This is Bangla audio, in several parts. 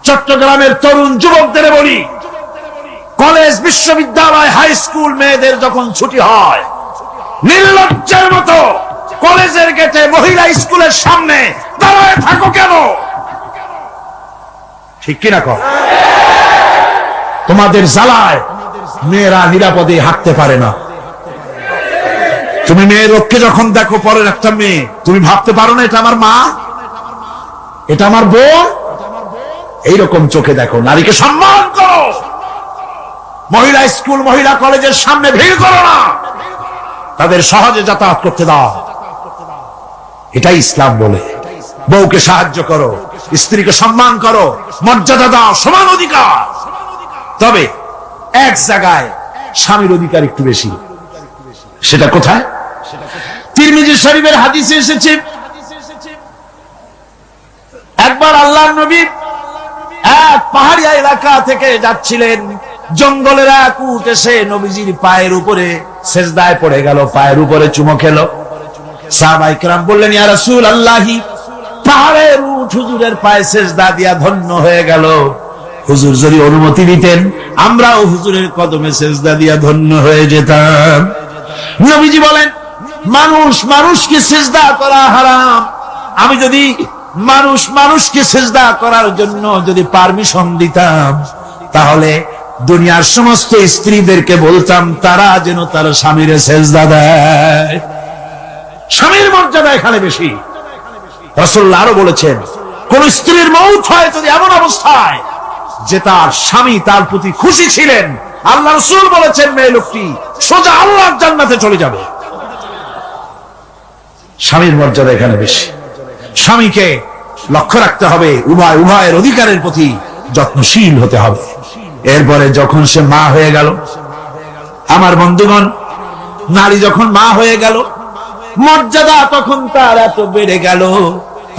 চট্টগ্রামের তরুণ যুবকদের বলি, কলেজ বিশ্ববিদ্যালয় হাই স্কুল মেয়েদের যখন ছুটি হয়, নির্লজ্জের মতো কলেজের গেটে মহিলা স্কুলের সামনে দাঁড়ায় থাকো কেন? ঠিক কিনা কর? তোমাদের জ্বালায় মেয়েরা নিরাপদে হাঁটতে পারে না। তুমি মেয়ের রক্ষে যখন দেখো পরের একটা মেয়ে, তুমি ভাবতে পারো না এটা আমার মা, এটা আমার বোন? এইরকম চোখে দেখো। নারীকে সম্মান করো। মহিলা স্কুল মহিলা কলেজের সামনে ভিড় করো না, তাদের সহজে যাতায়াত করতে দাও। এটাই ইসলাম বলে। বউকে সাহায্য করো, স্ত্রীকে সম্মান করো, মর্যাদা দাও, সমান অধিকার। তবে এক জায়গায় স্বামীর অধিকার একটু বেশি। সেটা কোথায়? তিরমিজি শরীফের হাদিসে এসেছে, একবার আল্লাহর নবী এক পাহাড়িয়া এলাকা থেকে যাচ্ছিলেন, জঙ্গলের এক উট এসে নবীজির পায়ের উপরে সেজদায় পড়ে গেল, পায়ের উপরে চুমো খেলো। সাহাবায়ে কেরাম বললেন, ইয়া রাসূলুল্লাহি, পাহাড়ের উট হুজুরের পায়ে সেজদা দিয়া ধন্য হয়ে গেল। হুজুর যদি অনুমতি দিতেন আমরাও হুজুরের কদমে সেজদা দিয়া ধন্য হয়ে যেতাম। নবীজি বলেন, মানুষ মানুষকে সেজদা করা হারাম। আমি যদি মানুষ মানুষকে সেজদা করার জন্য যদি পারমিশন দিতাম, তাহলে দুনিয়ার সমস্ত স্ত্রীদেরকে বলতাম তারা যেন তার স্বামীর সেজদা দেয়। স্বামীর মর্যাদা এখানে বেশি। রাসূলুল্লাহ আরো বলেছেন, কোন স্ত্রীর মউত হয় যদি এমন অবস্থায় যে তার স্বামী তার প্রতি খুশি ছিলেন, আল্লাহ রাসূল বলেছেন মেয়ে লোকটি সোজা আল্লাহর জান্নাতে চলে যাবে। স্বামীর মর্যাদা এখানে বেশি। স্বামীকে লক্ষ্য রাখতে হবে, উভয়ের অধিকারের প্রতি যত্নশীল হতে হবে। এরপরে যখন সে মা হয়ে গেল, আমার বন্ধুগণ, নারী যখন মা হয়ে গেল, মর্যাদা তখন তার এত বেড়ে গেল।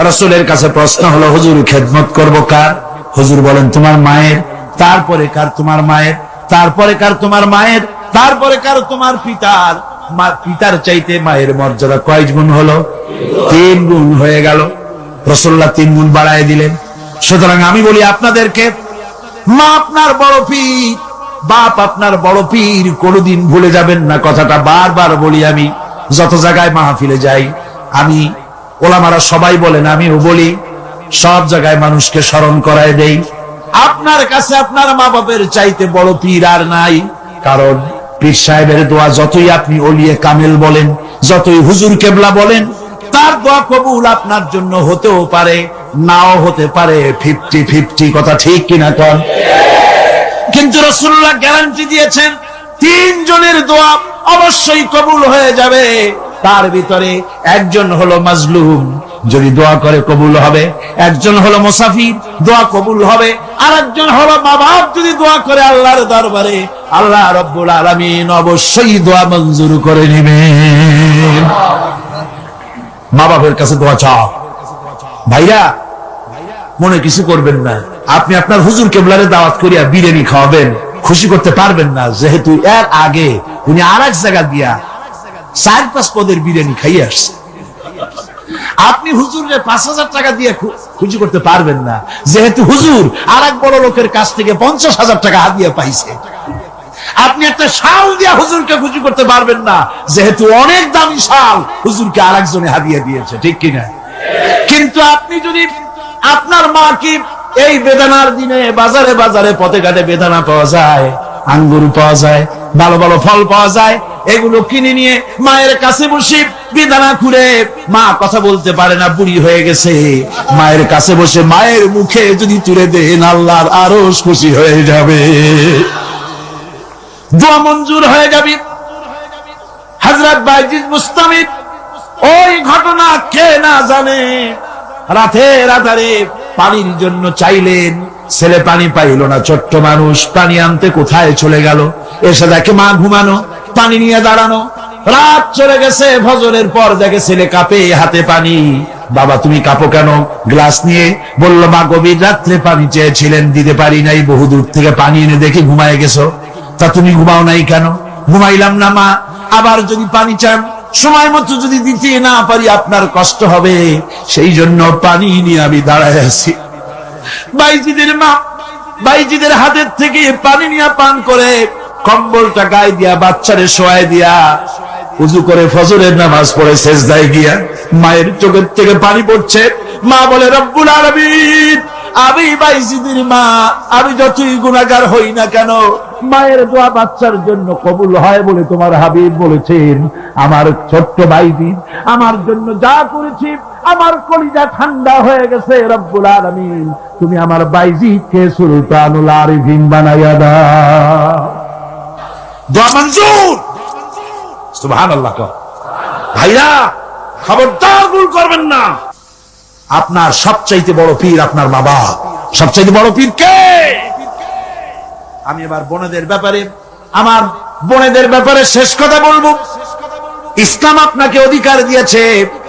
রাসূলের কাছে প্রশ্ন হলো, হুজুর খেদমত করব কার? হুজুর বলেন, তোমার মায়ের। তারপরে কার? তোমার মায়ের। তারপরে কার? তোমার মায়ের। তারপরে কার? তোমার পিতার। পিতার চাইতে মায়ের মর্যাদা কয় গুণ হলো? 3 গুণ হয়ে গেল। রাসূলুল্লাহ 3 গুণ বাড়ায় দিলেন। সুতরাং আমি বলি আপনাদেরকে, মা আপনার বড় পীর, বাপ আপনার বড় পীর, কোনদিন ভুলে যাবেন না। কথাটা বারবার বলি আমি, যত জায়গায় মাহফিলে যাই। আমি ওলামারা সবাই বলেন, আমিও বলি, সব জায়গায় মানুষকে স্মরণ করায় দেই, আপনার কাছে আপনার মা বাপের চাইতে বড় পীর আর নাই। কারণ পীর সাহেবের দোয়া যতই আপনি ওলিয়ে কামেল বলেন, যতই হুজুর কেবলা বলেন, তার দোয়া কবুল আপনার জন্য হতেও পারে, নাও হতে পারে। 50-50 কথা ঠিক কিনা কন? কিন্তু রাসূলুল্লাহ গ্যারান্টি দিয়েছেন 3 জনের দোয়া অবশ্যই কবুল হয়ে যাবে। তার ভিতরে একজন হলো মাজলুম, যদি দোয়া করে কবুল হবে। একজন হলো মুসাফির, দোয়া কবুল হবে। আর একজন হলো মা বাপ, যদি দোয়া করে আল্লাহর দরবারে, আল্লাহ রাব্বুল আলামিন অবশ্যই দোয়া মঞ্জুর করে নেবেন। মা বাপের কাছে দোয়া চাও। ভাইরা, মনে কিছু করবেন না। আপনি আপনার হুজুর কেবলারে দাওয়াত করিয়া বিরিয়ানি খাওয়াবেন, খুশি করতে পারবেন না, যেহেতু এর আগে উনি আর এক জায়গা দিয়া 4-5 পদের বিরিয়ানি খাইয়ে আসছে। আপনি হুজুরে 5,000 টাকা দিয়ে খুশি করতে পারবেন না, যেহেতু হুজুর আর এক বড় লোকের কাছ থেকে 50,000 টাকা হাদিয়া পাইছে। আপনি একটা শাল দিয়া হুজুরকে খুশি করতে পারবেন না, যেহেতু অনেক দামি শাল হুজুরকে আর একজনে হাদিয়া দিয়েছে। ঠিক কিনা? কিন্তু আপনি যদি আপনার মাকে, এই বেদানার দিনে বাজারে বাজারে পথে ঘাটে বেদানা পাওয়া যায়, আঙ্গুর পাওয়া যায়, ভালো ভালো ফল পাওয়া যায়, এগুলো কিনে নিয়ে মায়ের কাছে বসে বেদানা খুঁড়ে, মা কথা বলতে পারে না, বুড়ি হয়ে গেছে, মায়ের কাছে বসে মায়ের মুখে যদি তুলে দেন, আল্লাহর আরশ খুশি হয়ে যাবে, দোয়া মঞ্জুর হয়ে যাবে। হযরত বাইজিদ মুস্তামিদ, ওই ঘটনা কে না জানে, রাতের আধারে পানির জন্য চাইলেন, ছেলে পানি পাইল না। ছোট্ট মানুষ, পানি আনতে কোথায় চলে গেল, এসে দেখে মা ঘুমানো, পানি নিয়ে দাঁড়ানো। রাত চলে গেছে, ফজরের পর দেখে ছেলে কাঁপে, হাতে পানি। বাবা তুমি কাঁপো কেন? গ্লাস নিয়ে বলল, মা গভীর রাত্রে পানি চেয়েছিলেন, দিতে পারি নাই, বহু দূর থেকে পানি এনে দেখি ঘুমায় গেছো। তা তুমি ঘুমাও নাই কেন? ঘুমাইলাম না মা, আবার যদি পানি চান সময় মতো যদি দিতে না পারি আপনার কষ্ট হবে, সেই জন্য পানি নিয়ে আমি দাঁড়ায় আছি। বাইজিদের মা বাইজিদের হাতের থেকে পানি নিয়ে পান করে, কম্বলটা গায়ে দিয়া বাচ্চারে শোয়ায় দিয়া উযু করে ফজরের নামাজ পড়ে সেজদায় গিয়া মায়ের চোখের থেকে পানি পড়ছে। মা বলে, রব্বুল আলামিন, আমি বাইজিদের মা, আমি যতই গুনাহগার হই না কেন, মায়ের দোয়া বাচ্চার জন্য কবুল হয় বলে তোমার হাবিব বলেছেন। আমার ছোট্ট বাইজি আমার জন্য যা করেছি, আমার কলিজা ঠান্ডা হয়ে গেছে। রব্বুল আলামিন, তুমি আমার বাইজিকে সুলতানুল আরিফিন বানাইয়া দাও। দোয়া মঞ্জুর। সুবহানাল্লাহ। ভাইরা, খবরদার ভুল করবেন না। আপনার সবচাইতে বড় পীর আপনার বাবা। সবচাইতে বড় পীর কে? আমি এবার বোনেদের ব্যাপারে, আমার বোনেদের ব্যাপারে শেষ কথা বলবো। ইসলাম আপনাকে অধিকার দিয়েছে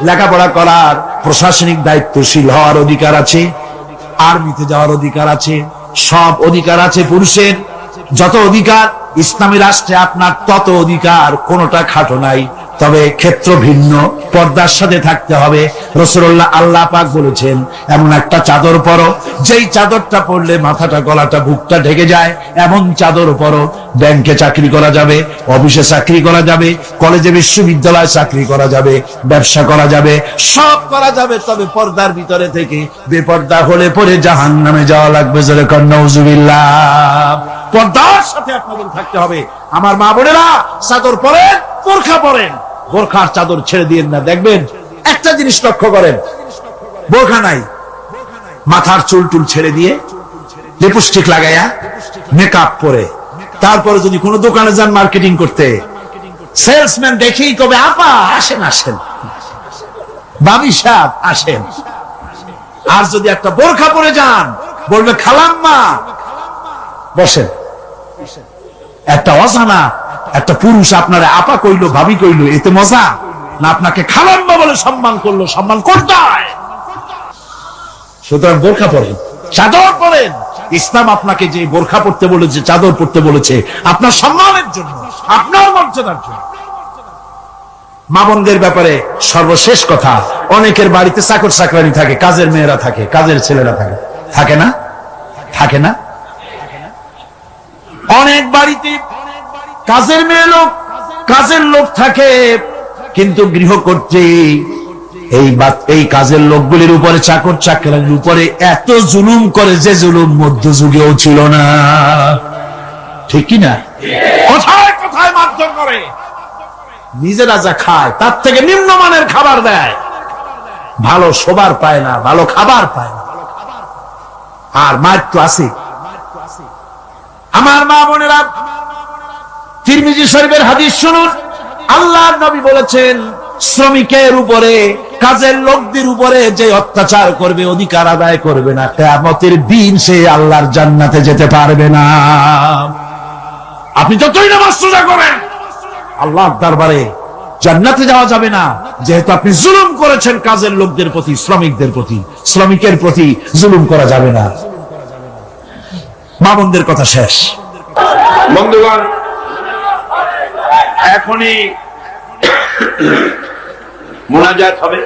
লেখাপড়া করার, প্রশাসনিক দায়িত্বশীল হওয়ার অধিকার আছে, আর্মিতে যাওয়ার অধিকার আছে, সব অধিকার আছে পুরুষের। যত অধিকার ইসলামী রাষ্ট্রে আপনার তত অধিকার, কোনোটা খাটো নাই। তবে ক্ষেত্র ভিন্ন, পর্দার সাথে থাকতে হবে। রাসূলুল্লাহ আল্লাহ পাক বলেছেন, এমন একটা চাদর পরো যেই চাদরটা পরলে মাথাটা, গলাটা, বুকটা ঢেকে যায়, এমন চাদর পরো। ব্যাংকে চাকরি করা যাবে, অফিসে চাকরি করা যাবে, কলেজে বিশ্ববিদ্যালয়ে চাকরি করা যাবে, ব্যবসা করা যাবে, সব করা যাবে, তবে পর্দার ভিতরে থেকে। বেপর্দা হলে পরে জাহান্নামে যাওয়া লাগবে। জোরে কর নাউজুবিল্লাহ। পর্দার সাথে আপনাদের থাকতে হবে। আমার মা বোনেরা, চাদর পরেন, বোরখা পরেন, বোরখার চাদর ছেড়ে দিয়েন না। দেখবেন একটা জিনিস লক্ষ্য করেন, বোরখা নাই, মাথার চুল টুল ছেড়ে দিয়ে লিপস্টিক লাগাইয়া মেকআপ পরে, তারপরে যদি কোনো দোকানে যান মার্কেটিং করতে, সেলসম্যান দেখেই কবে, আপা আসেন আসেন, বাবি সাহেব আসেন। আর যদি একটা বোরখা পরে যান, বলবে খালাম্মা বসেন। একটা অজানা একটা পুরুষ আপনার আপা কইলো, ভাবি কইলো, এতে মজা না? আপনাকে খালাম্মা বলে সম্মান করলো, সম্মান করতে হয়। সুতরাং বোরখা পরেন, চাদর পরেন। ইসলাম আপনাকে যে বোরখা পড়তে বলেছে, চাদর পড়তে বলেছে, আপনার সম্মানের জন্য, আপনার মর্যাদার জন্য। মা বোনদের ব্যাপারে সর্বশেষ কথা, অনেকের বাড়িতে চাকর চাকরানি থাকে, কাজের মেয়েরা থাকে, কাজের ছেলেরা থাকে, থাকে না? থাকে না? অনেক বাড়িতে কাজের মেয়ে লোক, কাজের লোক থাকে, কিন্তু গৃহকর্ত্রী এই কাজের লোকগুলির উপরে, চাকর চাকরানির উপরে এত জুলুম করে যে জুলুম মধ্যযুগেও ছিল না। ঠিক কি না? কোথায় কোথায় মারধর করে, নিজেরা যা খায় তার থেকে নিম্নমানের খাবার দেয়, ভালো শোবার পায় না, ভালো খাবার পায় না। আর মার তো আছে। আমার মা বোনেরা, তিরমিজি শরীফের হাদিস শুনুন। আল্লাহর নবী বলেছেন, শ্রমিকের উপরে, কাজের লোকদের উপরে যে অত্যাচার করবে, অধিকার আদায় করবে না, কিয়ামতের দিন সে আল্লাহর জান্নাতে যেতে পারবে না। আপনি যতই নামাজ রোজা করেন, আল্লাহর দরবারে জান্নাতে যাওয়া যাবে না, যেহেতু আপনি জুলুম করেছেন কাজের লোকদের প্রতি, শ্রমিকদের প্রতি। শ্রমিকের প্রতি জুলুম করা যাবে না। মা বোনদের কথা শেষ। বন্ধুগণ, এখনই মুনাজাত হবে।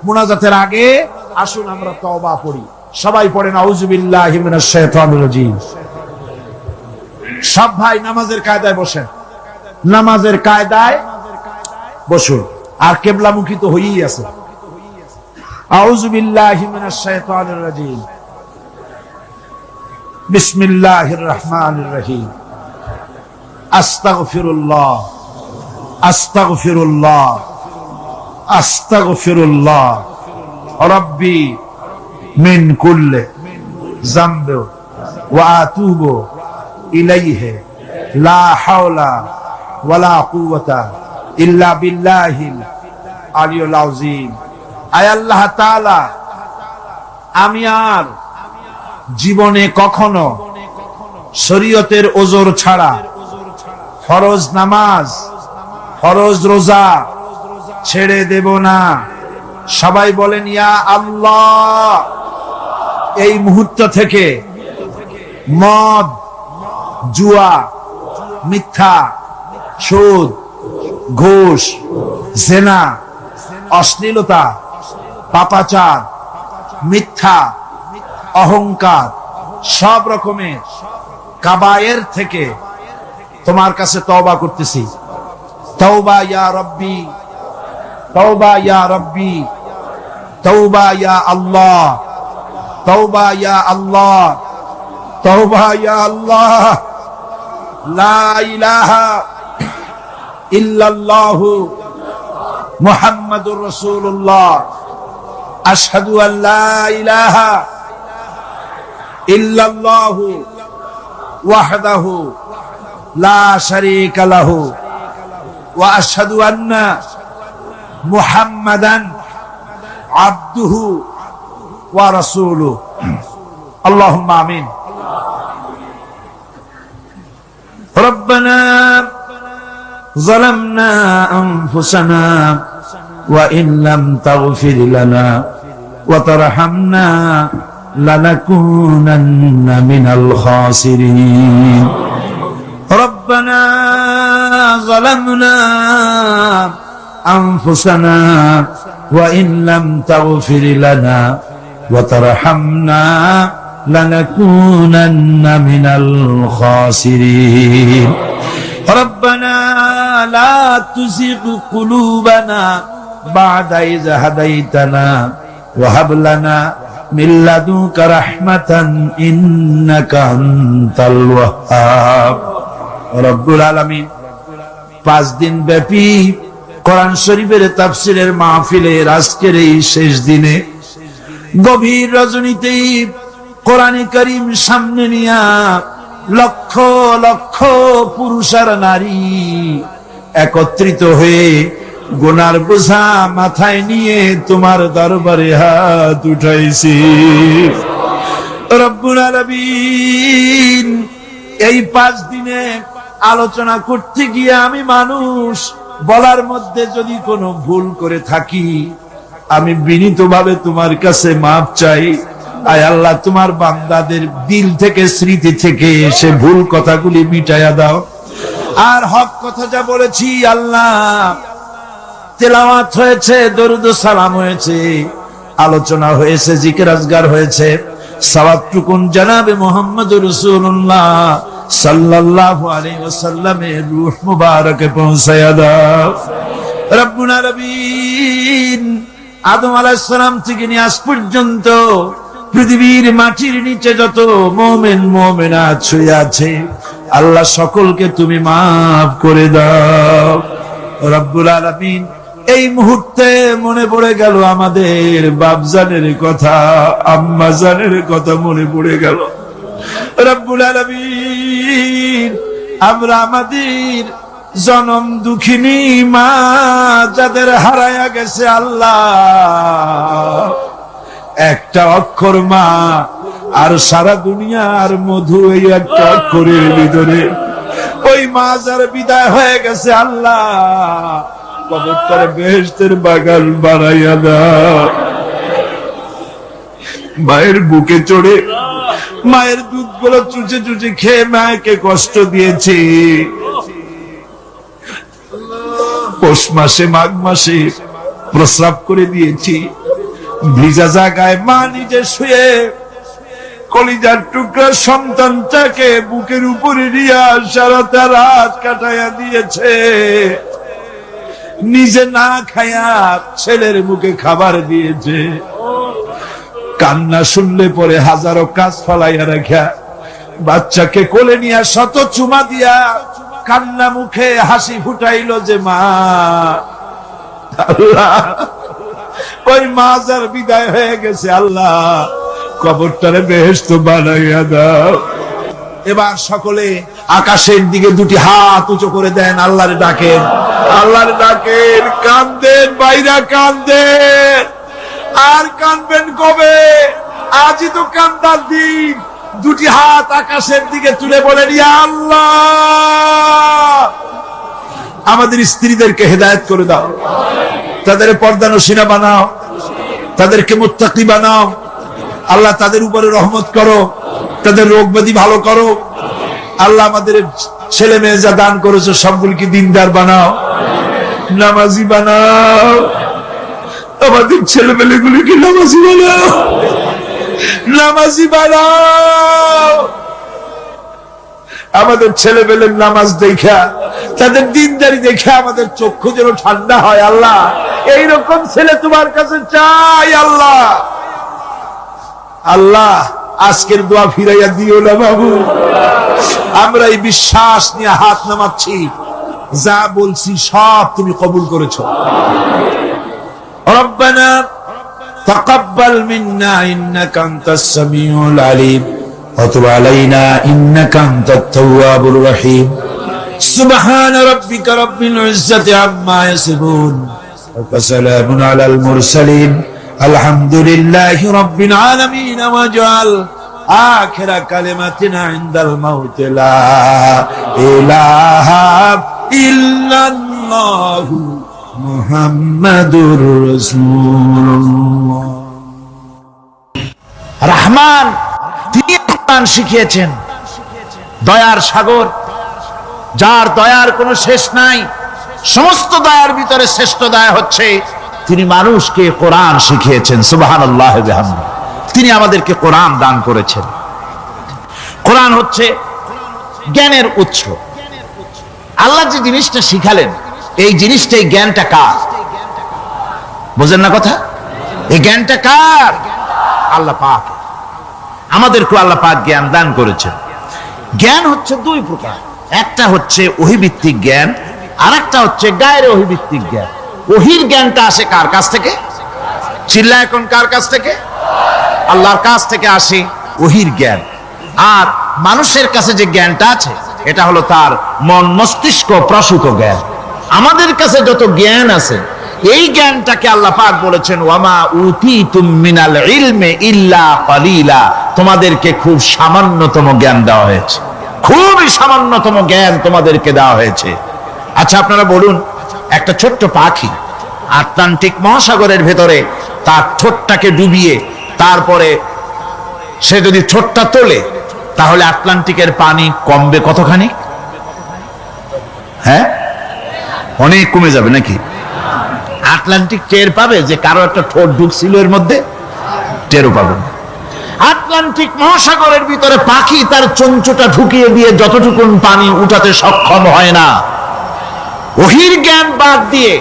মুনাজাতের আগে আসুন আমরা তওবা পড়ি। সবাই পড়েন আউযুবিল্লাহি মিনাশ শাইতানির রাজীম। সব ভাই নামাজের কায়দায় বসেন, নামাজের কায়দায় বসুন। আর কিবলামুখী তো হয়েই আছে। আউযুবিল্লাহি মিনাশ শাইতানির রাজীম। বিসমিল্লাহির রহমানির রহিম। আস্তাগফিরুল্লাহ, আস্তাগফিরুল্লাহ, আস্তাগফিরুল্লাহ রাব্বি মিন কুল্লি যামবি ওয়া আতুবু ইলাইহি লা হাওলা ওয়ালা কুওয়াতা ইল্লা বিল্লাহিল আলিয়্যিল আযীম। আয় আল্লাহ তাআলা, আমি আর জীবনে কখনো শরীয়তের ওজর ছাড়া ফরজ নামাজ, ফরজ রোজা ছেড়ে দেব না। সবাই বলেন ইয়া আল্লাহ। এই মুহূর্ত থেকে মদ, জুয়া, মিথ্যা, সুদ, ঘুষ, জেনা, অশ্লীলতা, পাপাচার, মিথ্যা, অহংকার, সব রকমের কাবায়ের থেকে তোমার কাছে তওবা করতেছি। তওবা ইয়া রব্বি, তওবা ইয়া রব্বি, তওবা ইয়া আল্লাহ, তওবা ইয়া আল্লাহ, তওবা ইয়া আল্লাহ। লা ইলাহা ইল্লাল্লাহু মুহাম্মাদুর রাসূলুল্লাহ। আশহাদু আল লা ইলাহা ইল্লাল্লাহু ওয়াহদাহু লা শারীকা লাহু ওয়া আশহাদু আন্না মুহাম্মাদান আবদুহু ওয়া রাসূলুহু। আল্লাহুম্মা আমিন। রব্বানা যালামনা আনফুসানা ওয়া ইন লাম তাগফির লানা ওয়া তারহামনা লানাকুনান্না মিনাল খাসিরিন। রব্বানা যালামনা আনফুসানা ওয়া ইন লাম তাগফির লানা ওয়া তারহামনা লানাকুনান্না মিনাল খাসিরিন। রব্বানা লা তুযিগ কুলুবানা বা'দা ইয হাদাইতানা ওয়া হাব লানা মিন লাদুনকা রাহমাতান ইন্নাকা আনতাল ওয়াহ্হাব। রব্বুল আলামিন 5 দিন ব্যাপী কোরআন শরীফের তাফসীরের মাহফিলের আজকের এই শেষ দিনে গভীর রজনীতে কোরআনে কারীম সামনে নিয়া লক্ষ লক্ষ পুরুষ আর নারী একত্রিত হয়ে গুনার বোঝা মাথায় নিয়ে তোমার দরবারে হাত উঠাইছি। রব্বুল আলামিন, এই 5 দিনে আলোচনা করতে গিয়ে আমি মানুষ, বলার মধ্যে যদি কোনো ভুল করে থাকি আমি বিনীতভাবে তোমার কাছে মাফ চাই। আয় আল্লাহ, তোমার বান্দাদের দিল থেকে, স্মৃতি থেকে সে ভুল কথাগুলি মিটাইয়া দাও। আর হক কথা যা বলেছি আল্লাহ, তেলাওয়াত হয়েছে, দরুদ ও সালাম হয়েছে, আলোচনা হয়েছে, জিকির আজগার হয়েছে, সওয়াবটুকুন জনাবে মুহাম্মদুর রাসূলুল্লাহ সাল্লাল্লাহু আলাইহি ওয়াসাল্লামের রূহ মুবারকে পৌঁছায়া দাও। রব্বুল আলামিন, আদম আলাইহিস সালাম থেকে নিয়ে আজ পর্যন্ত পৃথিবীর মাটির নিচে যত মুমিন মুমিনাত শুয়ে আছে আল্লাহ সকলকে তুমি মাফ করে দাও। রব্বুল আলামিন, এই মুহূর্তে মনে পড়ে গেল আমাদের বাপজানের কথা, আম্মাজানের কথা মনে পড়ে গেল। রব্বুল আলামিন, আমরা আমাদের জনম দুঃখিনী মা যাদের হারায়া গেছে আল্লাহ, একটা অক্ষর মা আর সারা দুনিয়ার মধু এই একটা অক্ষরের ভিতরে, ওই মা যার বিদায় হয়ে গেছে আল্লাহ, কবরটারে বেহেশতের বাগান বানাইয়া দাও। মায়ের বুকে চড়ে মায়ের দুধ গুলো চুচে চুচে খেয়ে মাকে কষ্ট দিয়েছি। পৌষ মাসে মাঘ মাসে প্রস্রাব করে দিয়েছি, ভিজা জায়গায় মা নিজে শুয়ে কলিজার টুকরা সন্তানটাকে বুকের উপরে নিয়ে সারাটা রাত কাটাইয়া দিয়েছে। নিজে না খায়া ছেলের মুখে খাবার দিয়েছে। কান্না শুনলে পরে হাজারো কাজ ফালাইয়া রাখা বাচ্চাকে কোলে নিয়ে শত চুমা দিয়া কান্না মুখে হাসি ফুটাইল যে মা। আল্লাহ, ওই মা যার বিদায় হয়ে গেছে আল্লাহ, কবরটারে বেহেশত বানাইয়া দাও। এবার সকলে আকাশের দিকে দুটি হাত উঁচু করে দেন, আল্লাহর ডাকেন, আল্লাহর ডাকেন, কান্দেন বাইরা, কান্দেন। আর কানবেন কবে? আজই তো কান্দার দিন। দুটি হাত আকাশের দিকে তুলে বলেন, ইয়া আল্লাহ, আমাদের স্ত্রীদেরকে হেদায়েত করে দাও, তাদের পর্দানশীনা বানাও, তাদেরকে মুত্তাকি বানাও। আল্লাহ, তাদের উপরে রহমত করো, তাদের রোগ ব্যাধি ভালো করো। আল্লাহ, আমাদের ছেলে মেয়ে যা দান করেছো সবগুলিকে দিনদার বানাও, নামাজি বানাও। আমাদের ছেলে মেয়েগুলিকে নামাজি বানাও। নামাজি বানাও। আমাদের ছেলেবেলের নামাজ দেখা, তাদের দিনদারি দেখে আমাদের চক্ষু যেন ঠান্ডা হয়। আল্লাহ, এইরকম ছেলে তোমার কাছে চাই। আল্লাহ, আল্লাহ আজকের দোয়া ফিরাইয়া দিও না বাবু। আমরা এই বিশ্বাস নিয়ে হাত নামাচ্ছি, যা বলছি সব তুমি কবুল করেছো। রব্বানা তাকাব্বাল মিন্না ইন্নাকা আনতাস সামিউল আলিম ওয়া তুব আলাইনা ইন্নাকা আনতাত তাওয়াবুর রহিম। সুবহানা রাব্বিকা রাব্বিল ইজ্জাতি আম্মা ইয়াসিফুন ওয়া সালামুন আলাল মুরসালিন আলহামদুলিল্লাহি রাব্বিল আলামিন। ওয়াজআল আখিরা কালিমাতিনা ইনদাল মাউত লা ইলাহা ইল্লাল্লাহু মুহাম্মাদুর রাসূলুল্লাহ। রহমান, তিনি কোরআন শিখিয়েছেন, দয়ার সাগর, যার দয়ার কোনো শেষ নাই। সমস্ত দয়ার ভিতরে শ্রেষ্ঠ দয়া হচ্ছে তিনি মানুষকে কোরআন শিখিয়েছেন। সুবহানাল্লাহ ওয়া বিহামদিহি। তিনি আমাদেরকে কোরআন দান করেছেন। কোরআন হচ্ছে জ্ঞানের উৎস। আল্লাহ যে জিনিসটা শিখালেন, এই জিনিসটাই জ্ঞানটা কার? বুঝেন না কথা? এই জ্ঞানটা কার? আল্লাহ পাক। আমাদেরকে আল্লাহ পাক জ্ঞান দান করেছেন। জ্ঞান হচ্ছে দুই প্রকার, একটা হচ্ছে ওহীভিত্তিক জ্ঞান, আর একটা হচ্ছে গায়রে ওহীভিত্তিক জ্ঞান। ওহীর জ্ঞানটা আসে কার কাছ থেকে? চিল্লা এখন কার কাছ থেকে? আল্লাহর কাছ থেকে আসে ওহীর জ্ঞান। আর মানুষের কাছে যে জ্ঞানটা আছে, এটা হলো তার মন মস্তিষ্ক প্রসূত জ্ঞান। আমাদের কাছে যত জ্ঞান আছে, এই জ্ঞানটাকে আল্লাহ পাক বলেছেন ওয়ামা উতীতুম মিনাল ইলমি ইল্লা কালিলা। তোমাদেরকে খুব সামান্যতম জ্ঞান দেওয়া হয়েছে, খুবই সামান্যতম জ্ঞান তোমাদেরকে দেওয়া হয়েছে। আচ্ছা, আপনারা বলুন, একটা ছোট্ট পাখি আটলান্টিক মহাসাগরের ভেতরে তার ঠোঁটটাকে ডুবিয়ে তারপরে সে যদি ঠোঁটটা তোলে, তাহলে আটলান্টিকের পানি কমবে কতখানি? হ্যাঁ, অনেক কমে যাবে নাকি? আটলান্টিক টের পাবে যে কারো একটা ঠোঁট ঢুকছিল এর মধ্যে? টেরও পাবে না। আটলান্টিক মহাসাগরের ভিতরে পাখি তার চঞ্চুটা ঢুকিয়ে দিয়ে যতটুকু পানি উঠাতে সক্ষম হয় না। ওহীর জ্ঞান বাদ দিয়ে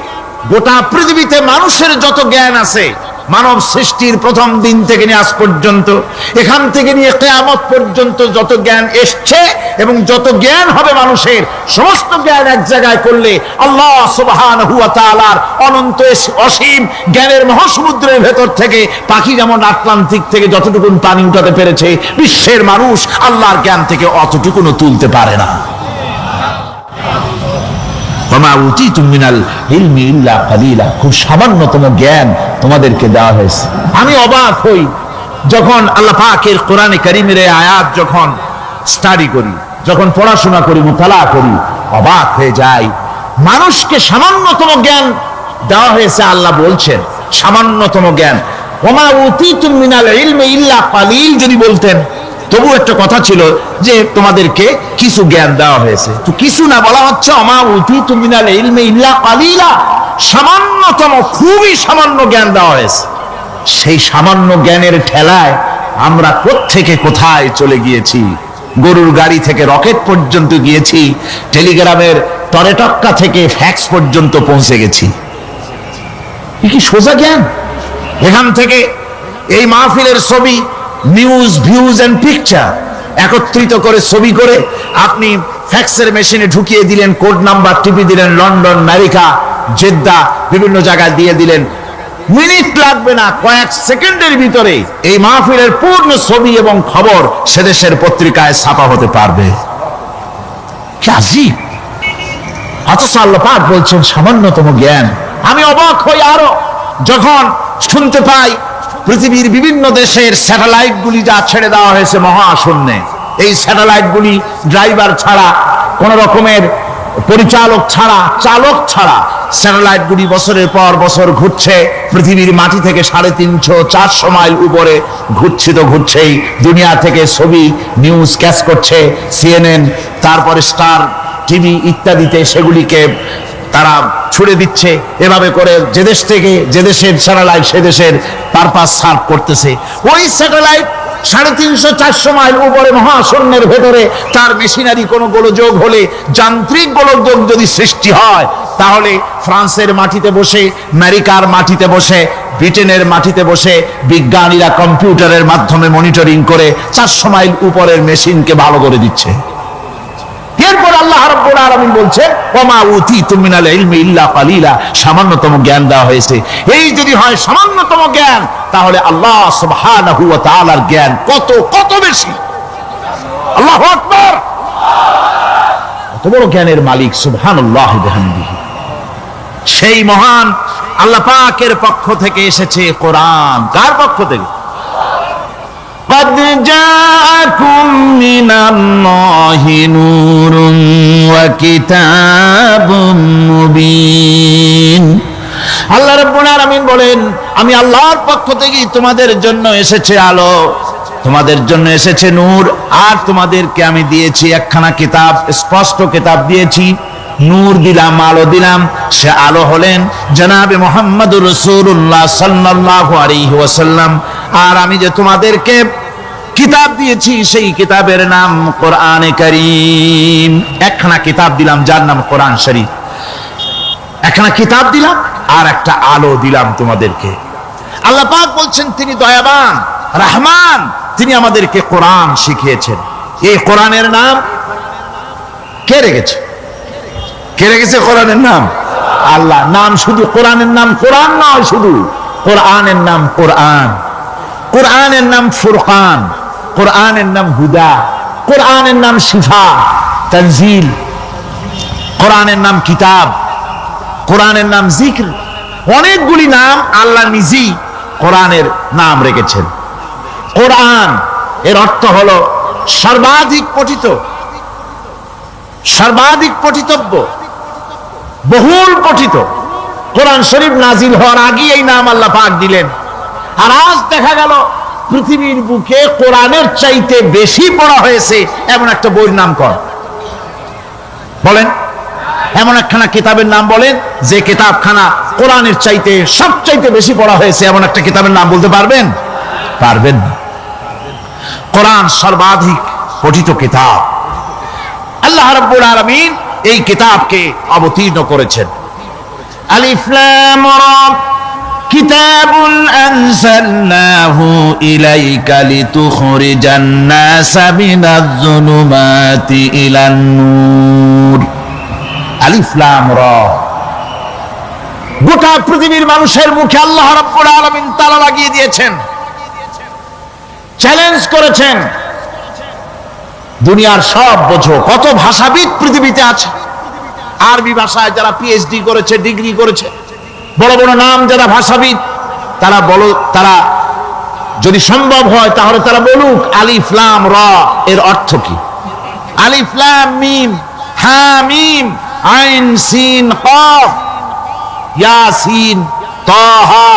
গোটা পৃথিবীতে মানুষের যত জ্ঞান আছে, মানব সৃষ্টির প্রথম দিন থেকে নিয়ে আজ পর্যন্ত, এখান থেকে নিয়ে কিয়ামত পর্যন্ত যত জ্ঞান এসছে এবং যত জ্ঞান হবে মানুষের, সমস্ত জ্ঞান এক জায়গায় করলে আল্লাহ সুবহানাহু ওয়া তাআলার অনন্ত অসীম জ্ঞানের মহাসমুদ্রের ভেতর থেকে পাখি যেমন আটলান্টিক থেকে যতটুকু পানি উঠাতে পেরেছে, বিশ্বের মানুষ আল্লাহর জ্ঞান থেকে অতটুকুও তুলতে পারে না। খুব সামান্যতম জ্ঞান তোমাদেরকে দেওয়া হয়েছে। আমি অবাক হই যখন আল্লাহ পাকের কোরআনে কারীমের আয়াত যখন স্টাডি করি, যখন পড়াশোনা করি, মুতালা করি, অবাক হয়ে যাই। মানুষকে সামান্যতম জ্ঞান দেওয়া হয়েছে। আল্লাহ বলছেন সামান্যতম জ্ঞান। ওমা উতীতুম মিনাল ইলমি ইল্লা কালিল যদি বলতেন, তবু একটা কথা ছিল যে তোমাদেরকে কিছু জ্ঞান দেওয়া হয়েছে। তো কিছু না, বলা হচ্ছে ওমা উতীতুম মিনাল ইলমি ইল্লা কালিলা, সামান্যতম, খুবই সামান্য জ্ঞান দেওয়া হয়েছে। সেই সামান্য জ্ঞানের ঠেলায় আমরা কোত্থেকে কোথায় চলে গিয়েছি। গরুর গাড়ি থেকে রকেট পর্যন্ত গিয়েছি, টেলিগ্রামের তরেটক্কা থেকে ফ্যাক্স পর্যন্ত পৌঁছে গেছি। কি সোজা জ্ঞান! এখান থেকে এই মাহফিলের ছবি, নিউজ, ভিউজ এন্ড পিকচার একত্রিত করে ছবি করে আপনি ফ্যাক্সের মেশিনে ঢুকিয়ে দিলেন, কোড নাম্বার টিপি দিলেন, লন্ডন, আমেরিকা, জেদ্দা, বিভিন্ন জায়গায় দিয়ে দিলেন। মিনিট লাগবে না, কয়েক সেকেন্ডের ভিতরে এই মাহফিলের পূর্ণ ছবি এবং খবর সে দেশের পত্রিকায় ছাপা হতে পারবে। কি আজীব! অথচ আল্লাহ পাক বলছেন সামান্যতম জ্ঞান। আমি অবাক হই আরো যখন শুনতে পাই পৃথিবীর বিভিন্ন দেশের স্যাটেলাইট গুলি যা ছেড়ে দেওয়া হয়েছে মহাশূন্যে, এই স্যাটেলাইট গুলি ড্রাইভার ছাড়া, কোন রকমের পরিচালক ছাড়া, চালক ছাড়া স্যাটেলাইট গুলি বছরের পর বছর ঘুরছে পৃথিবীর মাটি থেকে 350-400 মাইল উপরে ঘুরছে। তো ঘুরছেই, দুনিয়া থেকে ছবি, নিউজ ক্যাচ করছে, CNN, তারপরে স্টার টিভি ইত্যাদিতে সেগুলিকে তারা ছুড়ে দিচ্ছে, এভাবে করে যে দেশ থেকে যে দেশের স্যাটেলাইট সে দেশের পারপাস সার্ভ করতেছে। ওই স্যাটেলাইট 350-400 মাইল উপরে মহাশূন্যের ভেতরে তার মেশিনারি কোনো গোলযোগ হলে, যান্ত্রিক গোলযোগ যদি সৃষ্টি হয়, তাহলে ফ্রান্সের মাটিতে বসে, আমেরিকার মাটিতে বসে, ব্রিটেনের মাটিতে বসে বিজ্ঞানীরা কম্পিউটারের মাধ্যমে মনিটরিং করে 400 মাইল উপরের মেশিনকে ভালো করে দিচ্ছে। এরপর আল্লাহ রাব্বুল আলামিন বলছে, ওমা উতীতু মিনাল ইলমি ইল্লা কালিলা, সামান্যতম জ্ঞান দেওয়া হয়েছে। এই যদি হয় সামান্যতম জ্ঞান, তাহলে আল্লাহ সুবহানাহু ওয়া তাআলার জ্ঞান কত কত বেশি। আল্লাহু আকবার, কত বড় জ্ঞানের মালিক সুবহানাল্লাহি ওয়া বিহামদিহি। সেই মহান আল্লাহ পাকের পক্ষ থেকে এসেছে কোরআন। কার পক্ষ থেকে? قد جاءكم من الله نور وكتاب مبين। আল্লাহ রাব্বুল আলামিন বলেন, আমি আল্লাহর পক্ষ থেকে তোমাদের জন্য এসেছে আলো, তোমাদের জন্য এসেছে নূর, আর তোমাদেরকে আমি দিয়েছি একখানা কিতাব, স্পষ্ট কিতাব দিয়েছি। নূর দিলাম, আলো দিলাম। সে আলো হলেন জনাবে মুহাম্মদুর রাসূলুল্লাহ সাল্লাল্লাহু আলাইহি ওয়াসাল্লাম। আর আমি যে তোমাদেরকে কিতাব দিয়েছি, সেই কিতাবের নাম কোরআনে কারীম। একখানা কিতাব দিলাম যার নাম কোরআন শরীফ। একখানা কিতাব দিলাম আর একটা আলো দিলাম তোমাদেরকে। আল্লাহ পাক বলছেন তিনি দয়াবান, রহমান, তিনি আমাদেরকে কোরআন শিখিয়েছেন। এই কোরআনের নাম কে রেখেছে? কে রেখেছে কোরআনের নাম? আল্লাহ। নাম শুধু কোরআনের নাম কোরআন নয়, শুধু কোরআনের নাম কোরআন। কোরআনের নাম ফুরকান, কোরআনের নাম হুদা, কোরআনের নাম শিফা, তানজিল, কোরআনের নাম কিতাব, কোরআনের নাম জিক্র। অনেকগুলি নাম আল্লাহ নিজেই কোরআনের নাম রেখেছেন। কোরআন এর অর্থ হলো সর্বাধিক পঠিত, সর্বাধিক পঠিতব্য, বহুল পঠিত। কোরআন শরীফ নাজিল হওয়ার আগে এই নাম আল্লাহ পাক দিলেন। আর আজ দেখা গেল পৃথিবীর বুকে কোরআনের চাইতে বেশি পড়া হয়েছে এমন একটা বইয়ের নাম কর বলেন, এমন একখানা কিতাবের নাম বলেন যে কিতাবখানা কোরআনের চাইতে সবচাইতে বেশি পড়া হয়েছে, এমন একটা কিতাবের নাম বলতে পারবেন? পারবেন না। কোরআন সর্বাধিক পঠিত কিতাব। আল্লাহ রাব্বুল আলামিন এই কিতাবকে অবতীর্ণ করেছেন। আলিফ লাম রা, কিতাবুন আনজালনাহু ইলাইকা লিতুখরিজান নাসা মিনাজ যুলুমাতি ইলান নূর। আলিফ লাম রা, গোটা পৃথিবীর মানুষের মুখে আল্লাহ রাব্বুল আলামিন তালা লাগিয়ে দিয়েছেন, চ্যালেঞ্জ করেছেন, দুনিয়ার সব বোঝো। কত ভাষাবিদ পৃথিবীতে আছে, আরবি ভাষায় যারা পিএইচডি করেছে, ডিগ্রি করেছে, বড় বড় নাম যারা ভাষাবিদ, তারা বলো, তারা যদি সম্ভব হয় তাহলে তারা বলুক আলিফ লাম রা এর অর্থ কি। আলিফ লাম মিম হা মিম আইন সিন কাফ ইয়াসিন তাহা,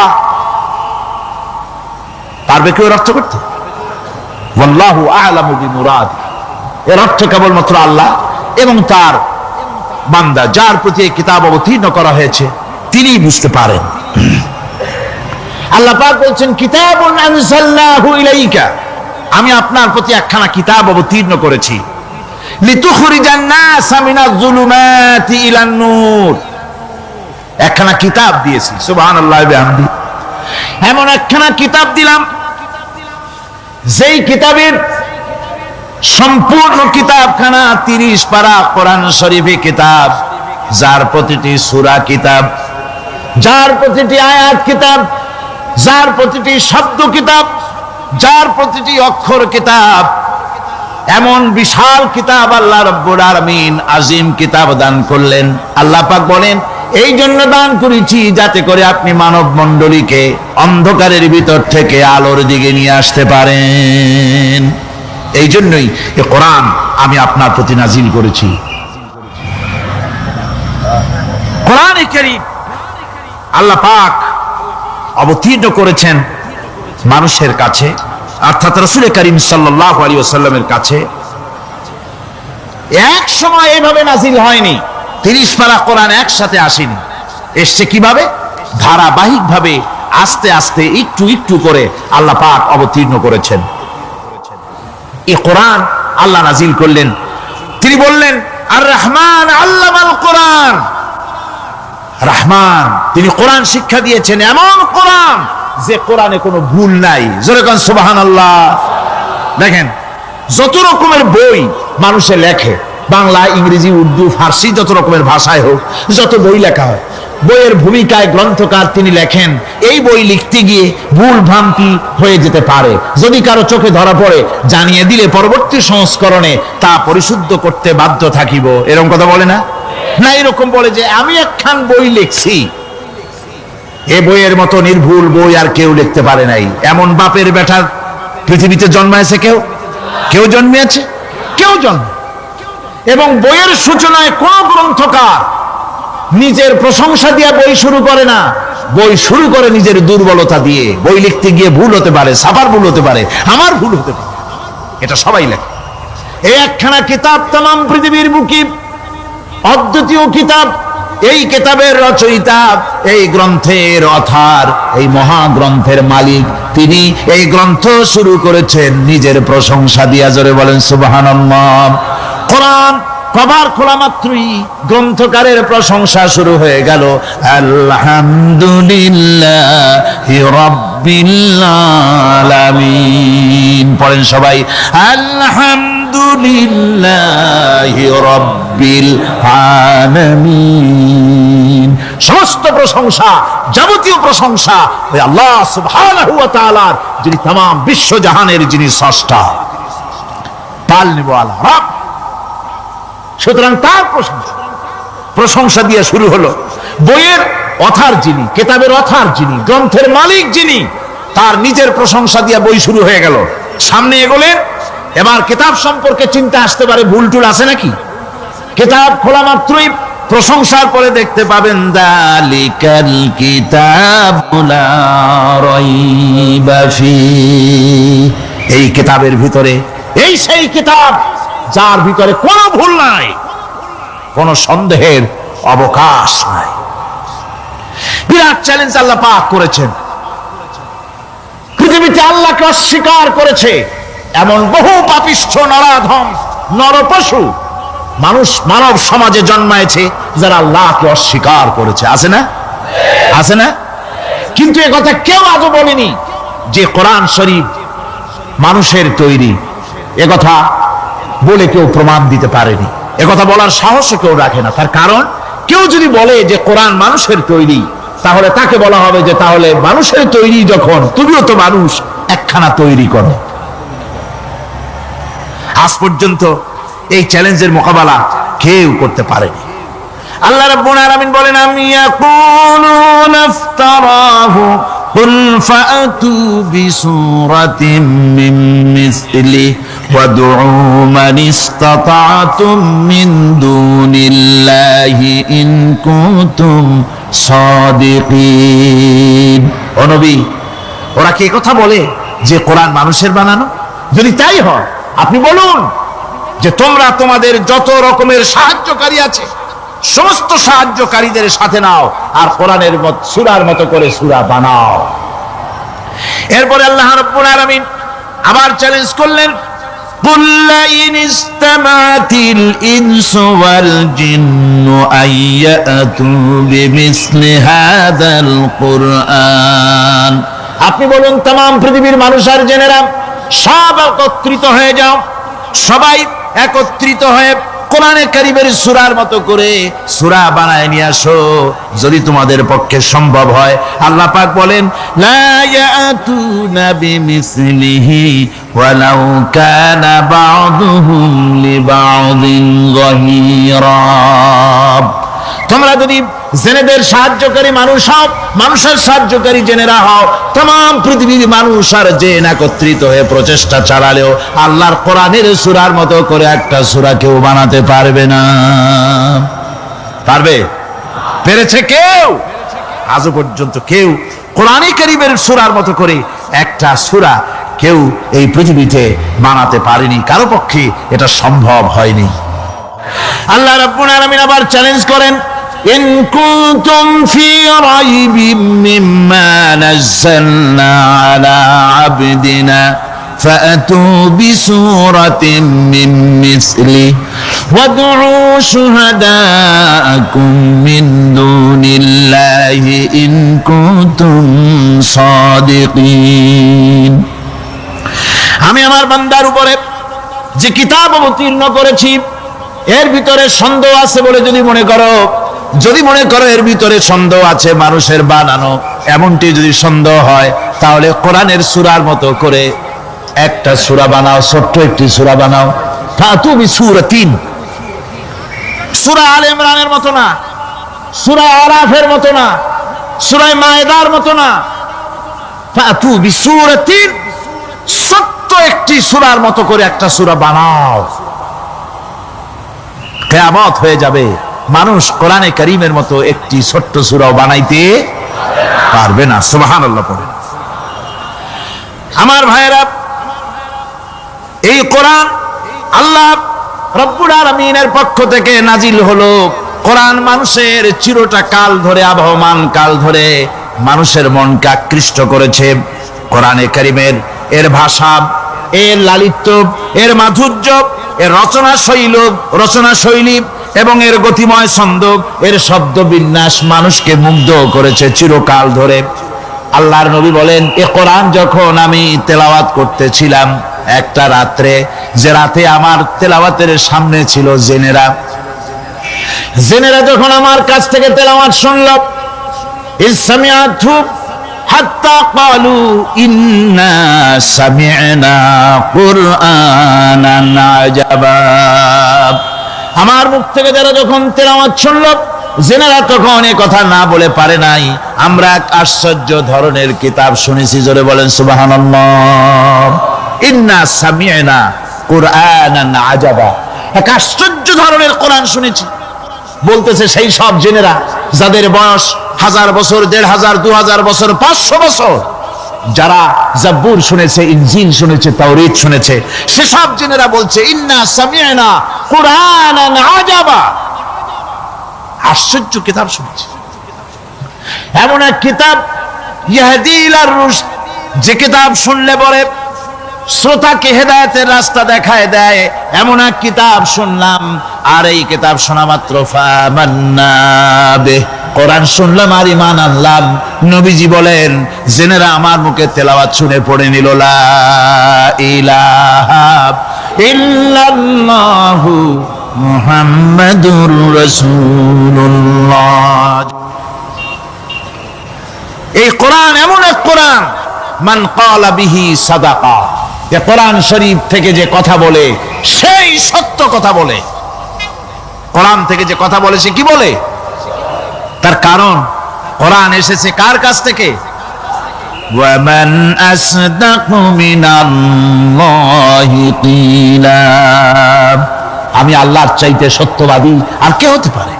পারবে কেউ এর অর্থ করতে? ওয়াল্লাহু আ'লামু বিমুরাদ। এর অর্থ কেবলমাত্র আল্লাহ এবং তার বান্দা, যার প্রতি এই কিতাব অবতীর্ণ করা হয়েছে, তিনিই বুঝতে পারেন। আল্লাহ পাক বলছেন কিতাবুন আনজালনাহু ইলাইকা, আমি আপনার প্রতি একখানা কিতাব অবতীর্ণ করেছি। লিতুখরিজান নাসা মিনাজ যুলুমাতি ইলান নূর, একখানা কিতাব দিয়েছি। সুবহানাল্লাহি ওয়া বিহামদিহি। এমন একখানা কিতাব দিলাম যেই কিতাবের সম্পূর্ণ কিতাবখানা 30 পারা কোরআন শরীফে কিতাব, যার প্রতিটি সূরা কিতাব, যার প্রতিটি আয়াত কিতাব, যার প্রতিটি শব্দ কিতাব, যার প্রতিটি অক্ষর কিতাব। এমন বিশাল কিতাব আল্লাহ রাব্বুল আলামিন আজিম কিতাব দান করলেন। আল্লাহ পাক বলেন এই জন্য দান করেছি যাতে করে আপনি মানব মণ্ডলীকে অন্ধকারের ভিতর থেকে আলোর দিকে নিয়ে আসতে পারেন। এই জন্যই এই কোরআন আমি আপনার প্রতি নাজিল করেছি। কোরআনে কারীম আল্লাহ পাক অবতীর্ণ করেছেন মানুষের কাছে, অর্থাৎ রাসূল করিম সাল্লাল্লাহু আলাইহি ওয়াসাল্লামের কাছে। এক সময় এইভাবে নাজিল হয়নি, 30 পারা কোরআন একসাথে আসেনি, এসছে কিভাবে? ধারাবাহিকভাবে আস্তে আস্তে একটু একটু করে আল্লাহ পাক অবতীর্ণ করেছেন। এই কোরআন আল্লাহ নাজিল করলেন। তিনি বললেন আর রহমান আল্লামাল কোরআন, রহমান তিনি কোরআন শিক্ষা দিয়েছেন, এমন কোরআন যে কোরআনে কোনো ভুল নাই। জোরে কোন সুবহানাল্লাহ। দেখেন যত রকমের বই মানুষে লেখে, বাংলা, ইংরেজি, উর্দু, ফার্সি, যত রকমের ভাষায় হোক, যত বই লেখা হয়, বইয়ের ভূমিকায় গ্রন্থকার তিনি লেখেন এই বই লিখতে গিয়ে ভুল ভ্রান্তি হয়ে যেতে পারে, যদি কারো চোখে ধরা পড়ে জানিয়ে দিলে পরবর্তী সংস্করণে তা পরিশুদ্ধ করতে বাধ্য থাকিব। এরকম কথা বলে না? না, এরকম বলে যে আমি একখান বই লিখছি, এ বইয়ের মতো নির্ভুল বই আর কেউ লিখতে পারে নাই। এমন বাপের বেটার পৃথিবীতে জন্মাইছে কেউ? কেউ জন্মিয়েছে? কেউ জন্ম। এবং বইয়ের সূচনায় কোন গ্রন্থকার নিজের প্রশংসা দিয়ে বই শুরু করে না, বই শুরু করে নিজের দুর্বলতা দিয়ে। বই লিখতে গিয়ে ভুল হতে পারে, সাফার ভুল হতে পারে, আমার ভুল হতে পারে, এটা সবাই লেখে। এই একখানা কিতাব তামাম পৃথিবীর বুকে অদ্বিতীয় কিতাব। এই কিতাবের রচয়িতা, এই গ্রন্থের অথার, এই মহাগ্রন্থের মালিক, তিনি এই গ্রন্থ শুরু করেছেন নিজের প্রশংসা দিয়া। জোরে বলেন সুবহানাল্লাহ। কোরআন কভার খোলা মাত্রই গ্রন্থকারের প্রশংসা শুরু হয়ে গেল। আলহামদুলিল্লাহি রাব্বিল আলামিন। পড়েন সবাই, আলহামদুলিল্লাহি রাব্বিল আলামিন। সমস্ত প্রশংসা, যাবতীয় প্রশংসা ওই আল্লাহ সুবহানাহু ওয়া তাআলার, যিনি तमाम বিশ্বজাহানের যিনি স্রষ্টা, পালনেওয়ালা রব। সুতরাং তার প্রশংসা দিয়ে শুরু হলো। বইয়ের অথার যিনি, কিতাবের অথার যিনি, গ্রন্থের মালিক যিনি, তার নিজের প্রশংসা দিয়ে বই শুরু হয়ে গেল। সামনে এগোলেন, এবার কিতাব সম্পর্কে চিন্তা আসতে পারে ভুল টুল আছে নাকি? কিতাব খোলা মাত্রই প্রশংসার পরে দেখতে পাবেন যালিকাল কিতাবু লা রাইবা ফীহি। এই কিতাবের ভিতরে, এই সেই কিতাব যার ভিতরে কোনো ভুল নাই, কোনো সন্দেহের অবকাশ নাই। বিরাট চ্যালেঞ্জ আল্লাহ পাক করেছেন। পৃথিবীতে আল্লাহকে অস্বীকার করেছে এমন বহু পাপিষ্ঠ নরাধম নরপশু মানুষ মানব সমাজে জন্মায়েছে যারা আল্লাহকে অস্বীকার করেছে। আছে না? আছে না? কিন্তু এ কথা কেউ আজও বলেনি যে কোরআন শরীফ মানুষের তৈরি। এ কথা বলে কেউ প্রমাণ দিতে পারেনি, এ কথা বলার সাহসও কেউ রাখে না। তার কারণ কেউ যদি বলে যে কোরআন মানুষের তৈরি, তাহলে তাকে বলা হবে যে তাহলে মানুষের তৈরি যখন, তুমিও তো মানুষ, একখানা তৈরি করো। আজ পর্যন্ত এই চ্যালেঞ্জের মোকাবেলা কেউ করতে পারেনি। আল্লাহ রাব্বুল আলামিন বলেন, আমি ইয়াকুলুনা ইফতারাহু কুল ফাআতু বিসূরাতিন মিন মিসলিহি ওয়াদউ মান ইসতাতা'তুম মিন দুনিল্লাহি ইন কুনতুম সাদিকিন। ও নবী, ওরা কি কথা বলে যে কোরআন মানুষের বানানো? যদি তাই হয়, আপনি বলুন যে তোমরা তোমাদের যত রকমের সাহায্যকারী আছে সমস্ত সাহায্যকারীদের সাথে নাও আর কোরআনের সূরার মতো করে সূরা বানাও। এরপরে আল্লাহ রাব্বুল আলামিন আবার চ্যালেঞ্জ করলেন, কুল ইন ইসতামাতিল ইনসু ওয়াল জিন্নু আইয়াতু বিমিসলি হাযাল কুরআন। আপনি বলুন तमाम পৃথিবীর মানুষ আর জেনেরা সব একত্রিত হয়ে যাও, সবাই একত্রিত হয়ে কোরআনে কারীমের সূরার মতো করে সূরা বানায় নিয়ে আসো যদি তোমাদের পক্ষে সম্ভব হয়। আল্লাহ পাক বলেন, লা ইয়াতুনা বিমিসলিহি ওয়ালাউ কানা বা'দুহুম লিবা'দিন যাহিরা। তোমরা যদি জেনেদের সাহায্যকারী মানুষ হও, মানুষের সাহায্যকারী জেনেরা হও, तमाम পৃথিবীর মানুষ আর জেন একত্রিত হয়ে প্রচেষ্টা চালালেও আল্লাহর কোরআনের সূরার মতো করে একটা সূরা কেউ বানাতে পারবে না। পারবে? পেরেছে কেউ? আজ পর্যন্ত কেউ কোরআনে কারীমের সূরার মতো করে একটা সূরা কেউ এই পৃথিবীতে বানাতে পারেনি, কারো পক্ষে এটা সম্ভব হয়নি। আল্লাহ রাব্বুল আলামিন আবার চ্যালেঞ্জ করেন, ইন কুনতুম ফি রাইবিম মিম্মা নাযালনা আলা আবদিনা فأتوا بسورة من مثله وادعوا شهداءكم من دون الله إن كنتم صادقين। আমি আমার বান্দার উপরে যে কিতাব অবতীর্ণ করেছি এর ভিতরে সন্দেহ আছে বলে যদি মনে করো এর ভিতরে সন্দেহ আছে, মানুষের বানানো, এমনটি যদি সন্দেহ হয়, তাহলে কোরআনের সূরার মতো করে একটা সূরা বানাও, ছোট্ট একটি সূরা বানাও। ফাতু বিসূরাতিন, সূরা আলে ইমরানের মতো না, সূরা আরাফের মতো না, সূরা মায়েদার মতো না। ফাতু বিসূরাতিন, ছোট্ট একটি সূরার মতো করে একটা সূরা বানাও। কিয়ামত হয়ে যাবে, মানুষ কোরআনে কারীমের মতো একটি ছোট্ট সূরাও বানাইতে পারবে না। সুবহানাল্লাহ পড়ে। আমার ভাইয়েরা, এই কোরআন আল্লাহ রব্বুল আলামিনের পক্ষ থেকে নাজিল হলো। কোরআন মানুষের চিরটা কাল ধরে, আবহমান কাল ধরে মানুষের মনকে আকৃষ্ট করেছে। কোরআনে কারীমের এর ভাষা, এর লালিত্য, এর মাধুর্য, এর রচনা শৈলী এবং এর গতিময় ছন্দ, এর শব্দ বিন্যাস মানুষকে মুগ্ধ করেছে চিরকাল ধরে। আল্লাহর নবী বলেন, এ কোরআন যখন আমি তেলাওয়াত করতেছিলাম একটা রাত্রে, যে রাতে আমার তেলাওয়াতের সামনে ছিল জেনেরা যখন আমার কাছ থেকে তেলাওয়াত শুনল, ইসসামিআতু হাত্তা ক্বালু ইন্না সামি'না কুরআনান আজাবা। আমার মুখ থেকে যারা যখন তেলাওয়াত শুনল, জেনেরা তখন এ কথা না বলে পারে নাই, আমরা এক আশ্চর্য ধরনের কিতাব শুনেছি। জোরে বলেন সুবহানাল্লাহ। ইন্না সামি'না কুরআনান আজাবা, এক আশ্চর্য ধরনের কোরআন শুনেছি। বলতেছে সেই সব জেনেরা যাদের বয়স 1000 বছর, 1500, 2000 বছর, 500 বছর, যারা জাব্বুর শুনেছে, ইনজিল শুনেছে, তাওরীত শুনেছে, সেসব জেনেরা বলছে ইন্না সামি'না কুরআনান আজাবা, আশ্চর্য কিতাব শুনেছি। এমন এক কিতাব ইয়াহদি ইলার রুশদ, যে কিতাব শুনলে পরে শ্রোতাকে হেদায়েতের রাস্তা দেখায় দেয়, এমন এক কিতাব শুনলাম। আর এই কিতাব শোনা মাত্র ফামান্না বিহি, কোরআন শুনলাম আর ঈমান আনলাম। নবীজি বলেন, জেনেরা আমার মুখে তেলাওয়াত শুনে পড়ে নিল লা ইলাহা ইল্লাল্লাহু মুহাম্মাদুর রাসূলুল্লাহ। এই কোরআন এমন এক কোরআন, মান ক্বালা বিহি সাদাকা, যে কোরআন শরীফ থেকে যে কথা বলে সেই সত্য কথা বলে। কোরআন থেকে যে কথা বলে সে কি বলে? তার কারণ কোরআন এসেছে কার কাছ থেকে? ওয়া মান আসদাকু মিনাল্লাহি কিলা, আমি আল্লাহর চাইতে সত্যবাদী আর কে হতে পারে?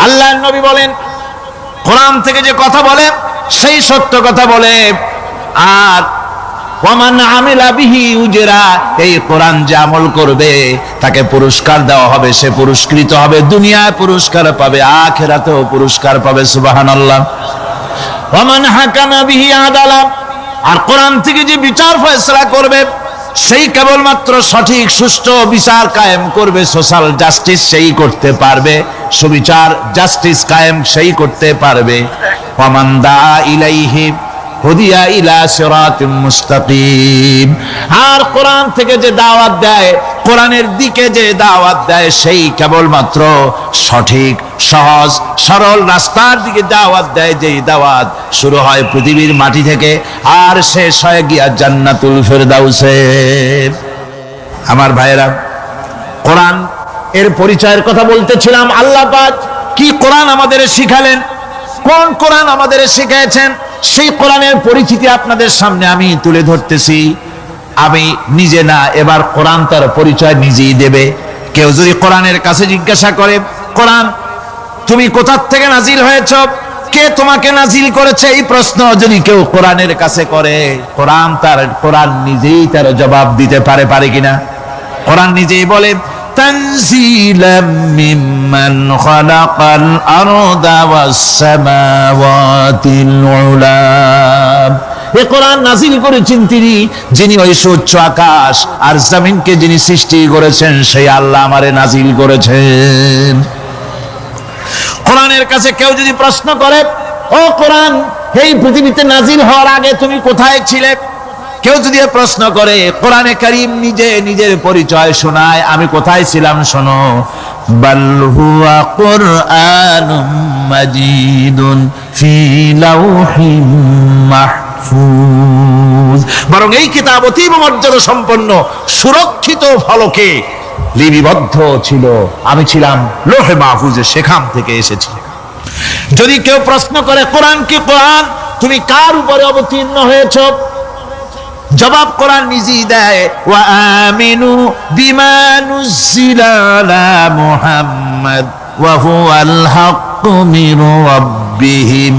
আল্লাহর নবী বলেন, কোরআন থেকে যে কথা বলে সেই সত্য কথা বলে। আর ওয়ামান আমিলা বিহি উজরা, এই কোরআন যে আমল করবে তাকে পুরস্কার দেওয়া হবে, সে পুরস্কৃত হবে, দুনিয়ায় পুরস্কার পাবে, আখিরাতেও পুরস্কার পাবে। সুবহানাল্লাহ। ওয়ামান হাকামা বিহি আদালা, আর কোরআন থেকে যে বিচার ফয়সালা করবে সেই কেবলমাত্র সঠিক সুষ্ঠু বিচার কায়েম করবে, সোশ্যাল জাস্টিস সেই করতে পারবে, সুবিচার জাস্টিস কায়েম সেই করতে পারবে। ওয়ামান দা ইলাইহি হুদিয়া ইলা সিরাতিম মুস্তাকিম, আর কোরআন থেকে যে দাওয়াত দেয়, কোরআনের দিকে যে দাওয়াত দেয়, সেই কেবলমাত্র সঠিক সহজ সরল রাস্তার দিকে দাওয়াত দেয়, যেই দাওয়াত শুরু হয় পৃথিবীর মাটি থেকে আর শেষ হয় গিয়া জান্নাতুল ফেরদাউসে। আমার ভাইয়েরা, কোরআন এর পরিচয়ের কথা বলতেছিলাম। আল্লাহ পাক কি কোরআন আমাদের শিখালেন, কোন কোরআন আমাদের শিখিয়েছেন, সেই কোরআনের পরিচিতি আপনাদের সামনে আমি তুলে ধরতেছি। আমি নিজে না, এবার কোরআন তার পরিচয় নিজেই দেবে। কেউ যদি কোরআনের কাছে জিজ্ঞাসা করে, কোরআন তুমি কোথা থেকে নাজিল হয়েছ, কে তোমাকে নাজিল করেছে, এই প্রশ্ন যদি কেউ কোরআনের কাছে করে, কোরআন নিজেই তার জবাব দিতে পারে কিনা? কোরআন নিজেই বলে, তানজিলাম মিম্মান খালাকাল আরদা ওয়াস সামাওয়াতিল উলা। এ কোরআন নাযিল করেছেন তিনি, যিনি ওই সুউচ্চ আকাশ আর জমিনকে যিনি সৃষ্টি করেছেন, সেই আল্লাহ আমারে নাযিল করেছেন। কোরআনের কাছে কেউ যদি প্রশ্ন করে, ও কোরআন, এই পৃথিবীতে নাযিল হওয়ার আগে তুমি কোথায় ছিলে? কেউ যদি প্রশ্ন করে, কোরআনে কারীম নিজে নিজের পরিচয় শোনায়, আমি কোথায় ছিলাম শোনো। বাল হুয়া কুরআনুম মাজিদুন ফি লাউহিম মাহফুজ। বরং এই কিতাব অতীব মর্যাদা সম্পন্ন সুরক্ষিত ফলকে লিপিবদ্ধ ছিল, আমি ছিলাম লোহে মাহফুজে, সেখান থেকে এসেছি। যদি কেউ প্রশ্ন করে, কোরআন কি কোরআন, তুমি কার উপরে অবতীর্ণ হয়েছ? জবাব কোরআন নিজেই দেয়, ওয়া আমিনু বিমা নুজিলা আলা মুহাম্মাদ ওয়া হুয়াল হাক্কু মির রাব্বিহিম।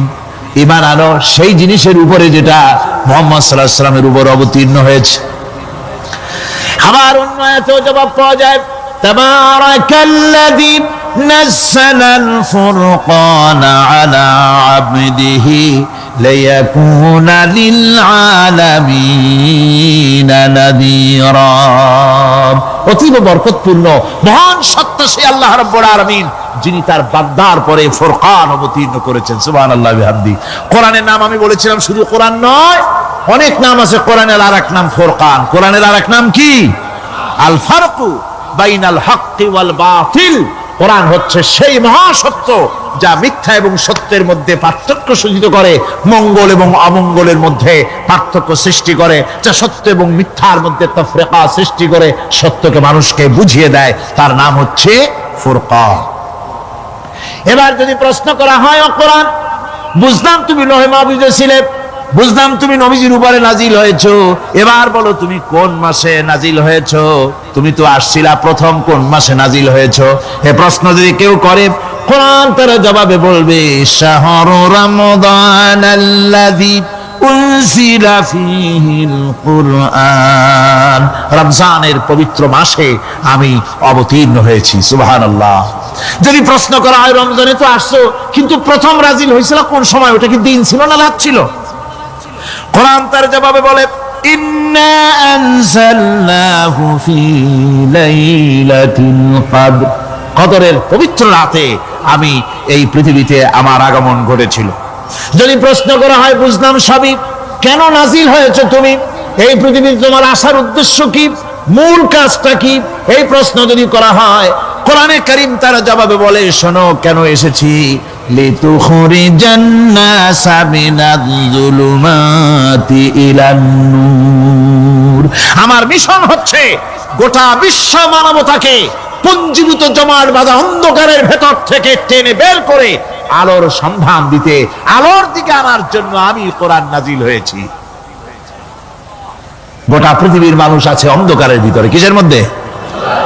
ঈমান আনো সেই জিনিসের উপরে যেটা মুহাম্মদ সাল্লাল্লাহু আলাইহি ওয়াসাল্লামের উপর অবতীর্ণ হয়েছে। আবার অন্য আয়াতেও জবাব পাওয়া যায়, তাবারাকাল্লাযী নাযালাল ফুরকানা আলা আবদিহি লিয়াকুনা লিল আলামিনা নাযীরা। অতীব বরকতপূর্ণ মহান সত্তা সেই আল্লাহ রাব্বুল আলামিন, যিনি তার বান্দার পরে ফুরকান অবতীর্ণ করেছেন। সুবহানাল্লাহ বিহামদি। কোরআনের নাম আমি বলেছিলাম শুধু কোরআন নয়, অনেক নাম আছে কোরআনের। আরেক নাম ফুরকান। কোরআনের আরেক নাম কি? আল ফারকু বাইনাল হাক্কি ওয়াল বাতিল। কোরআন হচ্ছে সেই মহাসত্য যা মিথ্যা এবং সত্যের মধ্যে পার্থক্য সূচিত করে, মঙ্গল এবং অমঙ্গলের মধ্যে পার্থক্য সৃষ্টি করে, যা সত্য এবং মিথ্যার মধ্যে তাফরিকা সৃষ্টি করে, সত্যকে মানুষকে বুঝিয়ে দেয়। তার নাম হচ্ছে ফুরকান। এবার যদি প্রশ্ন করা হয়, ও কোরআন, বুঝলাম তুমি লোহে মাহফুজে ছিলে, বুঝলাম তুমি নবীজির উপরে নাজিল হয়েছো, এবার বলো তুমি কোন মাসে নাজিল হয়েছো? তুমি তো আসছিলা প্রথম কোন মাসে নাজিল হয়েছো? এ প্রশ্ন যদি কেউ করে, কোরআন তার জবাবে বলবে, শাহরু রমাদানাল্লাযী উনজিলা ফীহিল কুরআন। রমজানের পবিত্র মাসে আমি অবতীর্ণ হয়েছি। সুবহানাল্লাহ। যদি প্রশ্ন করা হয়, রমজানে তো আসছো, কিন্তু প্রথম নাজিল হয়েছিল কোন সময়? ওটা কি দিন ছিল না রাত ছিল? কোরআন তার জবাবে বলে, ইন্না আনজালনাহু ফি লাইলাতিল কদর। কদরের পবিত্র রাতে আমি এই পৃথিবীতে আমার আগমন ঘটেছিল। যদি প্রশ্ন করা হয়, বুঝলাম সবই, কেন নাজিল হয়েছে তুমি? এই পৃথিবীতে তোমার আসার উদ্দেশ্য কি? মূল কাজটা কি? এই প্রশ্ন যদি করা হয়, কোরআনে কারীম তার জবাবে বলে, শোনো কেন এসেছি। লিতুখরিজান নাসা মিনাজ যুলুমাতি ইলান নূর। আমার মিশন হচ্ছে গোটা বিশ্ব মানবতাকে পুঞ্জীভূত জমাট বাঁধা অন্ধকারের ভেতর থেকে টেনে বের করে আলোর সন্ধান দিতে, আলোর দিকে আনার জন্য আমি কোরআন নাজিল হয়েছি। গোটা পৃথিবীর মানুষ আছে অন্ধকারের ভিতরে। কিসের মধ্যে?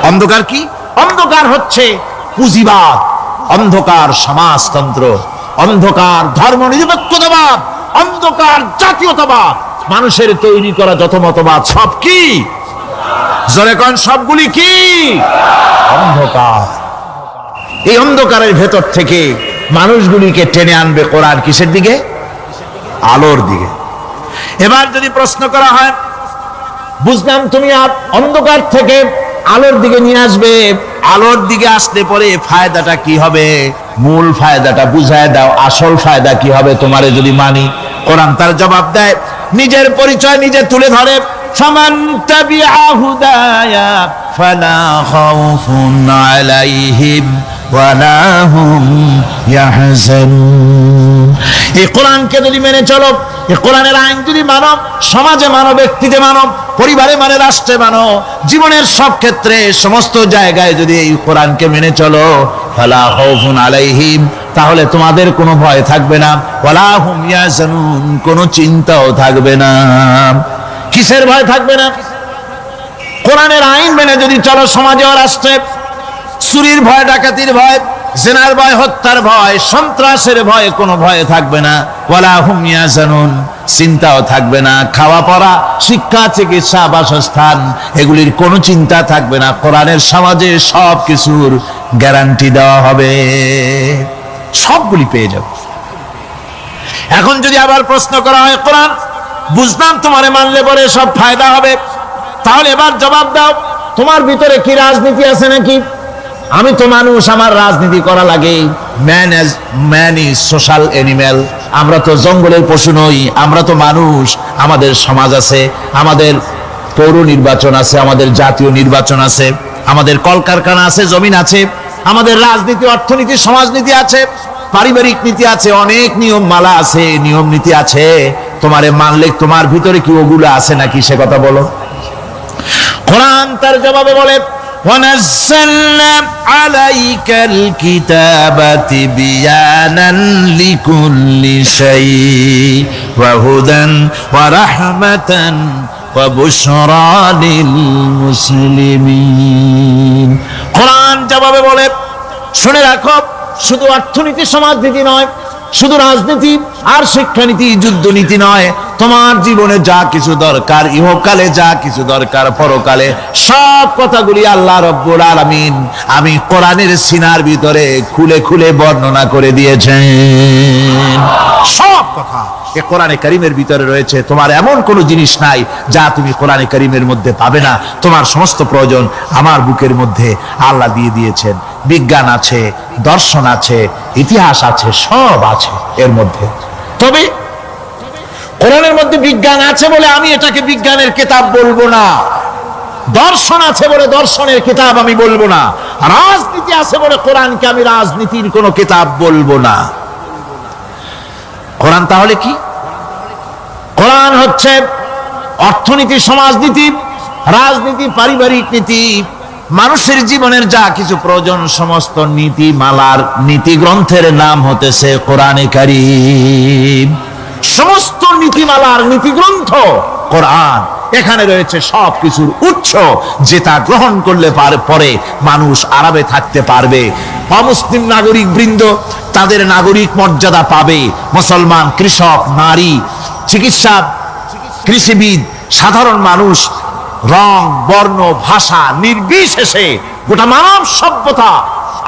অন্ধকার কি? অন্ধকার হচ্ছে পুঁজিবাদ, অন্ধকার সমাজতন্ত্র, অন্ধকার ধর্ম নিরপেক্ষতাবাদ, অন্ধকার জাতীয়তাবাদ। মানুষের তৈরি করা যত মতবাদ সব কি? জোরে কোন, সবগুলি কি? অন্ধকার। এই অন্ধকারের ভেতর থেকে মানুষগুলিকে টেনে আনবে কোরআন কিসের দিকে? আলোর দিকে। এবার যদি প্রশ্ন করা হয়, বুঝলাম তুমি অন্ধকার থেকে আলোর দিকে নিয়ে আসবে, আলোর দিকে আসতে পরে ফায়দাটা কি হবে? মূল ফায়দাটা বুঝায় দাও, আসল ফায়দা কি হবে তোমারে যদি মানি? কোরআন তার জবাব দেয়, নিজের পরিচয় নিজে তুলে ধরে, ফামান তাবিআ হুদায়া ফালা খাউফুন আলাইহিম ওয়ালা হুম ইয়াহজানুন। এই কোরআনকে যদি মেনে চলো, এই কোরআনের আইন যদি মানো, সমাজে মানো, ব্যক্তিতে মানো, পরিবারে মানে, রাষ্ট্রে মানো, জীবনের সব ক্ষেত্রে সমস্ত জায়গায় যদি এই কোরআনকে মেনে চলো, ফালা খাউফুন আলাইহিম, তাহলে তোমাদের কোনো ভয় থাকবে না, ওয়ালা হুম ইয়াহজানুন, কোনো চিন্তাও থাকবে না। কিসের ভয় থাকবে না? কোরআনের আইন মেনে যদি চলো সমাজে ও রাষ্ট্রে, চুরির ভয়, ডাকাতির ভয়, জিনার ভয়, হত্যার ভয়, সন্ত্রাসের ভয়, কোনো ভয় থাকবে না। ওয়ালা হুম ইয়াহজানুন, চিন্তাও থাকবে না। খাওয়া পড়া, শিক্ষা, চিকিৎসা, বাসস্থান, এগুলির কোনো চিন্তা থাকবে না। কোরআনের সমাজে সব কিছুর গ্যারান্টি দেওয়া হবে, সবগুলি পেয়ে যাবে। এখন যদি আবার প্রশ্ন করা হয়, কোরআন বুঝলাম তোমারে মানলে পরে সব ফায়দা হবে, তাহলে এবার জবাব দাও, তোমার ভিতরে কি রাজনীতি আছে নাকি? আমি তো মানুষ, আমার রাজনীতি করা লাগে। Man is social animal. আমরা তো জঙ্গলের পশু নই, আমরা তো মানুষ। আমাদের সমাজ আছে, আমাদের পৌর নির্বাচন আছে, আমাদের জাতীয় নির্বাচন আছে, আমাদের কলকারখানা আছে, জমিন আছে, আমাদের রাজনীতি, অর্থনীতি, সমাজনীতি আছে, পারিবারিক নীতি আছে, অনেক নিয়ম মালা আছে, নিয়ম নীতি আছে। তোমারে মানলে তোমার ভিতরে কি ওগুলো আছে নাকি, সে কথা বলো। কোরআন তার জবাবে বলে, وَنَزَّلْنَا عَلَيْكَ الْكِتَابَ تِبْيَانًا لِكُلِّ شَيْءٍ وَهُدًى وَرَحْمَةً وَبُشْرَى لِلْمُسْلِمِينَ। কোরআন জবাবে বলে, শুনে রাখো, শুধু অর্থনীতি সমাজনীতি নয়, শুধু রাজনীতি আর শিক্ষানীতি, যুদ্ধনীতি নয়, তোমার জীবনে যা কিছু দরকার, ইহকালে যা কিছু দরকার, পরকালে, সব কথাগুলি আল্লাহ রব্বুল আলামিন আমি কোরআনের সিনার ভিতরে খুলে খুলে বর্ণনা করে দিয়েছেন। সব কথা এ কোরআনে কারীমের ভিতরে রয়েছে। তোমার এমন কোনো জিনিস নাই যা তুমি কোরআনে কারীমের মধ্যে পাবে না। তোমার সমস্ত প্রয়োজন আমার বুকের মধ্যে আল্লাহ দিয়ে দিয়েছেন। বিজ্ঞান আছে, দর্শন আছে, ইতিহাস আছে, সব আছে এর মধ্যে। তবে কোরআনের মধ্যে বিজ্ঞান আছে বলে আমি এটাকে বিজ্ঞানের কিতাব বলবো না, দর্শন আছে বলে দর্শনের কিতাব আমি বলবো না, রাজনীতি আছে বলে কোরআনকে আমি রাজনীতির কোনো কিতাব বলবো না। কোরআন তাহলে কি? কোরআন হচ্ছে অর্থনীতি, সমাজনীতি, রাজনীতি, পারিবারিক নীতি, মানুষের জীবনের যা কিছু প্রয়োজন, সমস্ত নীতি মালার নীতি গ্রন্থের নাম হতেছে কোরআনে কারীম। সমস্ত নীতিমালার নীতি গ্রন্থ কোরআন। এখানে রয়েছে সব কিছুর উৎস, যেটা গ্রহণ করলে পরে মানুষ আরামে থাকতে পারবে। অমুসলিম নাগরিক বৃন্দ তাদের নাগরিক মর্যাদা পাবে। মুসলমান, কৃষক, নারী, চিকিৎসা, কৃষিবিদ, সাধারণ মানুষ, রং, বর্ণ, ভাষা নির্বিশেষে গোটা মানব সভ্যতা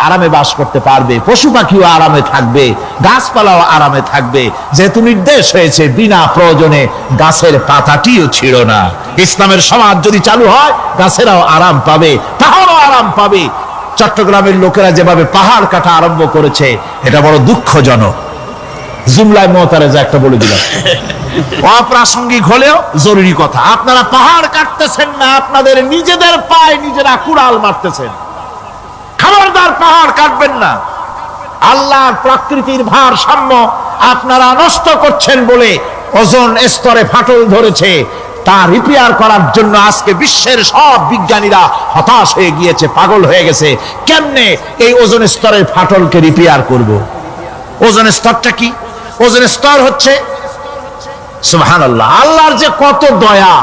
আরামে বাস করতে পারবে। পশু পাখিও আরামে থাকবে, গাছপালাও আরামে থাকবে, যেহেতু নির্দেশ হয়েছে বিনা প্রয়োজনে গাছের পাতাটিও ছিল না। ইসলামের সমাজ যদি চালু হয়, গাছেরাও আরাম পাবে, পাহাড়ও আরাম পাবে। চট্টগ্রামের লোকেরা যেভাবে পাহাড় কাটা আরম্ভ করেছে, এটা বড় দুঃখজনক। জুমলায় মোতারেজা একটা বলে দিলাম, অপ্রাসঙ্গিক হলেও জরুরি কথা। আপনারা পাহাড় কাটতেছেন না, আপনাদের নিজেদের পায়ে নিজেরা কুড়াল মারতেছেন। খবরদার পাহাড় কাটবেন না। আল্লাহর প্রকৃতির ভারসাম্য আপনারা নষ্ট করছেন বলে ওজোন স্তরে ফাটল ধরেছে। তা রিপেয়ার করার জন্য আজকে বিশ্বের সব বিজ্ঞানীরা হতাশ হয়ে গিয়েছে, পাগল হয়ে গেছে। কেমনে এই ওজোন স্তরের ফাটলকে রিপেয়ার করব? ওজোন স্তরটা কি? ওজোন স্তর হচ্ছে, সুবহানাল্লাহ, আল্লাহর যে কত দয়া।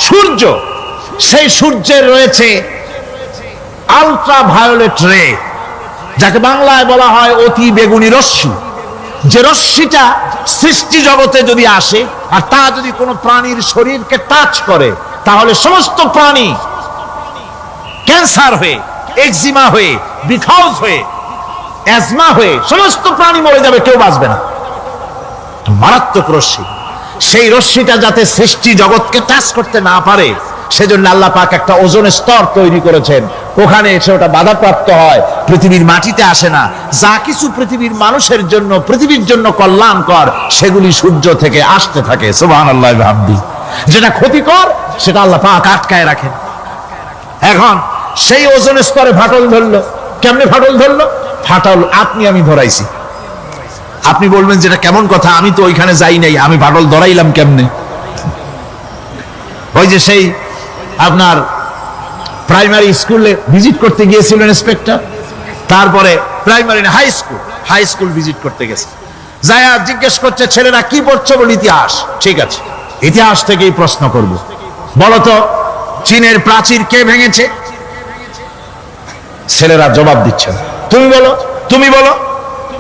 সূর্য, সেই সূর্যের রয়েছে আলট্রা ভায়োলেট রে, যাকে বাংলায় বলা হয় অতি বেগুনি রশ্মি। যে রশ্মিটা সৃষ্টি জগতে যদি আসে আর তা যদি কোনো প্রাণীর শরীরকে টাচ করে, তাহলে সমস্ত প্রাণী ক্যান্সার হয়ে, এক্সিমা হয়ে, বিখাউজ হয়ে, অ্যাজমা হয়ে সমস্ত প্রাণী মরে যাবে, কেউ বাঁচবে না। মারাত্মক রশ্মি। সেই রশ্মিটা যাতে সৃষ্টি জগৎকে টাচ করতে না পারে, সেজন্য আল্লাহ পাক একটা ওজোন স্তর তৈরি করেছেন। ওখানে এসে ওটা বাধাপ্রাপ্ত হয়, পৃথিবীর মাটিতে আসে না। যা কিছু পৃথিবীর মানুষের জন্য, পৃথিবীর জন্য কল্যাণকর, সেগুলি সূর্য থেকে আসতে থাকে। সুবহানাল্লাহ বিহামদি। যেটা ক্ষতিকর, সেটা আল্লাহ পাক আটকায় রাখেন। এখন সেই ওজোন স্তরে ফাটল ধরলো। কেমনে ফাটল ধরলো? ফাটল আপনি আমি ধরাইছি। আপনি বলবেন যেটা কেমন কথা, আমি তো ওইখানে যাই নাই, আমি ফাটল ধরাইলাম কেমনে? ওই যে সেই আপনার প্রাইমারি স্কুলে ভিজিট করতে গিয়েছিলেন ইন্সপেক্টর, তারপরে প্রাইমারি না হাই স্কুল ভিজিট করতে গেছে, যায়া জিজ্ঞেস করছে ছেলেরা কি পড়ছো? বল ইতিহাস। ঠিক আছে, ইতিহাস থেকেই প্রশ্ন করব। বলতো চীনের প্রাচীর কে ভেঙেছে? ছেলেরা জবাব দিচ্ছে না। তুমি বলো, তুমি বলো,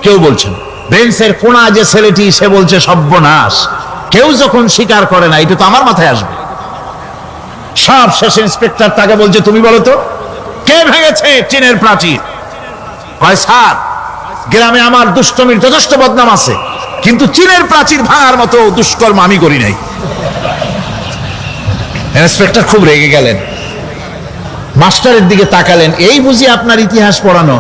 কেউ বলছে না। বেঞ্চের কোনা যে ছেলেটি, সে বলছে সর্বনাশ। কেউ যখন স্বীকার করে না, এটা তো আমার মাথায় আসবে। সব শেষ ইন্সপেক্টর তাকে বলছে, তুমি বলো তো কে ভেঙেছে চীনের প্রাচীর? কয় স্যার, গ্রামে আমার দুষ্টমির যথেষ্ট বদনাম আছে, কিন্তু চীনের প্রাচীর ভাঙার মতো দুষ্কর্ম আমি করি নাই। ইন্সপেক্টর খুব রেগে গেলেন, মাস্টারের দিকে তাকালেন, এই বুঝি আপনার ইতিহাস পড়ানো?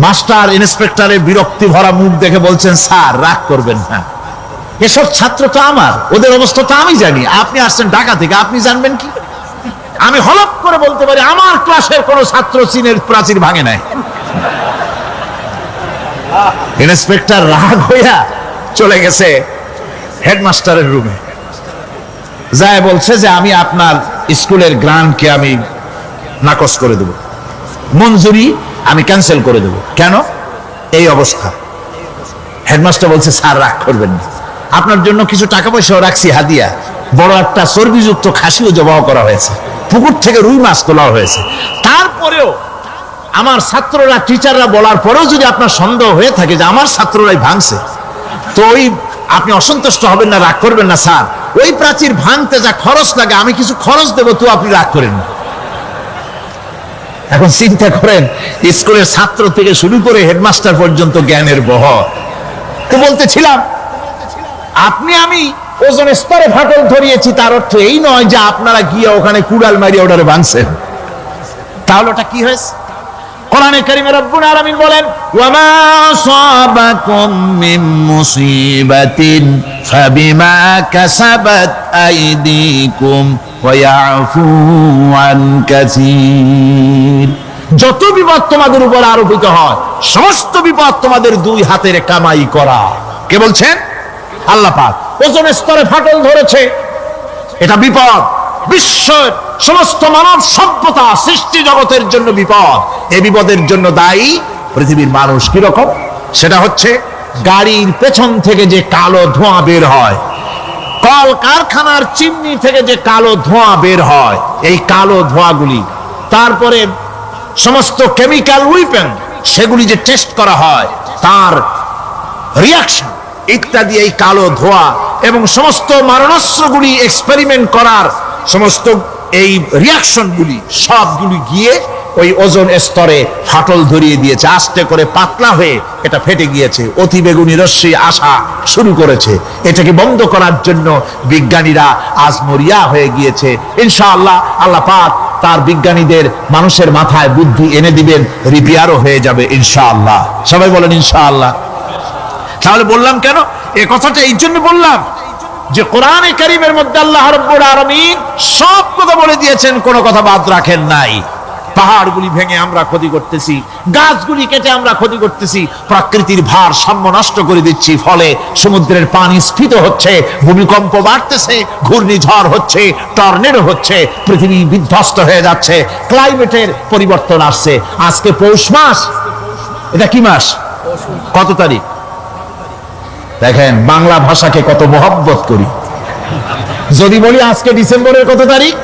মাস্টার ইন্সপেক্টরের বিরক্তি ভরা মুখ দেখে বলছেন, স্যার রাগ করবেন না, এসব ছাত্র তো আমার, ওদের অবস্থা তো আমি জানি। আপনি আসছেন ঢাকা থেকে, আপনি জানবেন কি? আমি হলপ করে বলতে পারি আমার ক্লাসের কোন ছাত্র চীনের প্রাচীর ভাঙে নাই। ইন্সপেক্টর রাগ হইয়া চলে গেছে হেডমাস্টারের রুমে, যায় বলছে যে আমি আপনার স্কুলের গ্রান্টকে আমি নাকচ করে দেব, মঞ্জুরি আমি ক্যান্সেল করে দেব। কেন? এই অবস্থা। হেডমাস্টার বলছে, স্যার রাগ করবেন না, আপনার জন্য কিছু টাকা পয়সাও রাখছি হাদিয়া, বড় একটা চর্বিযুক্ত খাসিও জবাও করা হয়েছে, পুকুর থেকে রুই মাছ তোলা হয়েছে। তারপরেও আমার ছাত্ররা, টিচাররা বলার পরেও যদি আপনার সন্দেহ হয়ে থাকে যে আমার ছাত্ররাই ভাঙছে, তো ওই আপনি অসন্তুষ্ট হবেন না, রাগ করবেন না স্যার, ওই প্রাচীর ভাঙতে যা খরচ লাগে আমি কিছু খরচ দেবো, তো আপনি রাগ করেন না। এখন চিন্তা করেন, স্কুলের ছাত্র থেকে শুরু করে হেডমাস্টার পর্যন্ত জ্ঞানের বহর। তো বলতেছিলাম, আপনি আমি ওজন স্তরে ফাটল ধরিয়েছি, তার অর্থ এই নয় যে আপনারা গিয়ে ওখানে কুড়াল মারিয়ে ওটারে ভাঙছেন। তাহলে ওটা কি হয়েছে? কোরআনে কারীমে রব্বুল আলামিন বলেন, ওয়ামা আসাবাকুম মিন মুসিবাতিন ফাবিমা কাসাবাত আইদিকুম ওয়া ইয়াফু আন কাসীর। যত বিপদ তোমাদের উপর আরোপিত হয়, সমস্ত বিপদ তোমাদের দুই হাতের কামাই করা। কে বলছেন? আল্লাহ পাক। ওজনের স্তরে ফাটল ধরেছে, এটা বিপদ, বিশ্বের সমস্ত মানব সভ্যতা সৃষ্টি জগতের জন্য বিপদ। এই বিপদের জন্য দায়ী পৃথিবীর মানুষ। কি রকম? সেটা হচ্ছে গাড়ির পেছন থেকে যে কালো ধোঁয়া বের হয়, কল কারখানার চিমনি থেকে যে কালো ধোঁয়া বের হয়, এই কালো ধোঁয়াগুলি, তারপরে সমস্ত কেমিক্যাল উইপেন সেগুলি যে টেস্ট করা হয়, তার রিয়াকশন ইত্যাদি, এই কালো ধোঁয়া এবং সমস্ত মারণাস্ত্রগুলি এক্সপেরিমেন্ট করার সমস্ত এই রিয়াকশনগুলি সবগুলি গিয়ে ওই ওজোন স্তরে ফাটল ধরিয়ে দিয়েছে। আস্তে করে পাতলা হয়ে এটা ফেটে গিয়েছে, অতি বেগুনি রশ্মি আসা শুরু করেছে। এটাকে বন্ধ করার জন্য বিজ্ঞানীরা আজ মরিয়া হয়ে গিয়েছে। ইনশাআল্লাহ আল্লাহ পাক তার বিজ্ঞানীদের মানুষের মাথায় বুদ্ধি এনে দিবেন, রিপেয়ারও হয়ে যাবে ইনশাআল্লাহ। সবাই বলেন ইনশাআল্লাহ। তাহলে বললাম কেন এই কথাটা? এই জন্য বললাম যে কোরআনে কারীমের মধ্যে আল্লাহ রাব্বুল আলামিন সব কথা বলে দিয়েছেন, কোনো কথা বাদ রাখেন নাই। পাহাড়গুলি ভেঙে আমরা ক্ষতি করতেছি, গাছগুলি কেটে আমরা ক্ষতি করতেছি, প্রকৃতির ভারসাম্য নষ্ট করে দিচ্ছি, ফলে সমুদ্রের পানি স্ফীত হচ্ছে, ভূমিকম্প বাড়তেছে, ঘূর্ণিঝড় হচ্ছে, টর্নেডো হচ্ছে, পৃথিবী বিধ্বস্ত হয়ে যাচ্ছে, ক্লাইমেটের পরিবর্তন আসছে। আজকে পৌষ মাস, এটা কি মাস? কত তারিখ? দেখেন বাংলা ভাষাকে কত মহব্বত করি। যদি বলি আজকে ডিসেম্বরের কত তারিখ,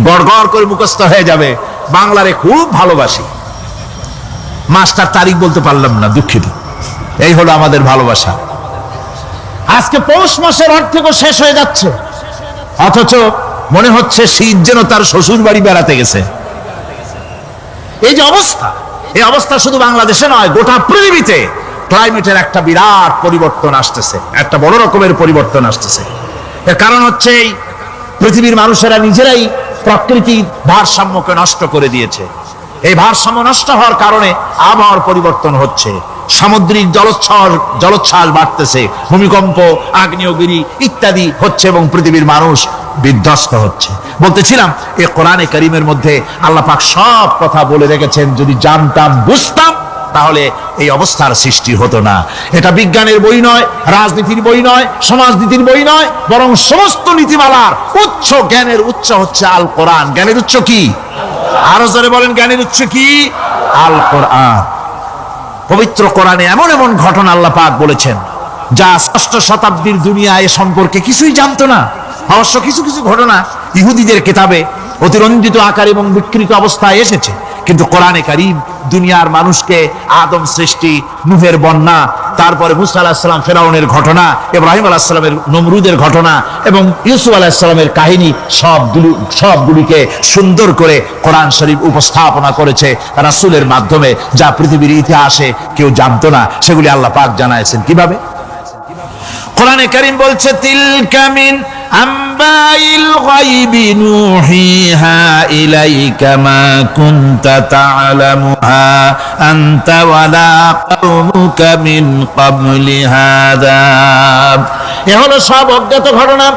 গড়গড় করে মুখস্থ হয়ে যাবে। বাংলারে খুব ভালোবাসি, মাসটার তারিখ বলতে পারলাম না, দুঃখিত। এই হলো আমাদের ভালোবাসা। আজকে পৌষ মাসের অর্ধেকও শেষ হয়ে যাচ্ছে, অথচ মনে হচ্ছে শীত যেন তার শ্বশুর বাড়ি বেড়াতে গেছে। এই যে অবস্থা, এই অবস্থা শুধু বাংলাদেশে নয়, গোটা পৃথিবীতে ক্লাইমেটের একটা বিরাট পরিবর্তন আসতেছে, একটা বড় রকমের পরিবর্তন আসতেছে। এর কারণ হচ্ছে এই পৃথিবীর মানুষেরা নিজেরাই প্রকৃতির ভারসাম্যকে নষ্ট করে দিয়েছে। এই ভারসাম্য নষ্ট হওয়ার কারণে আবহাওয়ার পরিবর্তন হচ্ছে, সামুদ্রিক জলোচ্ছ্বাস বাড়তেছে, ভূমিকম্প, আগ্নেয়গিরি ইত্যাদি হচ্ছে এবং পৃথিবীর মানুষ বিধ্বস্ত হচ্ছে। বলতেছিলাম এই কোরআনে কারীমের মধ্যে আল্লাহ পাক সব কথা বলে রেখেছেন। যদি জানতাম, বুঝতাম, তাহলে এই অবস্থার সৃষ্টি হতো না। এটা বিজ্ঞানের বই নয়, রাজনীতির বই নয়, সমাজনীতির বই নয়, বরং সমস্ত নীতিমালার উচ্চ, জ্ঞানের উচ্চ হচ্ছে আল কোরআন। জ্ঞানের উচ্চ কি? আরো জোরে বলেন, জ্ঞানের উচ্চ কি? আল কোরআন। পবিত্র কোরআনে এমন এমন ঘটনা আল্লাহ পাক বলেছেন যা ষষ্ঠ শতাব্দীর দুনিয়া এ সম্পর্কে কিছুই জানতো না। অবশ্য কিছু কিছু ঘটনা ইহুদিদের কিতাবে অতিরঞ্জিত আকার এবং বিকৃত অবস্থায় এসেছে, কিন্তু কোরআনে কারীম দুনিয়ার মানুষকে আদম সৃষ্টি, নূহের বন্যা, তারপরে মুসা আলাইহিস সালাম ফেরাউনের ঘটনা, ইব্রাহিম আলাইহিস সালামের নমরুদের ঘটনা এবং ইউসুফ আলাইহিস সালামের কাহিনী সবগুলিকে সুন্দর করে কোরআন শরীফ উপস্থাপনা করেছে রাসূলের মাধ্যমে, যা পৃথিবীর ইতিহাসে কেউ জানতো না, সেগুলি আল্লাহ পাক জানাইছেন। কিভাবে? কোরআনে কারীম বলছে, তিলকা মিন আম্বাইল গায়বি নুহিহা ইলাইকা মা কুনতা তা'লামুহা আনতা ওয়ালা কওমুকা মিন ক্বাবলি হাযা। এ হলো সব অজ্ঞাত ঘটনা।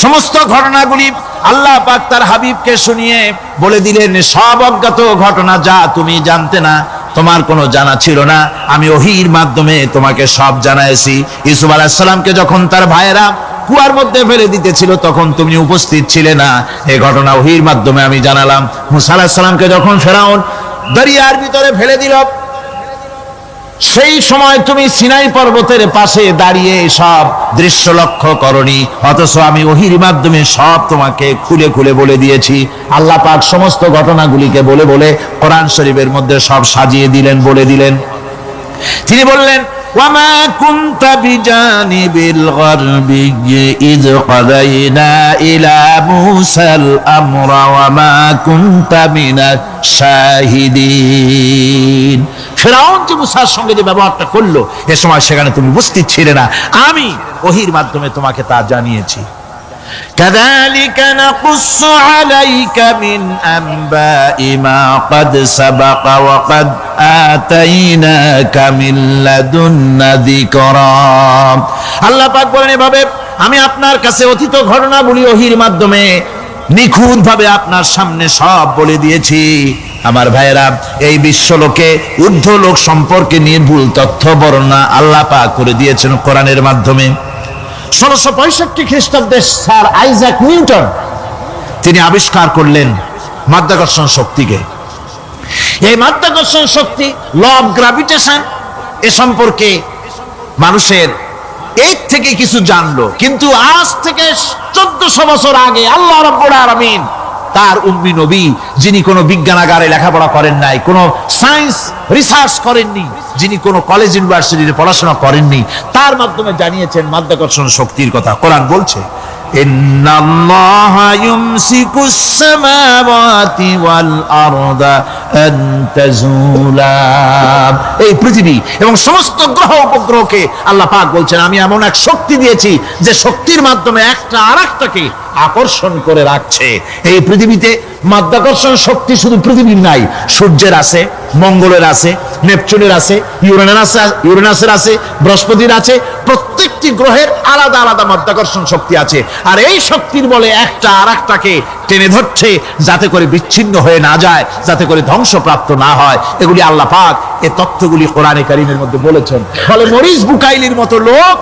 সমস্ত ঘটনাগুলি আল্লাহ পাক তার হাবিবকে শুনিয়ে বলে দিলেন, সব অজ্ঞাত ঘটনা, যা তুমি জানতে না, তোমার কোনো জানা ছিল না, আমি ওহীর মাধ্যমে তোমাকে সব জানাইছি। ইউসুফ আলাইহিস সালামকে যখন তার ভাইয়েরা কুয়ার মধ্যে ফেলে দিতেছিল, তখন তুমি উপস্থিত ছিলে না, এই ঘটনা ওহীর মাধ্যমে আমি জানালাম। মুসা আলাইহিস সালামকে যখন ফেরাউন দরিয়ার ভিতরে ফেলে দিল, সেই সময় তুমি সিনাই পর্বতের পাশে দাঁড়িয়ে সব দৃশ্য লক্ষ্য করনি, অথচ আমি ওহীর মাধ্যমে সব তোমাকে খুলে খুলে বলে দিয়েছি। আল্লাহ পাক সমস্ত ঘটনাগুলিকে বলে বলে কোরআন শরীফের মধ্যে সব সাজিয়ে দিলেন, বলে দিলেন। তিনি বললেন, ওয়ামা কুনতা বিজানিবিল গারবি ইয কাদাইনা ইলা মুসাল আমরা ওয়ামা কুনতা মিনাশ শাহিদিন। ফেরাউন যে মুসার সঙ্গে যে ব্যবহারটা করলো, এ সময় সেখানে তুমি উপস্থিত ছিলে না, আমি ওহীর মাধ্যমে তোমাকে তা জানিয়েছি। কাযালিকা নাকুসসু আলাইকা মিন আনবাই মা ক্বাদ সাবাকা ওয়া ক্বাদ আতাইনাকা মিন লাদুন্না যিকরা। আল্লাহ পাক বলেন, এভাবে আমি আপনার কাছে অতীত ঘটনাগুলি ওহীর মাধ্যমে নিখুঁতভাবে আপনার সামনে সব বলে দিয়েছি। আমার ভাইয়েরা, এই বিশ্বলোকে ঊর্ধ্ব লোক সম্পর্কে নির্ভুল তথ্য বর্ণনা আল্লাহ পাক করে দিয়েছেন কোরআনের মাধ্যমে। 1665 খ্রিস্টাব্দে স্যার আইজাক নিউটন তিনি আবিষ্কার করলেন মাধ্যাকর্ষণ শক্তিকে। এই মাধ্যাকর্ষণ শক্তি, ল অফ গ্র্যাভিটেশন, এ সম্পর্কে মানুষের এর থেকে কিছু জানলো, কিন্তু আজ থেকে 1400 বছর আগে আল্লাহ রাব্বুল আলামিন তার উম্মি নবী, যিনি কোনো বিজ্ঞানাগারে লেখাপড়া করেন নাই, কোনো সায়েন্স রিসার্চ করেননি, যিনি কোনো কলেজ ইউনিভার্সিটিতে পড়াশোনা করেননি, তার মাধ্যমে জানিয়েছেন মাধ্যাকর্ষণ শক্তির কথা। কোরআন বলছে, ইন্নাল্লাহা ইউমসিকুস সামাওয়াতি ওয়াল আরদা আন তাজুলা। এই পৃথিবী এবং সমস্ত গ্রহ উপগ্রহকে আল্লাহ পাক বলছেন, আমি এমন এক শক্তি দিয়েছি যে শক্তির মাধ্যমে একটা আরেকটাকে আকর্ষণ করে রাখছে। এই পৃথিবীতে মাধ্যাকর্ষণ শক্তি শুধু পৃথিবীর নাই, সূর্যের আছে, মঙ্গলের আছে, নেপচুনের আছে, ইউরেনাসের আছে, বৃহস্পতির আছে। প্রত্যেকটি গ্রহের আলাদা আলাদা মাধ্যাকর্ষণ শক্তি আছে, আর এই শক্তির বলে একটা আরেকটাকে টেনে ধরছে, যাতে করে বিচ্ছিন্ন হয়ে না যায়, যাতে করে ধ্বংসপ্রাপ্ত না হয়। এগুলি আল্লাহ পাক এই তথ্যগুলি কোরআনে কারীমের মধ্যে বলেছেন। ফলে মরিস বুকাইলির মতো লোক,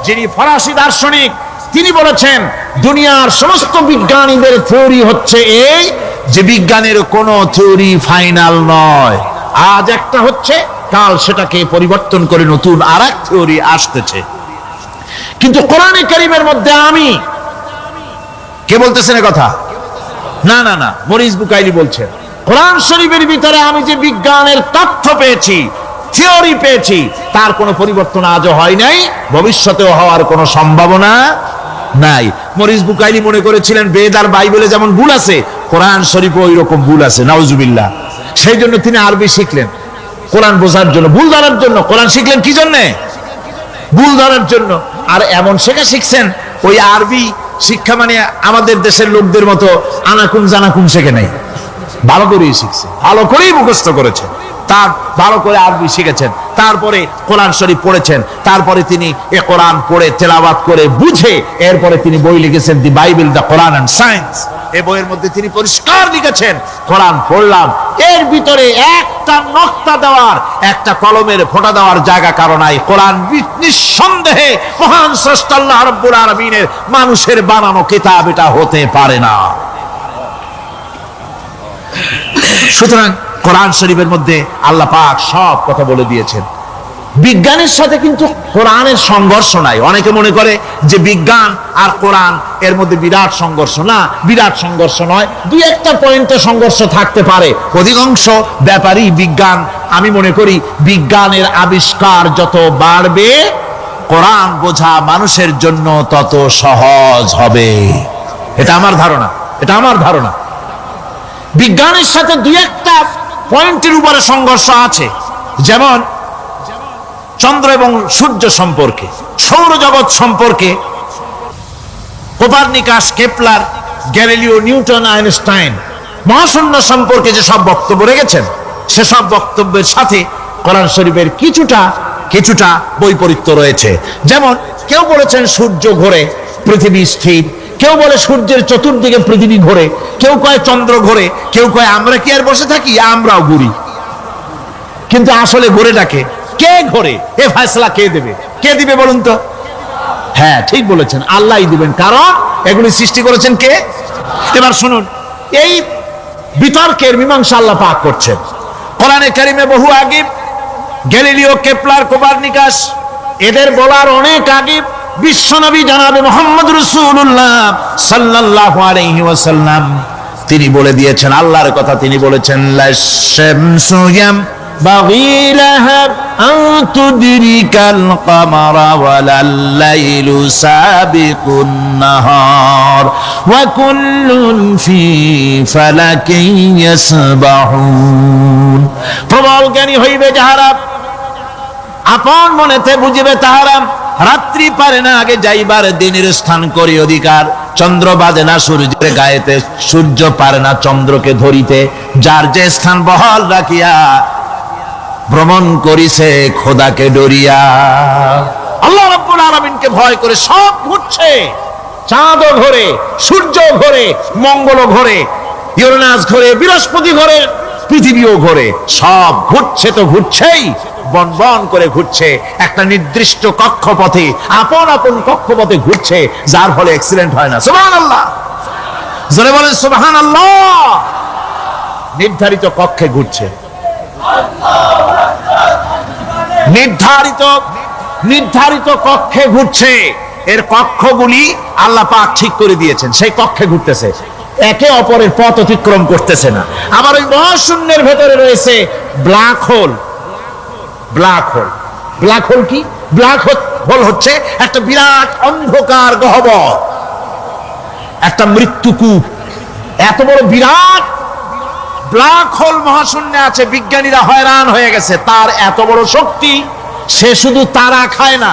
যিনি ফরাসি দার্শনিক, তিনি বলেছেন দুনিয়ার সমস্ত বিজ্ঞানীদের থিওরি হচ্ছে এই, যে বিজ্ঞানের কোনো থিওরি ফাইনাল নয়। আজ একটা হচ্ছে, কাল সেটাকে পরিবর্তন করে নতুন আরেক থিওরি আসতেছে। কিন্তু কোরআনে কারীমের মধ্যে আমি, কে বলতেছেন এ কথা? না না না, মরিস বুকাইলি বলছেন, কোরআন শরীফের ভিতরে আমি যে বিজ্ঞানের তথ্য পেয়েছি, থিওরি পেয়েছি, তার কোনো পরিবর্তন আজও হয় নাই, ভবিষ্যতেও হওয়ার কোনো সম্ভাবনা নাই। মরিস বুকাইলি মনে করেছিলেন বেদ আর বাইবেলে যেমন ভুল আছে, কোরআন শরীফে ওই রকম ভুল আছে, নাউজুবিল্লাহ। সেই জন্য তিনি আরবি শিখলেন কোরআন বোঝার জন্য, ভুল ধরার জন্য। কোরআন শিখলেন কি জন্যে? ভুল ধরার জন্য। আর এমন শেখা শিখছেন, ওই আরবি শিক্ষা মানে আমাদের দেশের লোকদের মতো আনাকুম জানাকুম শেখে নাই, ভালো করেই শিখছে, ভালো করেই মুখস্থ করেছে, তার ভালো করে আরবি শিখেছেন, তারপরে কোরআন শরীফ পড়েছেন, তারপরে তিনি এ কোরআন পড়ে তেলাওয়াত করে বুঝে এরপরে তিনি বই লিখেছেন the Bible, the Quran and science. এই বইয়ের মধ্যে তিনি পরিষ্কার লিখেছেন, কোরআন পড়লাম, এর ভিতরে একটা নকতা দেওয়ার, একটা কলমের ফোঁটা দেওয়ার জায়গা কারো নাই। কোরআন নিঃসন্দেহে মহান স্রষ্টা আল্লাহ রাব্বুল আলামিনের মানুষের বানানো কিতাব, এটা হতে পারে না। সুতরাং কোরআন শরীফের মধ্যে আল্লাহ পাক সব কথা বলে দিয়েছেন। বিজ্ঞানের সাথে কিন্তু কোরআনের সংঘর্ষ নাই। অনেকে মনে করে যে বিজ্ঞান আর কোরআন এর মধ্যে বিরাট সংঘর্ষ। না, বিরাট সংঘর্ষ নয়, দুই একটা পয়েন্টে সংঘর্ষ থাকতে পারে। অধিকাংশ ব্যাপারই বিজ্ঞান, আমি মনে করি বিজ্ঞানের আবিষ্কার যত বাড়বে কোরআন বোঝা মানুষের জন্য তত সহজ হবে। এটা আমার ধারণা, এটা আমার ধারণা। বিজ্ঞানের সাথে দুই একটা পয়েন্টের উপরে সংঘর্ষ আছে, যেমন চন্দ্র এবং সূর্য সম্পর্কে, সৌরজগৎ সম্পর্কে Copernicus, Kepler, Galileo, Newton, Einstein মহাশূন্য সম্পর্কে যে সব বক্তব্য রেখেছেন, সেসব বক্তব্যের সাথে কোরআন শরীফের কিছুটা বৈপরীত্য রয়েছে। যেমন কেউ বলেছেন সূর্য ঘোরে, পৃথিবী স্থির, কেউ বলে সূর্যের চতুর্দিকে পৃথিবী ঘোরে, কেউ কয় চন্দ্র ঘোরে, কেউ কয় আমরা কি আর বসে থাকি, আমরাও ঘুরি। কিন্তু আসলে ঘোরেটাকে কে ঘোরে, এ ফয়সালা কে দেবে? কে দিবে বলুন তো? হ্যাঁ, ঠিক বলেছেন, আল্লাহই দিবেন, কারণ এগুলি সৃষ্টি করেছেন কে? এবার শুনুন, এই বিতর্কের মীমাংসা আল্লাহ পাক করছেন কোরআনে কারিমে বহু আগে। গ্যালিলিও, কেপলার, কোপারনিকাস এদের বলার অনেক আগে বিশ্বনবী জনাবে মুহাম্মদ রাসূলুল্লাহ সাল্লাল্লাহু আলাইহি ওয়াসাল্লাম তিনি বলে দিয়েছেন, আল্লাহর কথা তিনি বলেছেন, লাশ-শামসু ইয়ানবাগী লাহা আন তুদরিকাল কামারা ওয়ালাল লাইলু সাবিকুন নাহার ওয়া কুল্লুন ফি ফালাকিন ইয়াসবাহুন। প্রবল জ্ঞানী হইবে যাহারা, আপন মনেতে বুঝিবে তাহারা, রাত্রি পারে না আগে যাইবার দিনের স্থান করি অধিকার। চন্দ্র বাঁধে না সূর্যের গায়েতে, সূর্য পারে না চন্দ্রকে ধরিতে। যার যে স্থান বহাল রাখিয়া ভ্রমণ করিছে খোদাকে ডরিয়া। আল্লাহ রাব্বুল আলামিনকে ভয় করে সব ঘুরছে, চাঁদও ঘোরে, সূর্য ঘোরে, মঙ্গল ঘোরে, ইউরেনাস ঘোরে, বৃহস্পতি ঘোরে, পৃথিবীও ঘোরে। সব ঘুরছে তো ঘুরছেই, বন বন করে ঘুরছে একটা নির্দিষ্ট কক্ষপথে, আপন আপন কক্ষপথে ঘুরছে, যার ফলে অ্যাক্সিডেন্ট হয় না। সুবহানাল্লাহ, জোরে বলেন সুবহানাল্লাহ। নির্ধারিত কক্ষে ঘুরছে, নির্ধারিত কক্ষে ঘুরছে। এর কক্ষগুলি আল্লাহ পাক ঠিক করে দিয়েছেন, সেই কক্ষে ঘুরতেছে, একে অপরের পথ অতিক্রম করতেছে না। আবার ওই মহাশূন্যের ভেতরে রয়েছে black hole. Black hole, black hole কি? ব্ল্যাক হোল হচ্ছে একটা বিরাট অন্ধকার গহ্বর, একটা মৃত্যুকূপ। এত বড় বিরাট ব্ল্যাক হোল মহাশূন্যে আছে, বিজ্ঞানীরা হয়রান হয়ে গেছে। তার এত বড় শক্তি, সে শুধু তারা খায় না,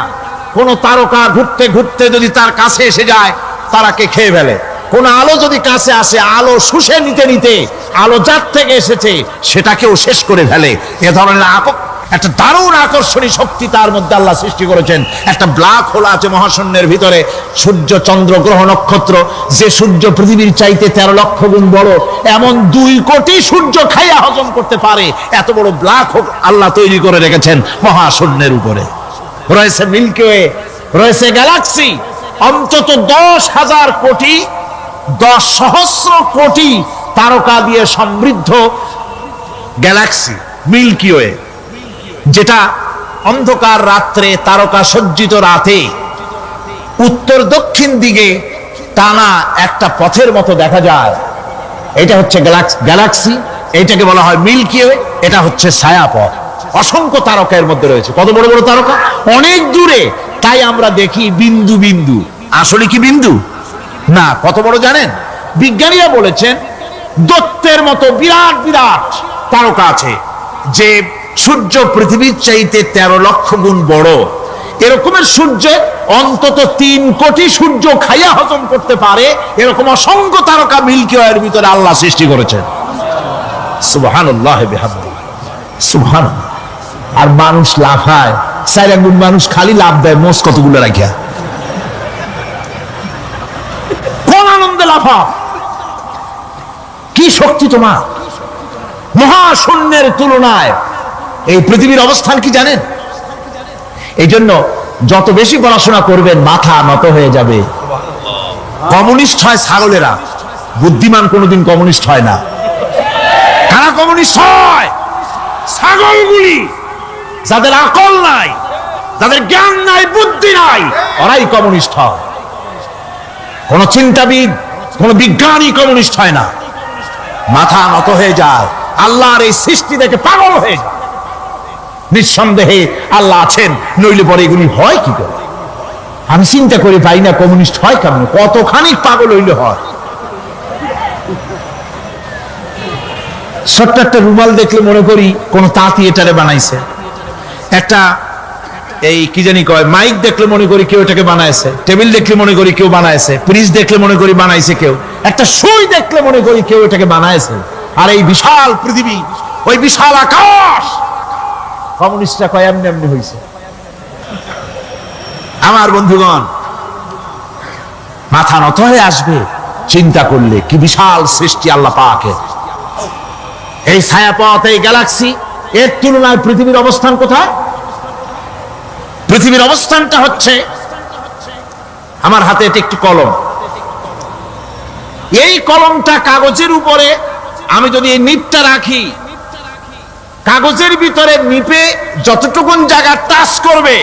কোন তারকা ঘুরতে ঘুরতে যদি তার কাছে এসে যায় তারাকে খেয়ে ফেলে। কোন আলো যদি কাছে আসে, আলো শুষে নিতে নিতে আলো যার থেকে এসেছে সেটাকেও শেষ করে ফেলে। এ ধরনের একটা দারুণ আকর্ষণী শক্তি তার মধ্যে আল্লাহ সৃষ্টি করেছেন। একটা ব্ল্যাক হোল আছে মহাশূন্যের ভিতরে। সূর্য, চন্দ্র, গ্রহ, নক্ষত্র, যে সূর্য পৃথিবীর চাইতে 13 লক্ষ গুণ বড়, এমন 2 কোটি সূর্য খাইয়া হজম করতে পারে এত বড় ব্ল্যাক হোল আল্লাহ তৈরি করে রেখেছেন মহাশূন্যের উপরে। রয়েছে মিল্কি ওয়ে, রয়েছে গ্যালাক্সি, অন্তত 10,000 কোটি, 10 সহস্র কোটি তারকা দিয়ে সমৃদ্ধ গ্যালাক্সি মিল্কি ওয়ে, যেটা অন্ধকার রাত্রে, তারকা সজ্জিত রাতে উত্তর দক্ষিণ দিকে টানা একটা পথের মতো দেখা যায়। এটা হচ্ছে গ্যালাক্সি, এইটাকে বলা হয় মিল্কি ওয়ে। এটা হচ্ছে ছায়াপথ। অসংখ্য তারকা এর মধ্যে রয়েছে। কত বড় বড় তারকা, অনেক দূরে। তাই আমরা দেখি বিন্দু বিন্দু, আসলে কি বিন্দু না। কত বড় জানেন? বিজ্ঞানীরা বলেছেন দৈত্যের মতো বিরাট বিরাট তারকা আছে, যে সূর্য পৃথিবীর চাইতে 13 লক্ষ গুণ বড়। এরকমের সূর্য অন্তত 3 কোটি সূর্য খাইয়া হজম করতে পারে, এরকম অসংখ্য তারকা মিল্কি ওয়ের ভিতরে আল্লাহ সৃষ্টি করেছেন। সুবহানাল্লাহ বিহামদিহি, সুবহানাল্লাহ। আর মানুষ লাফায়, 4 আঙ্গুল মানুষ খালি লাফ দেয়, মোষ কতগুলো রাখিয়া, কোন আনন্দে লাফা। কি শক্তি তোমার! মহাশূন্যের তুলনায় এই পৃথিবীর অবস্থান কি জানেন? এই জন্য যত বেশি পড়াশোনা করবেন মাথা নত হয়ে যাবে। কমিউনিস্ট হয় ছাগলেরা, বুদ্ধিমান কোনোদিন কমিউনিস্ট হয় না। কারা কমিউনিস্ট হয়? ছাগলগুলি। যাদের আকল নাই, যাদের জ্ঞান নাই, বুদ্ধি নাই, ওরাই কমিউনিস্ট হয়। কোন চিন্তাবিদ, কোন বিজ্ঞানী কমিউনিস্ট হয় না। মাথা নত হয়ে যায়, আল্লাহর এই সৃষ্টি দেখে পাগল হয়ে যায়। নিঃসন্দেহে আল্লাহ আছেন, নইলে পরে এগুলি হয় কি করে? আমি চিন্তা করে পাই না কমিউনিস্ট হয় কেমন, কতখানি পাগল হইলে হয়। ছোট্ট একটা রুমাল দেখলে মনে করি কোন তাঁতি এটারে বানাইছে, একটা এই কি জানি কয় মাইক দেখলে মনে করি কেউ এটাকে বানাইছে, টেবিল দেখলে মনে করি কেউ বানাইছে, ফ্রিজ দেখলে মনে করি বানাইছে কেউ, একটা সুই দেখলে মনে করি কেউ এটাকে বানাইছে। আর এই বিশাল পৃথিবী, ওই বিশাল আকাশ, কমিউনিস্টরা কয় এমনি এমনি হয়েছে। আমার বন্ধুগণ, মাথা নত হয়ে আসবে চিন্তা করলে কি বিশাল সৃষ্টি আল্লাহ পাকের। এই ছায়াপথ, এই গ্যালাক্সি, এর তুলনায় পৃথিবীর অবস্থান কোথায়? পৃথিবীর অবস্থানটা হচ্ছে, আমার হাতে এটা একটি কলম, এই কলমটা কাগজের উপরে আমি যদি এই নিপটা রাখি, কাগজের ভিতরে নিপে যতটুকুন জায়গা টাচ করবে,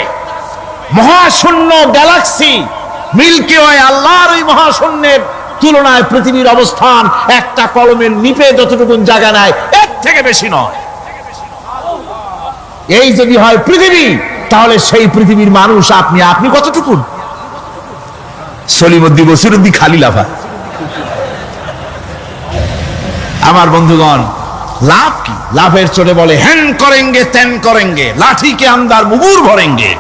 মহাশূন্য গ্যালাক্সি মিল্কি ওয়ে, আল্লাহর ওই মহাশূন্যের তুলনায় পৃথিবীর অবস্থান একটা কলমের নিপে যতটুকুন জায়গা নেয় এর থেকে বেশি নয়। এই যদি হয় পৃথিবী, তাহলে সেই পৃথিবীর মানুষ আপনি, আপনি কতটুকুন? সলিমুদ্দিন বসিরুদ্দিন খালি লাফা। আমার বন্ধুগণ, লাভ কি? লাভের চোটে বলে হ্যান করেঙ্গে ত্যান করেঙ্গে, লাঠি কে আন্দার মুগুর ভরেঙ্গে।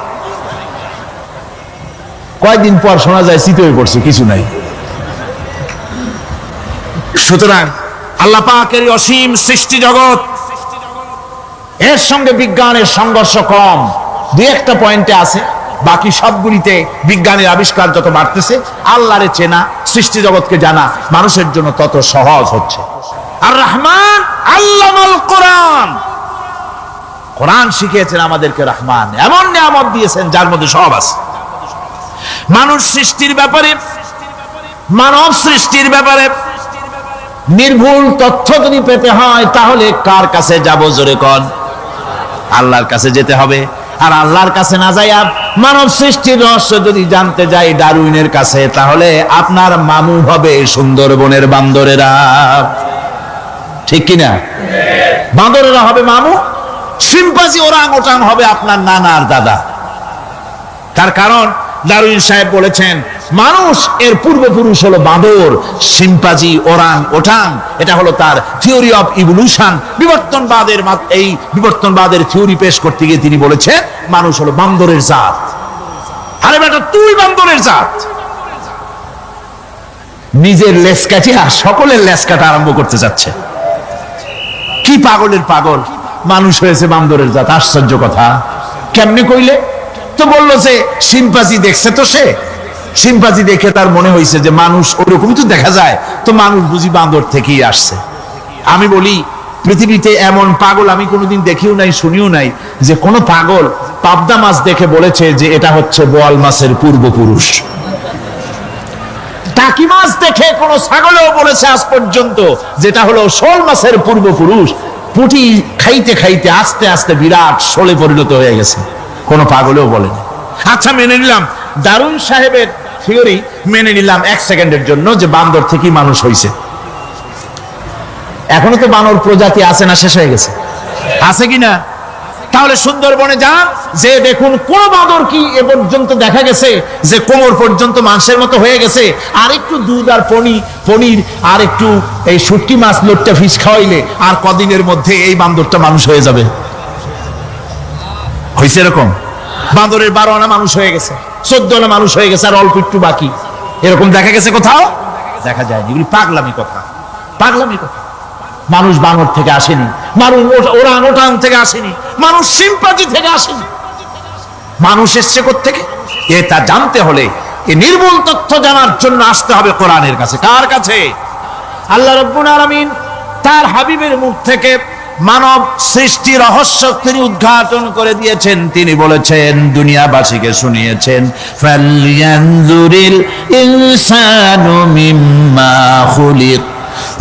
কয়েকদিন পর শোনা যায় শীত হয়ে পড়ছে, কিছু নাই। সুতরাং আল্লাহ পাকের অসীম সৃষ্টি জগৎ, এর সঙ্গে বিজ্ঞানের সংঘর্ষ কম, দুই একটা পয়েন্টে আছে। বাকি সবগুলিতে বিজ্ঞানের আবিষ্কার যত বাড়তেছে, আল্লাহরে চেনা, সৃষ্টি জগৎকে জানা মানুষের জন্য তত সহজ হচ্ছে। আর রহমান আল্লামাল কোরআন, কোরআন শিখিয়েছেন আমাদেরকে রহমান, এমন নিয়ামত দিয়েছেন যার মধ্যে সব আছে। মানুষ সৃষ্টির ব্যাপারে, মানব সৃষ্টির ব্যাপারে নির্ভুল তথ্য যদি পেতে হয়, তাহলে কার কাছে যাব? জোরে কন। আল্লাহর কাছে যেতে হবে। আর আল্লাহর কাছে না যাইয়া মানব সৃষ্টির রহস্য যদি জানতে যাই ডারউইনের কাছে, তাহলে আপনার মামু হবে সুন্দরবনের বান্দরেরা। ঠিক কিনা? বান্দরেরা হবে মামু, শিম্পাঞ্জি ওরাং ওটাং হবে আপনার নানার দাদা। তার কারণ ডারউইন সাহেব বলেছেন, মানুষ এর পূর্বপুরুষ হলো বাঁদর, শিম্পাঞ্জি, ওরাং ওটাং। এটা হলো তার থিওরি অফ ইভলিউশন। বিবর্তনবাদের এই বিবর্তনবাদের থিওরি পেশ করতে গিয়ে তিনি বলেছেন, মানুষ হলো বান্দরের জাত। আরে বেটা, তুই বান্দরের জাত। নিজের লেজ কাটিয়া সকলের লেজ কাটা আরম্ভ করতে যাচ্ছে। কি পাগলের পাগল, মানুষ হয়েছে বান্দরের জাত। আশ্চর্য কথা। কেমনে কইলে? তো বললো যে শিম্পাঞ্জি দেখছে, তো সে শিম্পাঞ্জি দেখে তার মনে হয়েছে যে মানুষ ওরকমই তো দেখা যায়, তো মানুষ বুঝি বান্দর থেকেই আসছে। আমি বলি, পৃথিবীতে এমন পাগল আমি কোনোদিন দেখিও নাই, শুনিও নাই যে কোনো পাগল পাবদা মাছ দেখে বলেছে যে এটা হচ্ছে বোয়াল মাছের পূর্বপুরুষ। টাকি মাছ দেখে কোনো ছাগলেও বলেছে আজ পর্যন্ত যেটা হলো শোল মাছের পূর্বপুরুষ। পুঁটি খাইতে খাইতে আস্তে আস্তে বিরাট শোলে পরিণত হয়ে গেছে, কোনো পাগলেও বলেনি। আচ্ছা, মেনে নিলাম ডারউইন সাহেবের থিওরি, মেনে নিলাম এক সেকেন্ডের জন্য যে বান্দর থেকেই মানুষ হয়েছে। এখনো তো বানর প্রজাতি আছে না? শেষ হয়ে গেছে? আছে কিনা? তাহলে সুন্দরবনে যান, যে দেখুন কোন বাঁদর কি এ পর্যন্ত দেখা গেছে যে কোমর পর্যন্ত মাংসের মতো হয়ে গেছে? আর একটু দুধ আর পনির আর একটু এই শুটকি মাছ, লোট্টা ফিশ খাওয়াইলে আর কদিনের মধ্যে এই বান্দরটা মানুষ হয়ে যাবে। হয়েছে এরকম? বান্দরের 12 আনা মানুষ হয়ে গেছে, 14 আনা মানুষ হয়ে গেছে, আর অল্প একটু বাকি। এরকম দেখা গেছে কোথাও? দেখা যায়নি। এগুলি পাগলামি কথা, পাগলামি কথা। মানুষ বানর থেকে আসেনি, মানুষ ওরাং ওটাং থেকে আসেনি, মানুষ শিম্পাঞ্জি থেকে আসেনি। মানুষ এসছে কোত্থেকে? এটা জানতে হলে, এই নির্মূল তথ্য জানার জন্য আসতে হবে কোরআনের কাছে। কার কাছে? আল্লাহ রাব্বুল আলামিন তার হাবিবের মুখ থেকে মানব সৃষ্টি রহস্য তিনি উদ্ঘাটন করে দিয়েছেন। তিনি বলেছেন, দুনিয়াবাসীকে শুনিয়েছেন, ফালয়ানজুরিল ইনসানু মিম্মা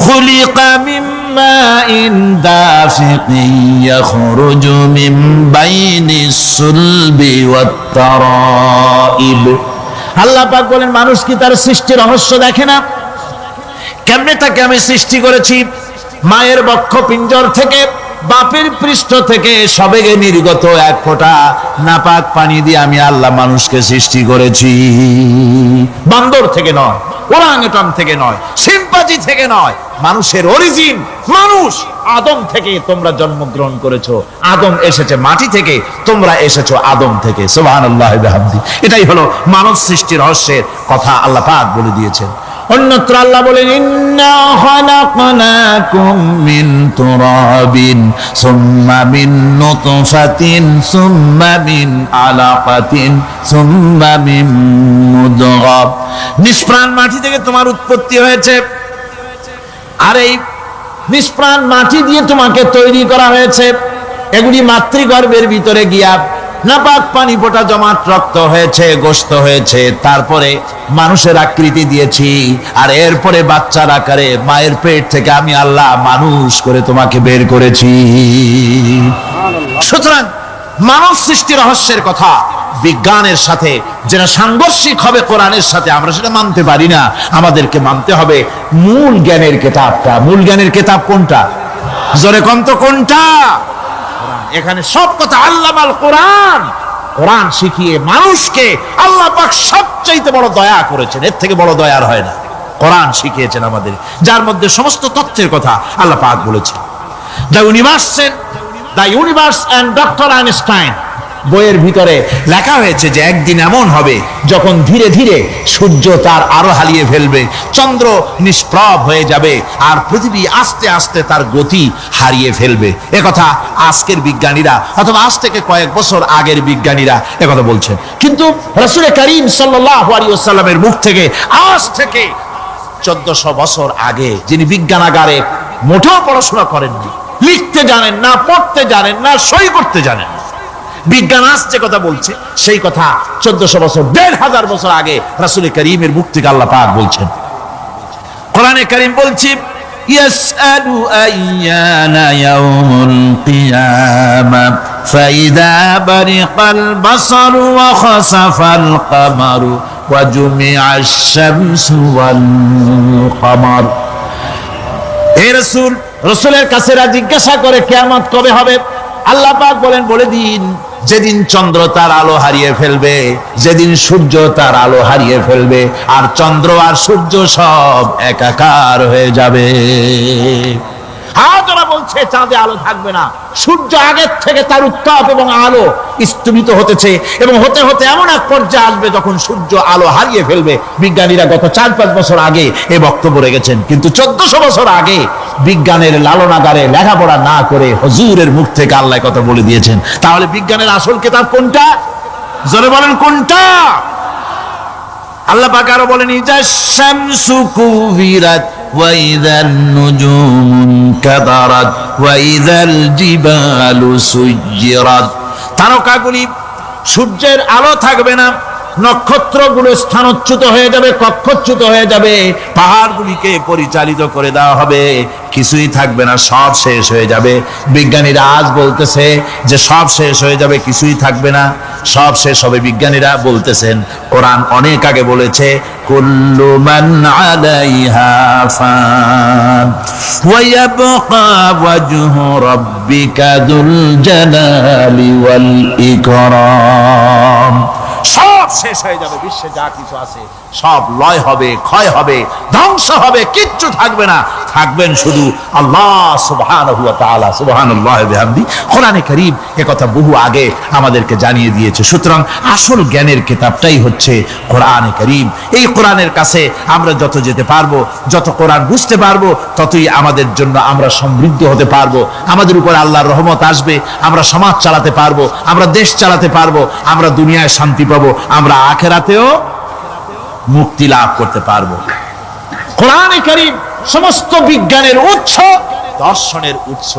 খুলিকা মিম্মা মাইন দাফিকিন ইয়াখরুজু মিন বাইনিস সুলবি ওয়াত তারাইব। আল্লাহ পাক বলেন, মানুষ কি তার সৃষ্টির রহস্য দেখে না? কেমনে তাকে আমি সৃষ্টি করেছি? মায়ের বক্ষ পিঞ্জর থেকে, বাপের পৃষ্ঠ থেকে সবেগে নির্গত এক ফোঁটা নাপাক পানি দিয়ে আমি আল্লাহ মানুষকে সৃষ্টি করেছি। বান্দর থেকে নয়, ওরাংউটান থেকে নয়, সিম্পাজি থেকে নয়, মানুষের অরিজিন মানুষ। আদম থেকে তোমরা জন্মগ্রহণ করেছো, আদম এসেছে মাটি থেকে, তোমরা এসেছো আদম থেকে। সুবহানাল্লাহি ওয়া বিহামদি। এটাই হলো মানব সৃষ্টির রহস্যের কথা আল্লাহ পাক বলে দিয়েছেন। অন্যত্র আল্লাহ বলেন, ইন্না খালাকনাকুম মিন তুরাবিন সুম্মা মিন নুতফাতিন সুম্মা মিন আলাকাতিন সুম্মা মিন মুদগাহ। নিষ্প্রাণ মাটি থেকে তোমার উৎপত্তি হয়েছে, আর এই নিষ্প্রাণ মাটি দিয়ে তোমাকে তৈরি করা হয়েছে। এগুলি মাতৃগর্ভের ভিতরে গিয়া নাপাক পানি ফোঁটা জমাট রক্ত হয়েছে, গোশত হয়েছে, তারপরে মানুষের আকৃতি দিয়েছি, আর এরপরে বাচ্চার আকারে মায়ের পেট থেকে আমি আল্লাহ মানুষ করে তোমাকে বের করেছি। সুতরাং মানব সৃষ্টি রহস্যের কথা বিজ্ঞানের সাথে যেটা সাংঘর্ষিক হবে কোরআনের সাথে, আমরা সেটা মানতে পারি না। আমাদেরকে মানতে হবে মূল জ্ঞানের কিতাবটা। মূল জ্ঞানের কিতাব কোনটা? জোরে কম তো কোনটা? এখানে সব কথা আল্লামাল কোরআন। কোরআন শিখিয়ে মানুষকে আল্লাহ পাক সবচাইতে বড় দয়া করেছেন, এর থেকে বড় দয়ার হয় না। কোরআন শিখিয়েছেন আমাদের, যার মধ্যে সমস্ত তথ্যের কথা আল্লাহ পাক বলেছেন। The universe and doctor Einstein বইয়ের ভিতরে লেখা হয়েছে যে একদিন এমন হবে যখন ধীরে ধীরে সূর্য তার আলো হারিয়ে ফেলবে, চন্দ্র নিষ্প্রভ হয়ে যাবে, আর পৃথিবী আস্তে আস্তে তার গতি হারিয়ে ফেলবে। একথা আজকের বিজ্ঞানীরা অথবা আজ থেকে কয়েক বছর আগের বিজ্ঞানীরা একথা বলছেন। কিন্তু রাসূল করিম সাল্লাল্লাহু আলাইহি ওয়াসাল্লামের মুখ থেকে আজ থেকে 1400 বছর আগে, যিনি বিজ্ঞানাগারে মোটেও পড়াশোনা করেননি, লিখতে জানেন না, পড়তে জানেন না, সই করতে জানেন না, বিজ্ঞান আজ যে কথা বলছে সেই কথা 1400 বছর, 1500 বছর আগে রাসূল করিমের মুখ থেকে আল্লাহ পাক বলছেন। কোরআনে কারীম বলছে, ইয়াসআলু আইয়ানা ইয়াউমুল কিয়ামা ফাইদা বারিকাল বাসারু ওয়া খাসাফাল কামারু ওয়া জুমিআশ শামসু ওয়াল কামার। হে রাসূল, রাসূলের কাছে জিজ্ঞাসা করে কিয়ামত কবে হবে? আল্লাহ পাক বলেন, বলে দিন যেদিন চন্দ্র তার আলো হারিয়ে ফেলবে, যেদিন সূর্য তার আলো হারিয়ে ফেলবে, আর চন্দ্র আর সূর্য সব একাকার হয়ে যাবে। ওরা বলছে চাঁদে আলো থাকবে না, সূর্য আগের থেকে তার উত্তাপ এবং আলো স্তম্ভিত হতেছে, এবং হতে হতে এমন এক পর্যায়ে আসবে যখন সূর্য আলো হারিয়ে ফেলবে। বিজ্ঞানীরা গত 4-5 বছর আগে এ বক্তব্য রেখেছেন, কিন্তু 1400 বছর আগে বিজ্ঞানের লালনাগারে লেখাপড়া না করে হুজুরের মুখ থেকে আল্লাহ কথা বলে দিয়েছেন। তাহলে বিজ্ঞানের আসল কিতাব কোনটা? জোরে বলেন কোনটা? আল্লাহ পাক আরো বলেন, ইজাশ শামসু কুবিরাত ওয়া ইযান নুজুমু কাদারাত ওয়া ইযাল জিবালু সুজ্জিরাত। তারকাগুলি, সূর্যের আলো থাকবে না, নক্ষত্রগুলো স্থানচ্যুত হয়ে যাবে, কক্ষচ্যুত হয়ে যাবে, পাহাড়গুলিকে পরিচালিত করে দেওয়া হবে, কিছুই থাকবে না, সব শেষ হয়ে যাবে। বিজ্ঞানীরা আজ বলতেছে যে সব শেষ হয়ে যাবে, কিছুই থাকবে না, সব শেষ হবে। বিজ্ঞানীরা বলতেছেন, কোরআন অনেক আগে বলেছে, কুল্লু মান আলাইহা ফান ওয়া ইয়াবকা ওয়াজহু রাব্বিকা যুল জালালি ওয়াল ইকরাম। সব শেষ হয়ে যাবে, বিশ্বে যা কিছু আছে সব লয় হবে, ক্ষয় হবে, ধ্বংস হবে, কিচ্ছু থাকবে না, থাকবেন শুধু আল্লাহ সুবহানাহু ওয়া তাআলা। সুবহানাল্লাহি ওয়া বিহামদি। কোরআনে কারীম এ কথা বহু আগে আমাদেরকে জানিয়ে দিয়েছে। সুতরাং আসল জ্ঞানের কিতাবটাই হচ্ছে কোরআনে কারীম। এই কোরআনের কাছে আমরা যত যেতে পারবো, যত কোরআন বুঝতে পারবো, ততই আমাদের জন্য আমরা সমৃদ্ধ হতে পারবো, আমাদের উপর আল্লাহর রহমত আসবে, আমরা সমাজ চালাতে পারবো, আমরা দেশ চালাতে পারবো, আমরা দুনিয়ায় শান্তি পাবো, আমরা আখিরাতেও মুক্তি লাভ করতে পারবো। কোরআনে কারীম সমস্ত বিজ্ঞানের উৎস, দর্শনের উৎস।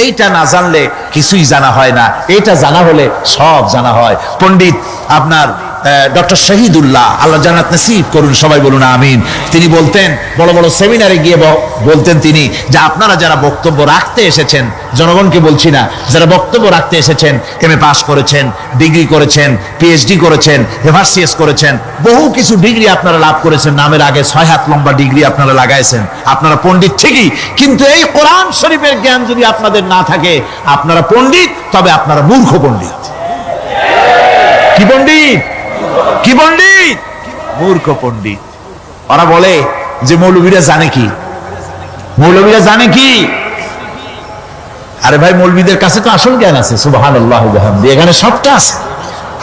এইটা না জানলে কিছুই জানা হয় না, এইটা জানা হলে সব জানা হয়। পণ্ডিত আপনার ডক্টর শহীদুল্লাহ, আল্লাহ জান্নাত নসিব করুন, সবাই বলুন আমিন। তিনি বলতেন, বড় বড় সেমিনারে গিয়ে বলতেন তিনি, যে আপনারা যারা বক্তব্য রাখতে এসেছেন, জনগণকে বলছি না, যারা বক্তব্য রাখতে এসেছেন, এমএ পাস করেছেন, ডিগ্রি করেছেন, পিএইচডি করেছেন, এফআরসিএস করেছেন, বহু কিছু ডিগ্রি আপনারা লাভ করেছেন, নামের আগে 6 হাত লম্বা ডিগ্রি আপনারা লাগাইছেন, আপনারা পণ্ডিত ঠিকই, কিন্তু এই কোরআন শরীফের জ্ঞান যদি আপনাদের না থাকে, আপনারা পণ্ডিত, তবে আপনারা মূর্খ পণ্ডিত। কি পণ্ডিত? কি পণ্ডিত? মূর্খ পণ্ডিত। ওরা বলে যে মৌলবীরা জানে কি, মৌলবীরা জানে কি? আরে ভাই, মৌলবীদের কাছে তো আসল জ্ঞান আছে, সুবহানাল্লাহ ওয়া বিহামদিহি, এখানে সবটা আছে।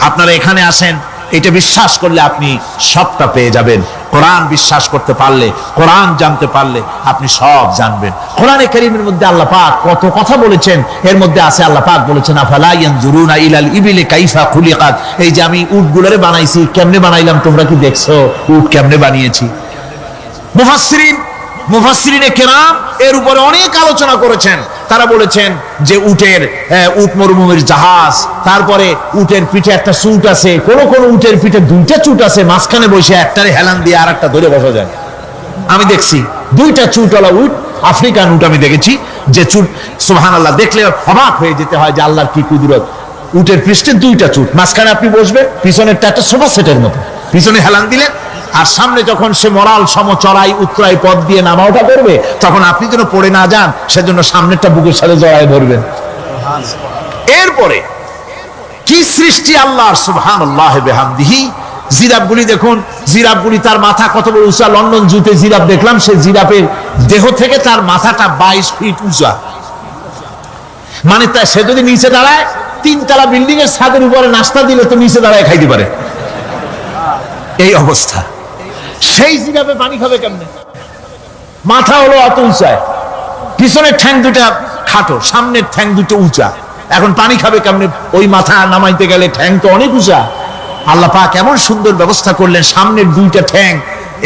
আপনারা এখানে আসেন, এটা বিশ্বাস করলে আপনি সবটা পেয়ে যাবেন। কোরআন বিশ্বাস করতে পারলে, কোরআন জানতে পারলে আপনি সব জানবেন। কোরআনে কারীমের মধ্যে আল্লাহ পাক কত কথা বলেছেন, এর মধ্যে আছে আল্লাহ পাক বলেছেন, আফালা ইয়ানজুরুনা ইলাল ইবিলি কাইফা খুলিকাত, এই যে আমি উটগুলোরে বানাইছি, কেমনে বানাইলাম তোমরা কি দেখছো? উট কেমনে বানিয়েছি? মুফাসসিরিনে কেরাম এর উপরে অনেক আলোচনা করেছেন। তারা বলেছেন যে উট মরুভূমির জাহাজ, তারপরে উটের পিঠে একটা চুট আছে, কোন কোন উটের পিঠে 2টা চুট আছে, মাঝখানে বসে একটারে হেলান দিয়ে আর একটা ধরে বসা যায়। আমি দেখছি 2টা চুটওয়ালা উট, আফ্রিকান উট আমি দেখেছি, যে চুট সুবহানাল্লাহ, দেখলে অবাক হয়ে যেতে হয় যে আল্লাহর কি কুদরত। উটের পৃষ্ঠে 2টা চুট, মাঝখানে আপনি বসবেন, পিছনেরটা একটা সোফা সেটের মতো, পিছনে হেলান দিলেন, আর সামনে যখন সে মরাল সমচড়াই উত্তরাই পথ দিয়ে নামা ওঠা করবে, তখন আপনি যেন পড়ে না যান, সেজন্য সামনেরটা বুকের সাথে জড়ায় ধরবেন। এরপরে কি সৃষ্টি আল্লাহর, সুবহানাল্লাহ বিহামদিহি। জিরাফগুলি দেখুন, জিরাফগুলি তার মাথা কত বড় উঁচা। লন্ডন জুতে জিরাফ দেখলাম, সে জিরাফের দেহ থেকে তার মাথাটা 22 ফিট উঁচা। মানে সে যদি নিচে দাঁড়ায়, 3 তলা বিল্ডিং এর ছাদের উপরে নাস্তা দিলে তো নিচে দাঁড়ায় খাইতে পারে, এই অবস্থা। সেই জিরাফে পানি খাবে কেমনে? মাথা হলো অত উঁচায়, পিছনের ঠ্যাং 2টা খাটো, সামনের ঠ্যাং 2টো উঁচা, এখন পানি খাবে কেমনে? ওই মাথা নামাইতে গেলে ঠ্যাং তো অনেক উঁচা। আল্লাহ পাক এমন সুন্দর ব্যবস্থা করলেন, সামনের 2টা ঠ্যাং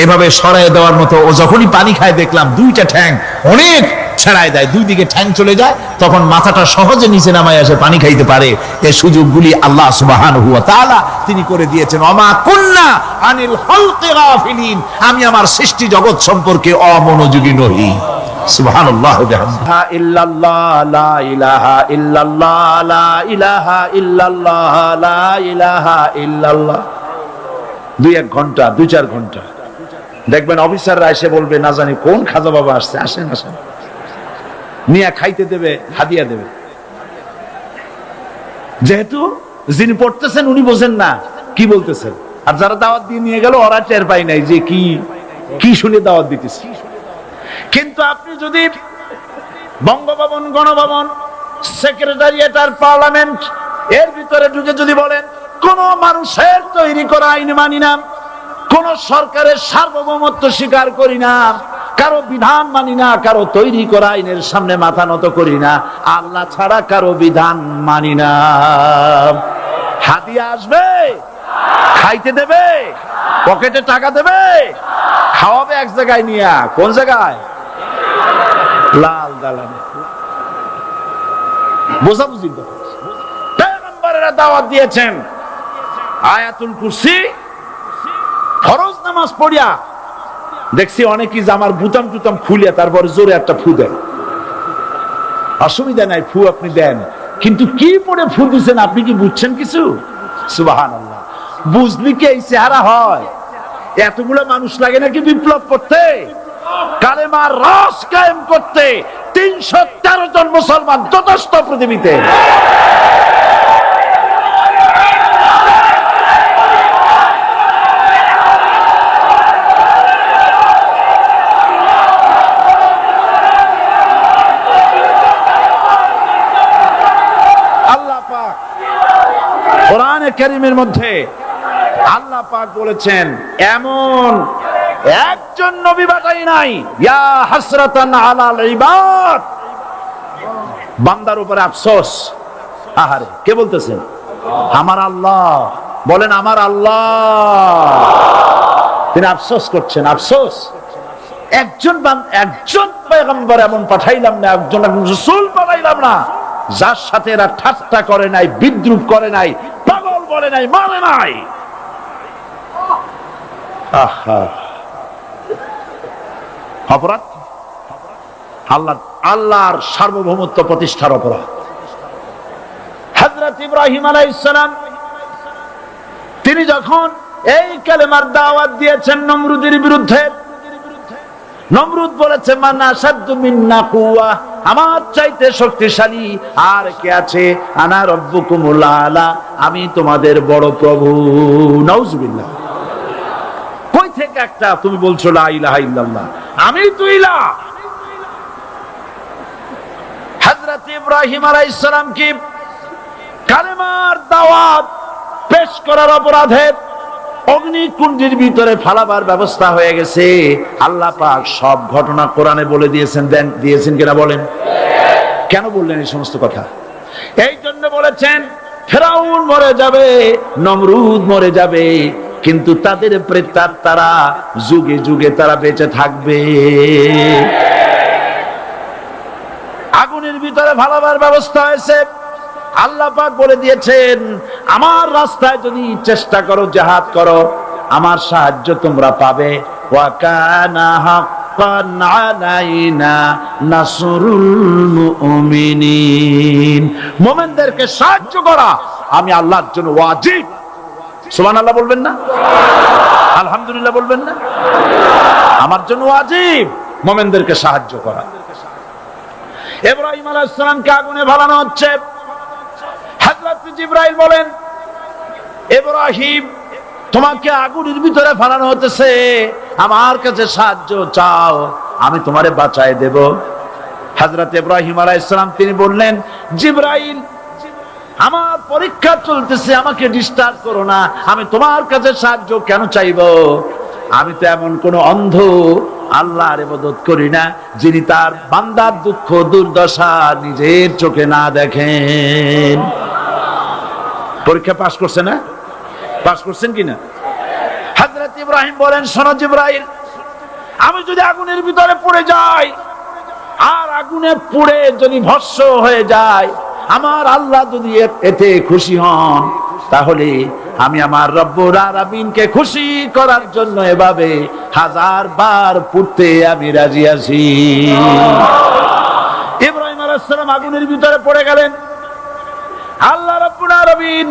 এভাবে সরায় দেওয়ার মতো। ও যখনই পানি খায় দেখলাম 2টা ঠ্যাং অনেক ছেড়ায় দেয়, 2 দিকে ঠ্যাং চলে যায়, তখন মাথাটা সহজে নিচে নামায় আসে, পানি খাইতে পারে। এই সুযোগগুলি আল্লাহ সুবহানাহু ওয়া তাআলা তিনি করে দিয়েছেন। ওমা কুন্না আনিল খালকি গাফিলিন, আমি আমার সৃষ্টি জগৎ সম্পর্কে অমনোযোগী নহি। সুবহানাল্লাহ ওয়া বিহামদিহি। ইল্লাল্লাহ লা ইলাহা ইল্লাল্লাহ লা ইলাহা ইল্লাল্লাহ লা ইলাহা ইল্লাল্লাহ। 2-1 ঘন্টা, 2-4 ঘন্টা দেখবেন অফিসাররা এসে বলবে, না জানি কোন খাজা বাবা আসছে, আসেন আসেন, নিয়ে খাইতে দেবে, হাদিয়া দেবে। যেহেতু যিনি পড়তেছেন উনি বোঝেন না কি বলতেছেন, আর যারা দাওয়াত দিয়ে নিয়ে গেল ওরা টের পায় নাই যে কি শুনে দাওয়াত দিতেছে। কিন্তু আপনি যদি বঙ্গভবন, গণভবন, সেক্রেটারিয়েট আর পার্লামেন্ট এর ভিতরে ঢুকে যদি বলেন, কোন মানুষের তৈরি করা আইন মানি না, কোন সরকারের সার্বভৌমত্ব স্বীকার করি না, কারো বিধান মানি না, কারো তৈরি করা আইনের সামনে মাথা নত করি না, আল্লাহ ছাড়া কারো বিধান মানি না, হাদিয়া আসবে, খাইতে দেবে, পকেটে টাকা দেবে, খাওয়াবে এক জায়গায় নিয়ে। কোন জায়গায়? লাল দালানে। বোঝাবুঝি পয়গম্বরেরা দাওয়াত দিয়েছেন, আয়াতুল কুরসি, ফরজ নামাজ পড়িয়া দেখছি অনেকেই জামার বুতাম টুতাম খুলিয়া তারপরে জোরে একটা ফু দেন। অসুবিধা নাই, ফু আপনি দেন, কিন্তু কি পড়ে ফু দিচ্ছেন আপনি কি বুঝছেন কিছু? সুবহানাল্লাহ। বুঝলি কি এই চেহারা হয়? এতগুলো মানুষ লাগে নাকি বিপ্লব করতে, কালেমার রস কায়েম করতে? 313 জন মুসলমান যথেষ্ট পৃথিবীতে। কোরআনে কারীমের মধ্যে আল্লাহ পাক বলেছেন, এমন একজন নবী পাঠাই নাই, ইয়া হাসরাতান আলাল ইবাদ, বান্দার উপরে আফসোস। আহারে, কে বলতেছেন? আমার আল্লাহ। বলেন আমার আল্লাহ, তিনি আফসোস করছেন। আফসোস, একজন পয়গম্বর এমন পাঠাইলাম না, একজন রাসূল পাঠাইলাম না যার সাথে এরা ঠাট্টা করে নাই, বিদ্রুপ করে নাই, পাগল বলে নাই, মানে নাই। আহা, অপরাধ আল্লাহর সার্বভৌমত্ব প্রতিষ্ঠার অপরাধ। হযরত ইব্রাহিম আলাইহিস সালাম তিনি যখন এই কালেমার দাওয়াত দিয়েছেন নমরুদের বিরুদ্ধে, নমরুদ বলেছে মান আশাদ্দু মিন্না কুওয়া, আমার চাইতে শক্তিশালী আর কে আছে? আনা রব্বুকুমুল আলা, আমি তোমাদের বড় প্রভু। নাউজুবিল্লাহ। কই থেকে একটা তুমি বলছো লা ইলাহা ইল্লাল্লাহ, আমি তো ইলাহ। হযরত ইব্রাহিম আলাইহিস সালাম কি কালেমার দাওয়াত পেশ করার অপরাধে অগ্নিকুণ্ডের ভিতরে ফালাবার ব্যবস্থা হয়ে গেছে। আল্লাহ পাক সব ঘটনা কোরআনে বলে দিয়েছেন কিনা বলেন? কেন বললেন এই সমস্ত কথা? এই জন্য বলেছেন ফেরাউন মরে যাবে, নমরুদ মরে যাবে, কিন্তু তাদের প্রেতাত্মারা যুগে যুগে তারা বেঁচে থাকবে। আগুনের ভিতরে ফালাবার ব্যবস্থা হয়েছে। আল্লাহ পাক বলে দিয়েছেন আমার রাস্তায় যদি চেষ্টা করো, জিহাদ করো, আমার সাহায্য তোমরা পাবে। ওয়া কানা হাক্কান আলাইনা নাসরুল মুমিনিন, মুমিনদেরকে সাহায্য করা আমি আল্লাহর জন্য ওয়াজিব। সুবহানাল্লাহ বলবেন না? আলহামদুলিল্লাহ বলবেন না? আমার জন্য ওয়াজিব মুমিনদেরকে সাহায্য করা। ইব্রাহিম আলাইহিস সালামকে আগুনে ফেলানো হচ্ছে। হযরত জিবরাইল বলেন ইব্রাহিম তোমাকে আগুনের ভিতরে ফেলানো হতেছে, আমার কাছে সাহায্য চাও, আমি তোমারে বাঁচায় দেব। হযরত ইব্রাহিম আলাইহিস সালাম তিনি বললেন জিবরাইল আমার পরীক্ষা চলতেছে, আমাকে ডিস্টার্ব করো না, আমি তোমার কাছে সাহায্য কেন চাইবো? আমি তো এমন কোন অন্ধ আল্লাহর ইবাদত করি না যিনি তার বান্দার দুঃখ দুর্দশা নিজের চোখে না দেখেন। পরীক্ষা পাস করছে না? পাস করছেন কিনা? হযরত ইব্রাহিম বলেন শোনো জিবরাইল, আমি যদি আগুনের ভিতরে পড়ে যাই আর আগুনে পুড়ে যদি ভস্ম হয়ে যায়, আমার আল্লাহ যদি এতে খুশি হন, তাহলে আমি আমার রব্বুল আলামিনকে খুশি করার জন্য এভাবে 1000 বার পুড়তে আমি রাজি আছি। ইব্রাহিম আলাইহিস সালাম আগুনের ভিতরে পড়ে গেলেন। আল্লাহ রাব্বুল আলামিন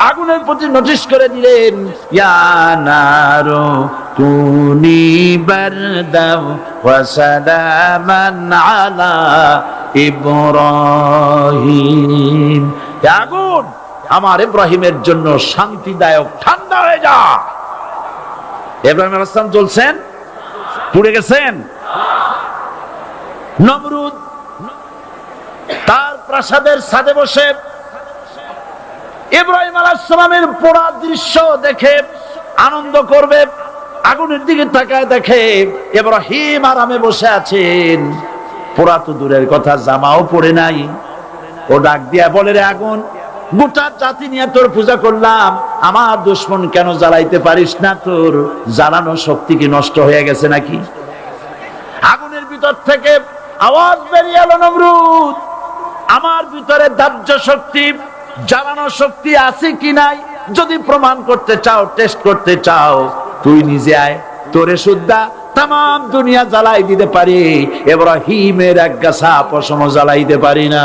আগুনের প্রতি নোটিশ করে দিলেন ইয়া নারু কুনি বারদাও ওয়া সালামান আলা ইব্রাহিম, আগুন আমার ইব্রাহিমের জন্য শান্তিদায়ক ঠান্ডা হয়ে যা। ইব্রাহিম আলাইহিস সালাম জ্বলছেন, পুড়ে গেছেন। নমরুদ তার প্রাসাদের ছাদে বসে ইব্রাহিম আলাইহিস সালামের পোড়া দৃশ্য দেখে আনন্দ করবে, আগুনের দিকে তাকায় দেখে ইব্রাহিম আরামে বসে আছেন। পোড়া তো দূরের কথা, জামাও পরে নাই। ও ডাক দিয়া বলে রে আগুন, গোটা জাতি নিয়ে তোর পূজা করলাম, আমার দুশমন কেন জ্বালাইতে পারিস না? তোর জ্বালানো শক্তি কি নষ্ট হয়ে গেছে নাকি? আগুনের ভিতর থেকে আওয়াজ বেরিয়ে এলো নমরুদ, আমার ভিতরে দাহ্য শক্তি জ্বালানো শক্তি আছে কি নাই যদি প্রমাণ করতে চাও, টেস্ট করতে চাও, তুই নিজে আয়, তোরে সুদ্ধা তাম দুনিয়া জ্বালাই দিতে পারি, ইব্রাহিমের এক গাছা পশম জ্বালাইতে পারি না।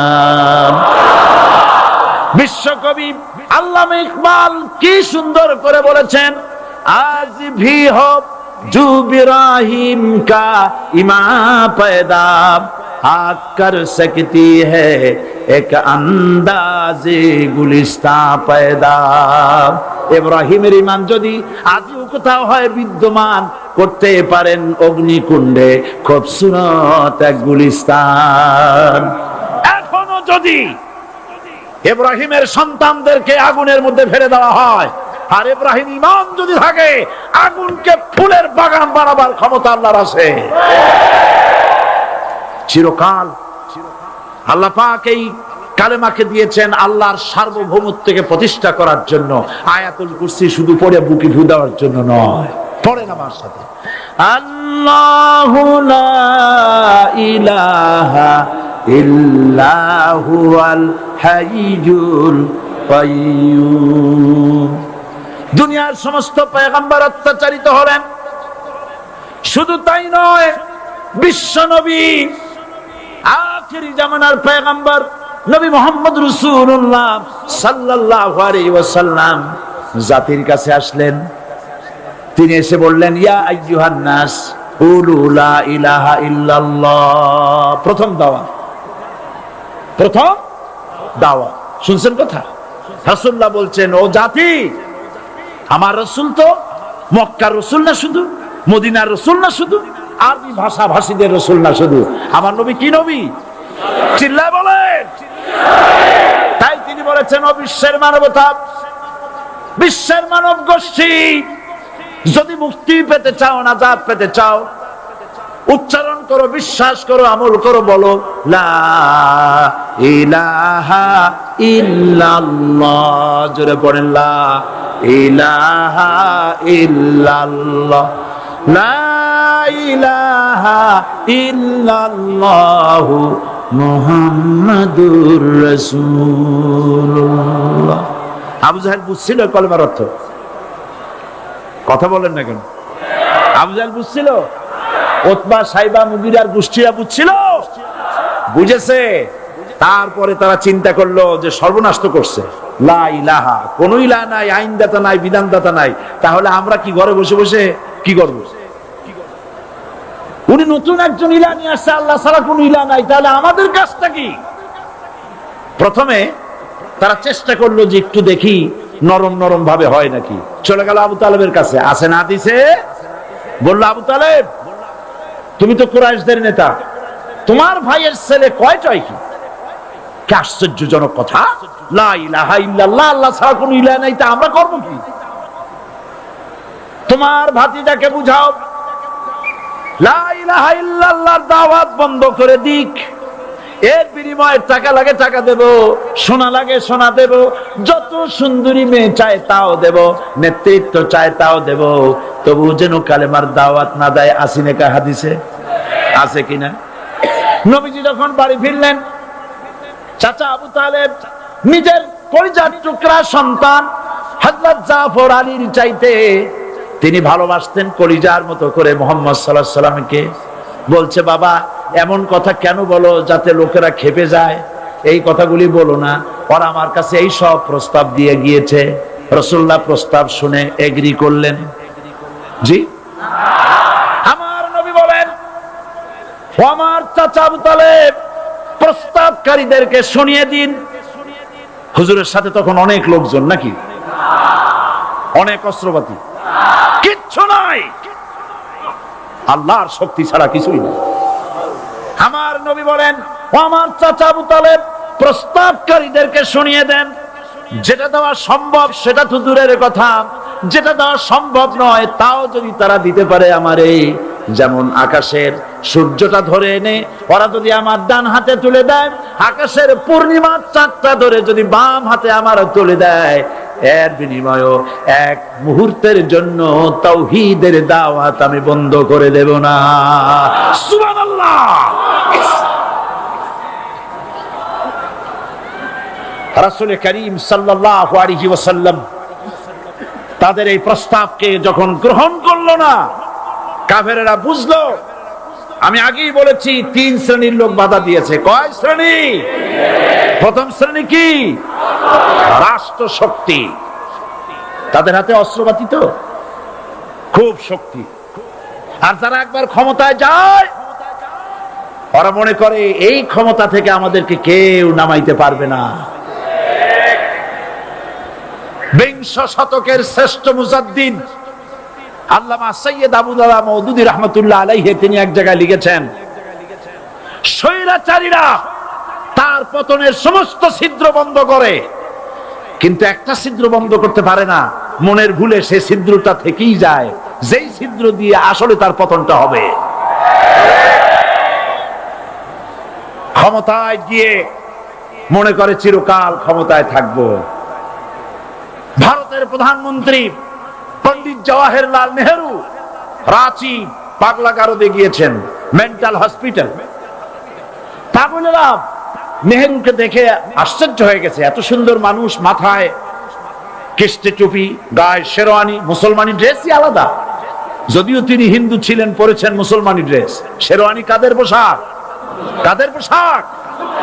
বিশ্বকবি আল্লামা ইকবাল কি সুন্দর করে বলেছেন, আজ ভি হো জু ইব্রাহিম কা ইমা पैदा आग कर सकती है एक अंदाजे गुलिस्ता पैदा। ইব্রাহিমের ঈমান যদি আজও কোথাও হয় বিদ্যমান, করতে পারেন অগ্নিকুণ্ডে খুবসুরত এক গুলিস্তান। এখনো যদি ইব্রাহিমের সন্তানদেরকে আগুনের মধ্যে ফেলে দেওয়া হয়, আর ইব্রাহিম ঈমান যদি থাকে, আগুনকে ফুলের বাগান বানাবার ক্ষমতা আল্লাহর আছে। চিরকাল আল্লাহ পাক এই কালেমাকে দিয়েছেন আল্লাহর সার্বভৌমত্বকে প্রতিষ্ঠা করার জন্য। আয়াতুল কুরসি শুধু পড়ে বুকে ফু দেওয়ার জন্য নয়। পড়েন আমার সাথে, আল্লাহু লা ইলাহা ইল্লা হুয়াল হাইয়ুল কাইয়্যুম দুনিয়ার সমস্ত পয়গম্বর অত্যাচারিত হলেন। শুধু তাই নয়, বিশ্ব নবী আখিরি জামানার পয়গম্বর নবী মুহাম্মদ রাসূলুল্লাহ সাল্লাল্লাহু আলাইহি ওয়াসাল্লাম জাতির কাছে আসলেন। তিনি এসে বললেন, ইয়া আইয়ুহান নাস কুলু লা ইলাহা ইল্লাল্লাহ। প্রথম দাওয়া শুনছেন কথা? রাসূলুল্লাহ বলছেন, ও জাতি, আমার রাসূল তো মক্কার রাসূল না শুধু, মদিনার রাসূল না শুধু, আরবি ভাষা ভাষীদের রাসূল না শুধু, আমার নবী কি নবী? চিল্লায় বলেন। তাই তিনি বলেছেন, ও বিশ্বের মানবতা, বিশ্বের মানব গোষ্ঠী, যদি মুক্তি পেতে চাও, নাজাত পেতে চাও, উচ্চারণ করো, বিশ্বাস করো, আমল করো, বলো লা ইলাহা ইল্লাল্লাহ। জোরে পড়েন, লা ইলাহা ইল্লাল্লাহ, লা ইলাহা ইল্লাল্লাহু মুহাম্মাদুর রাসূলুল্লাহ। আবু জাহেল বুঝছিল কলেমার অর্থ? কথা বলেন না কেন? আবু জাহেল বুঝছিল? উতবা, সাইবা, মুগিরার গোষ্ঠীরা বুঝছিল? বুঝেছে। তারপরে তারা চিন্তা করলো যে সর্বনাশ তো করছে, লা ইলাহা, কোন ইলাহ নাই, আইনদাতা নাই, বিধানদাতা নাই, তাহলে আমরা কি ঘরে বসে বসে কি করব? উনি নতুন একজন ইলাহ নিয়ে আসছে, আল্লাহ ছাড়া কোন ইলাহ নাই, তাহলে আমাদের কাজটা কি? প্রথমে তারা চেষ্টা করলো যে একটু দেখি নরম নরম ভাবে হয় নাকি। চলে গেল আবু তালেবের কাছে, আসে না দিছে, বললো, আবু তালেব, তুমি তো কুরাইশদের নেতা, তোমার ভাইয়ের ছেলে কয়টাই কি? কি আশ্চর্যজনক কথা! লা ইলাহা ইল্লাল্লাহ, আল্লাহ ছাড়া কোনো ইলাহ নাই, তা আমরা করব কি? তোমার ভাতিজাকে বুঝাও লা ইলাহা ইল্লাল্লাহর দাওয়াত বন্ধ করে দিক, এর বিনিময়ে টাকা লাগে টাকা দেব, সোনা লাগে সোনা দেব, যত সুন্দরী মেয়ে চায় তাও দেব, নেতৃত্ব চায় তাও দেব, তবু যেন কালেমার দাওয়াত না দেয়। আসিনে কা হাদিসে আছে কিনা? নবীজি যখন বাড়ি ফিরলেন, চাচা আবু তালেব নিজের কলিজার টুকরা সন্তান হযরত জাফর আলীর চাইতে তিনি ভালোবাসতেন কলিজার মতো করে মুহাম্মদ সাল্লাল্লাহু আলাইহি সাল্লামকে। বলছে, বাবা, এমন কথা কেন বলো যাতে লোকেরা খেপে যায়? এই কথাগুলি বলো না, ওরা আমার কাছে এই সব প্রস্তাব দিয়ে গিয়েছে। রাসূলুল্লাহ প্রস্তাব শুনে এগ্রি করলেন। জি, আমার নবী বলেন, ও আমার চাচা আবু তালেব, প্রস্তাবকারীদেরকে শুনিয়ে দিন। হুজুরের সাথে তখন অনেক লোকজন নাকি, অনেক অস্ত্রপাতি, কিচ্ছু নাই, আল্লাহর শক্তি ছাড়া কিছুই না। আমার নবী বলেন, ও আমার চাচা আবু তালেব, প্রস্তাবকারীদেরকে শুনিয়ে দেন। যেটা দেওয়া সম্ভব সেটা তো দূরের কথা, যেটা দেওয়া সম্ভব নয় তাও যদি তারা দিতে পারে আমারে, যেমন আকাশের সূর্যটা ধরে এনে ওরা যদি আমার ডান হাতে তুলে দেয়, আকাশের পূর্ণিমার চাঁদটা ধরে যদি বাম হাতে আমার তুলে দেয়, এর বিনিময়ে এক মুহূর্তের জন্য তাওহীদের দাওয়াত আমি বন্ধ করে দেব না। সুবহানাল্লাহ। রাসূল করিম সাল্লাল্লাহু আলাইহি ওয়াসাল্লাম তাদের এই প্রস্তাবকে যখন গ্রহণ করলো না, কাফেরেরা বুঝলো। আমি আগেই বলেছি 3 শ্রেণীর লোক বাধা দিয়েছে। কয় শ্রেণী? প্রথম শ্রেণী কি? রাষ্ট্র শক্তি, তাদের হাতে অস্ত্রপাতি তো খুব শক্তি, আর যারা একবার ক্ষমতায় যায় ওরা মনে করে এই ক্ষমতা থেকে আমাদেরকে কেউ নামাইতে পারবে না। বিংশ শতকের শ্রেষ্ঠ মুজাদ্দিদ আল্লামা সৈয়দ আবুল আলা মওদুদী রাহমাতুল্লাহ আলাইহি তিনি এক জায়গায় লিখেছেন, স্বৈরাচারীরা তার পতনের সমস্ত ছিদ্র বন্ধ করে, কিন্তু একটা ছিদ্র বন্ধ করতে পারে না, মনের ভুলে সে ছিদ্রটা থেকেই যায়, যেই ছিদ্র দিয়ে আসলে তার পতনটা হবে। ক্ষমতায় গিয়ে মনে করে চিরকাল ক্ষমতায় থাকবো। ভারতের প্রধানমন্ত্রী পণ্ডিত জওয়াহরলাল নেহেরু রাঁচি পাগলা গারদে গিয়েছেন, মেন্টাল হসপিটাল। পাগলেরা নেহেরুকে দেখে আশ্চর্য হয়ে গেছে, এত সুন্দর মানুষ, মাথায় কেস্টে টুপি, গায়ে শেরওয়ানি, মুসলমানি ড্রেসই আলাদা। যদিও তিনি হিন্দু ছিলেন, পরেছেন মুসলমানি ড্রেস। শেরওয়ানি কাদের পোশাক? কাদের পোশাক?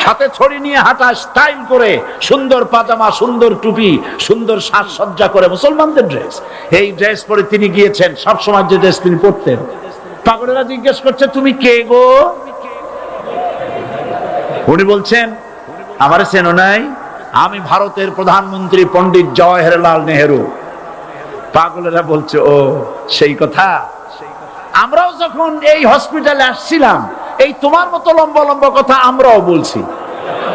হাতে ছড়ি নিয়ে হাঁটা, স্টাইল করে, সুন্দর পাজামা, সুন্দর টুপি, সুন্দর সাজসজ্জা করে মুসলমানদের ড্রেস। এই ড্রেস পরে তিনি গিয়েছেন। সবসময় যে ড্রেস তিনি পরতেন, পাগলেরা জিজ্ঞেস করছে তুমি কে গো? উনি বলছেন আমারে চেনো নাই, আমি ভারতের প্রধানমন্ত্রী পণ্ডিত জওয়াহরলাল নেহেরু। পাগলেরা বলছে ও সেই কথা। আমরাও যখন এই হসপিটালে আসছিলাম, এই তোমার মতো লম্বা লম্বা কথা আমরাও বলছি।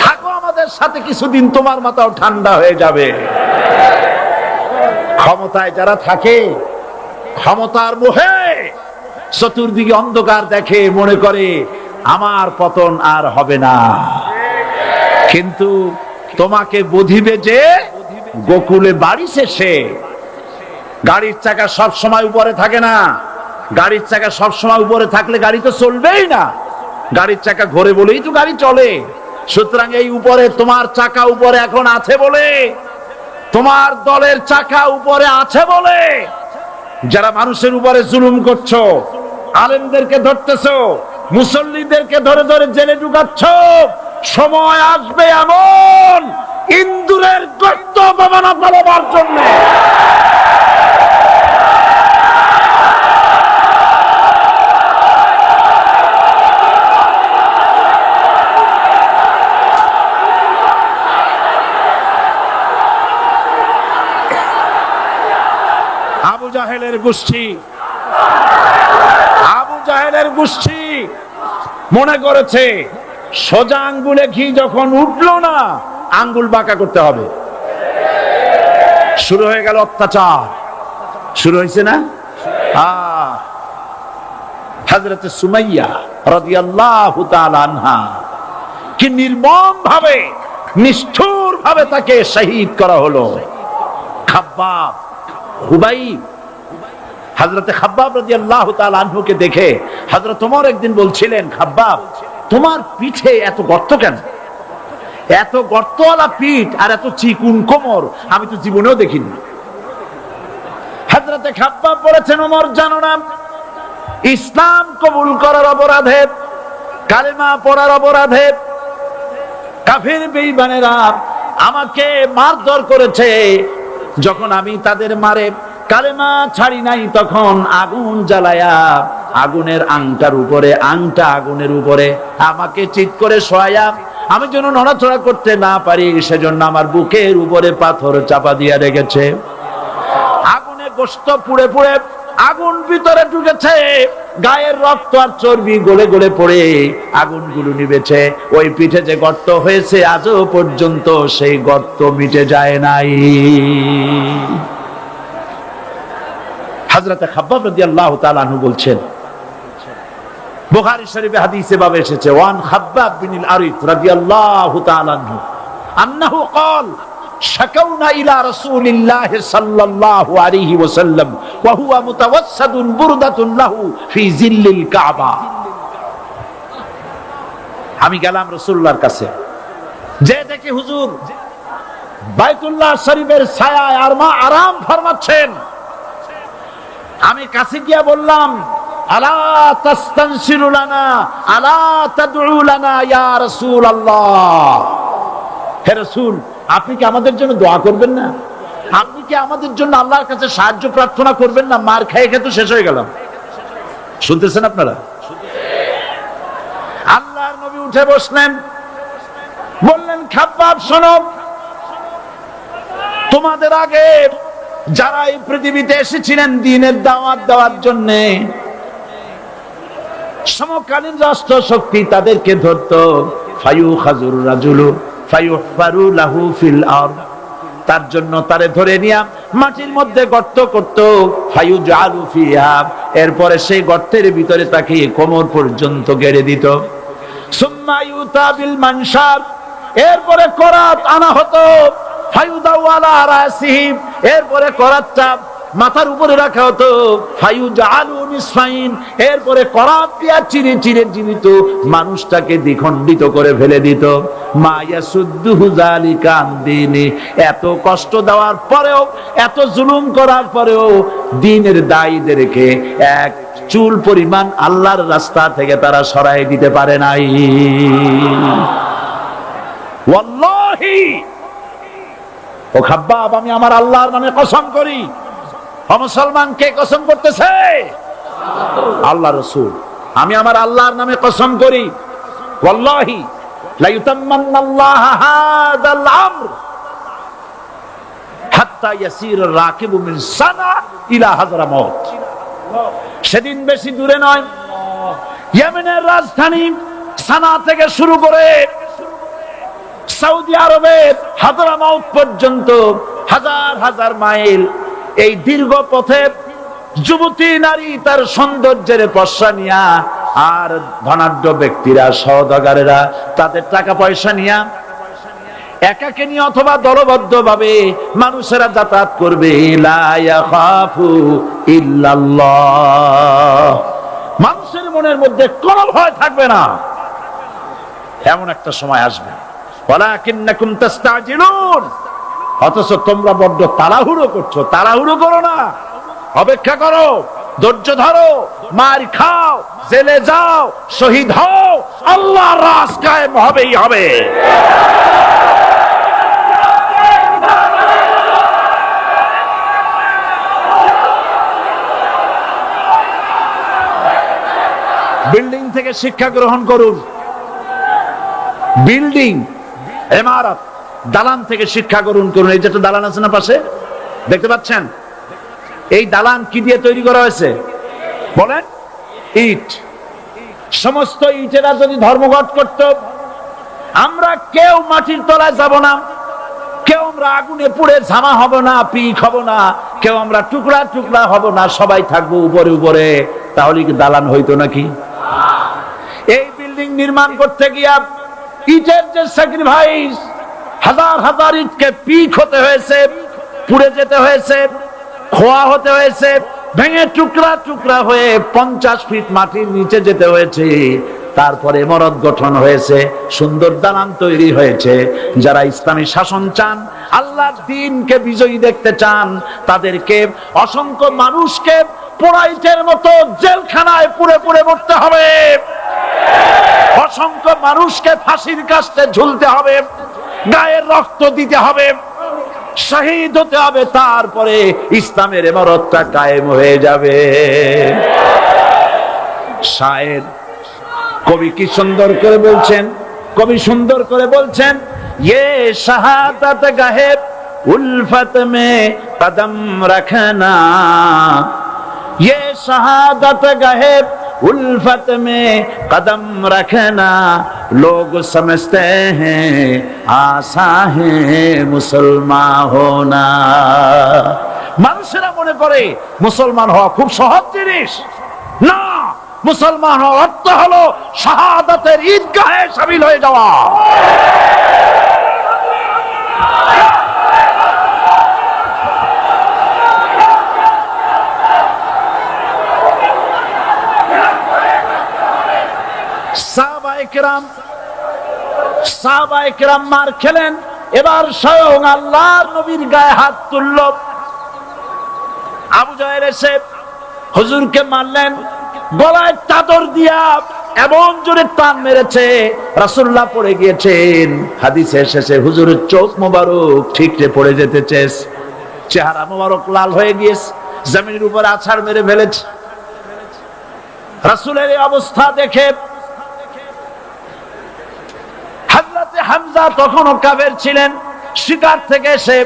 থাকো আমাদের সাথে কিছুদিন, তোমার মাথাও ঠান্ডা হয়ে যাবে। ক্ষমতায় যারা থাকে, ক্ষমতার মোহে চতুর্দিকে অন্ধকার দেখে, মনে করে আমার পতন আর হবে না। কিন্তু তোমাকে বুঝিবে যে গোকুলে বাড়ি শেষে। গাড়ির চাকা সব সময় উপরে থাকে না। গাড়ির চাকা সব সময় উপরে থাকলে গাড়ি তো চলবেই না। গাড়ির চাকা ঘোরে বলেই তো গাড়ি চলে। সুতরাং এই উপরে তোমার চাকা উপরে এখন আছে বলে, তোমার দলের চাকা উপরে আছে বলে যারা মানুষের উপরে জুলুম করছো, আলেমদেরকে ধরতেছো, মুসল্লিদেরকে ধরে ধরে জেলে ঢুকাচ্ছ, সময় আসবে এমন ইন্দুরের গর্ত বাবানা পালাবার জন্য। আবু জাহেলের গোষ্ঠী, আবু জাহেলের গোষ্ঠী মনে করেছে সোজা আঙ্গুলে ঘি যখন উঠলো না, আঙ্গুল বাঁকা করতে হবে। শুরু হয়ে গেল অত্যাচার। শুরু হয়েছে না? হযরত সুমাইয়া রাদিয়াল্লাহু তাআলা আনহা কি নির্মম ভাবে, নিষ্ঠুর ভাবে তাকে শহীদ করা হলো। খাব্বাব, খুবাইব, হযরত খাব্বাব রাদিয়াল্লাহু তাআলা আনহুকে দেখে হযরত ওমর একদিন বলছিলেন, খাব্বাব তোমার পিঠে এত গর্ত কেন? এত গর্তওয়ালা পিঠ আর এত চিকুন কোমর আমি তো জীবনেও দেখিনি। হযরত খাব্বাব বলেছেন, ওমর জানো না, ইসলাম কবুল করার অপরাধে, কালেমা পড়ার অপরাধে কাফির বেঈমানেরা আমাকে মারধর করেছে। যখন আমি তাদের মারে কালেমা ছাড়ি নাই, তখন আগুন জ্বালায়া আগুনের আংটার উপরে, আংটা আগুনের উপরে আমাকে চিৎ করে শোয়ায়া, আমি যেন নড়াচড়া করতে না পারি সেজন্য আমার বুকের উপরে পাথর চাপা দিয়া রেখেছে। আগুনে গোশত পুড়ে পুড়ে আগুন ভিতরে ঢুকেছে, গায়ের রক্ত আর চর্বি গলে গলে পড়ে আগুনগুলো নিভেছে। ওই পিঠে যে গর্ত হয়েছে আজও পর্যন্ত সেই গর্ত মিটে যায় নাই। হযরত খাব্বাব রাদিয়াল্লাহু তাআলা আনহু বলছেন, বুখারী শরীফে হাদিসে ভাবে এসেছে, ওয়ান খাব্বাব বিন আরিত রাদিয়াল্লাহু তাআলা আনহু আন্নাহু قال শাকাউনা ইলা রাসূলিল্লাহি সাল্লাল্লাহু আলাইহি ওয়াসাল্লাম ওয়া হুয়া মুতাওয়াসসাদুন বুরদাতুন লাহু ফি জিল্লিল কাবা। আমি গেলাম রাসূলুল্লাহর কাছে, যে দেখি হুজুর বাইতুল্লাহ শরীফের ছায়ায় আরাম ফরমাচ্ছেন। আমি কাছে গিয়ে বললাম, আলা তাস্তানসিরু লানা আলা তাদউ লানা ইয়া রাসূলুল্লাহ। হে রাসূল, আপনি কি আমাদের জন্য দোয়া করবেন না? আপনি কি আমাদের জন্য আল্লাহর কাছে সাহায্য প্রার্থনা করবেন না? মার খেয়ে খেয়ে তো শেষ হয়ে গেলাম। শুনতেছেন আপনারা? আল্লাহর নবী উঠে বসলেন, বললেন, খাব্বাব শোনো, তোমাদের আগে যারা এই পৃথিবীতে এসেছিলেন দ্বীনের দাওয়াত দেওয়ার জন্য, সমকালীন রাষ্ট্র শক্তি তাদেরকে ধরতো, ফায়ুখাজুর রাজুলু ফায়ুহফারু লাহু ফিল আরদ, তার জন্য তারে ধরে নিয়া মাটির মধ্যে গর্ত করত, ফায়ুজালু ফিহা, এরপরে সেই গর্তের ভিতরে তাকে কোমর পর্যন্ত গেড়ে দিত। সুম্মা ইউতা বিল মানশার, এরপরে করাত আনা হতো, ফায়ুদাউ আলা রাসিহি, এরপরে করাতটা মাথার উপরে রাখা হতো, ফায়ুজালু নিসফাইন, এরপরে করাত দিয়া চিরে চিরে জীবিত মানুষটাকে দ্বিখণ্ডিত করে ফেলে দিত। মা ইয়াসুদ্দুহু যালিকা আন দীনি, এত কষ্ট দেওয়ার পরেও, এত জুলুম করার পরেও দ্বীনের দায়ীদেরকে এক চুল পরিমাণ আল্লাহর রাস্তা থেকে তারা সরাই দিতে পারে নাই। ওয়াল্লাহি, ও খাব্বাব, আমি আমার আল্লাহর নামে কসম করি। ও মুসলমান, কে কসম করতেছে? আল্লাহ রাসূল। আমি আমার আল্লাহর নামে কসম করি, ওয়াল্লাহি লা ইউতাম্মান্নাল্লাহু হাযাল আমর হাত্তা ইয়াসির রাকিবু মিন সানা ইলা হাযরামাউত। সেদিন বেশি দূরে নয়, ইয়েমেনের রাজধানী সানা থেকে শুরু করে সৌদি আরবের হাযরামাউত পর্যন্ত হাজার হাজার মাইল, এই দীর্ঘ পথে যুবতী নারী তার সৌন্দর্যের পশ্চা নিয়া, আর ধনাঢ্য ব্যক্তিরা, সওদাগরেরা তাদের টাকা পয়সা নিয়া একাকিনী অথবা দলবদ্ধ ভাবে মানুষেরা যাতায়াত করবে। লা ইয়াখাফু ইল্লাল্লাহ, মানুষের মনের মধ্যে কোনো ভয় থাকবে না। এমন একটা সময় আসবে, ওয়ালাকিন্নাকুম তাস্তাজিলুন, অথচ তোমরা বড্ড তাড়াহুড়ো করছো। তাড়াহুড়ো করো না, অপেক্ষা করো, ধৈর্য ধরো, মার খাও, জেলে যাও, শহীদ হও, আল্লাহর রাজ কায়েম হবেই হবে। বিল্ডিং থেকে শিক্ষা গ্রহণ করুন। বিল্ডিং, ইমারত, দালান থেকে শিক্ষা গ্রহণ করুন। এই যেটা দালান আছে না পাশে, দেখতে পাচ্ছেন? এই দালান কি দিয়ে তৈরি করা হয়েছে বলেন? ইট। সমস্ত ইটেরা যদি ধর্মঘট করত, আমরা কেউ মাটির তলায় যাব না, কেউ আমরা আগুনে পুড়ে ঝামা হব না, পিক হব না, কেউ আমরা টুকরা টুকরা হব না, সবাই থাকবো উপরে উপরে, তাহলে কি দালান হইতো নাকি? এই বিল্ডিং নির্মাণ করতে গিয়া ইটের যে স্যাক্রিফাইস, হাজার হাজার ইটকে পিক হতে হয়েছে, পুড়ে যেতে হয়েছে, খোয়া হতে হয়েছে, ভেঙে টুকরা টুকরা হয়ে 50 ফিট মাটির নিচে যেতে হয়েছে। তারপরে ইমারত গঠন হয়েছে, সুন্দর দালান তৈরি হয়েছে। যারা ইসলামী শাসন চান, আল্লাহর দ্বীনকে বিজয়ী দেখতে চান, তাদেরকে অসংখ্য মানুষকে পোড়াইটের মতো জেলখানায় পুড়ে পুড়ে মরতে হবে। অসংখ্য মানুষকে ফাঁসির কাস্টে ঝুলতে হবে, গায়ের রক্ত দিতে হবে, শহীদ হতে হবে, তারপরে ইসলামের ইমারতটা কায়েম হয়ে যাবে। শায়ের, কবি কি সুন্দর করে বলছেন, কবি সুন্দর করে বলছেন, ये शहादत गाहे उल्फत में कदम रखना, ये शहादत गाहे उल्फत में कदम रखना, लोग समझते हैं आसा है मुसलमान होना। মানুষেরা মনে করে মুসলমান হওয়া খুব সহজ জিনিস। না, মুসলমান হওয়ার অর্থ হলো শাহাদাতের ঈদগাহে শামিল হয়ে যাওয়া। সাহাবায়ে কেরাম মার খেলেন, এবার স্বয়ং আল্লাহর নবীর গায়ে হাত তুলল। আবু জাহেল এসে হুজুরকে মারলেন, গলায় চাদর দিয়া এমন জোরে টান মেরেছে, রাসূলুল্লাহ পড়ে গিয়েছেন। হাদিসে এসেছে হুজুরের চোখ মোবারক ঠিকরে পড়ে যেতে চেয়েছে, চেহারা মোবারক লাল হয়ে গিয়েছে, জমিনের উপর আছাড় মেরে ফেলেছে। রাসূলের এই অবস্থা দেখে হযরতে হামজা তখনও কাফের ছিলেন, শিকার থেকে এসে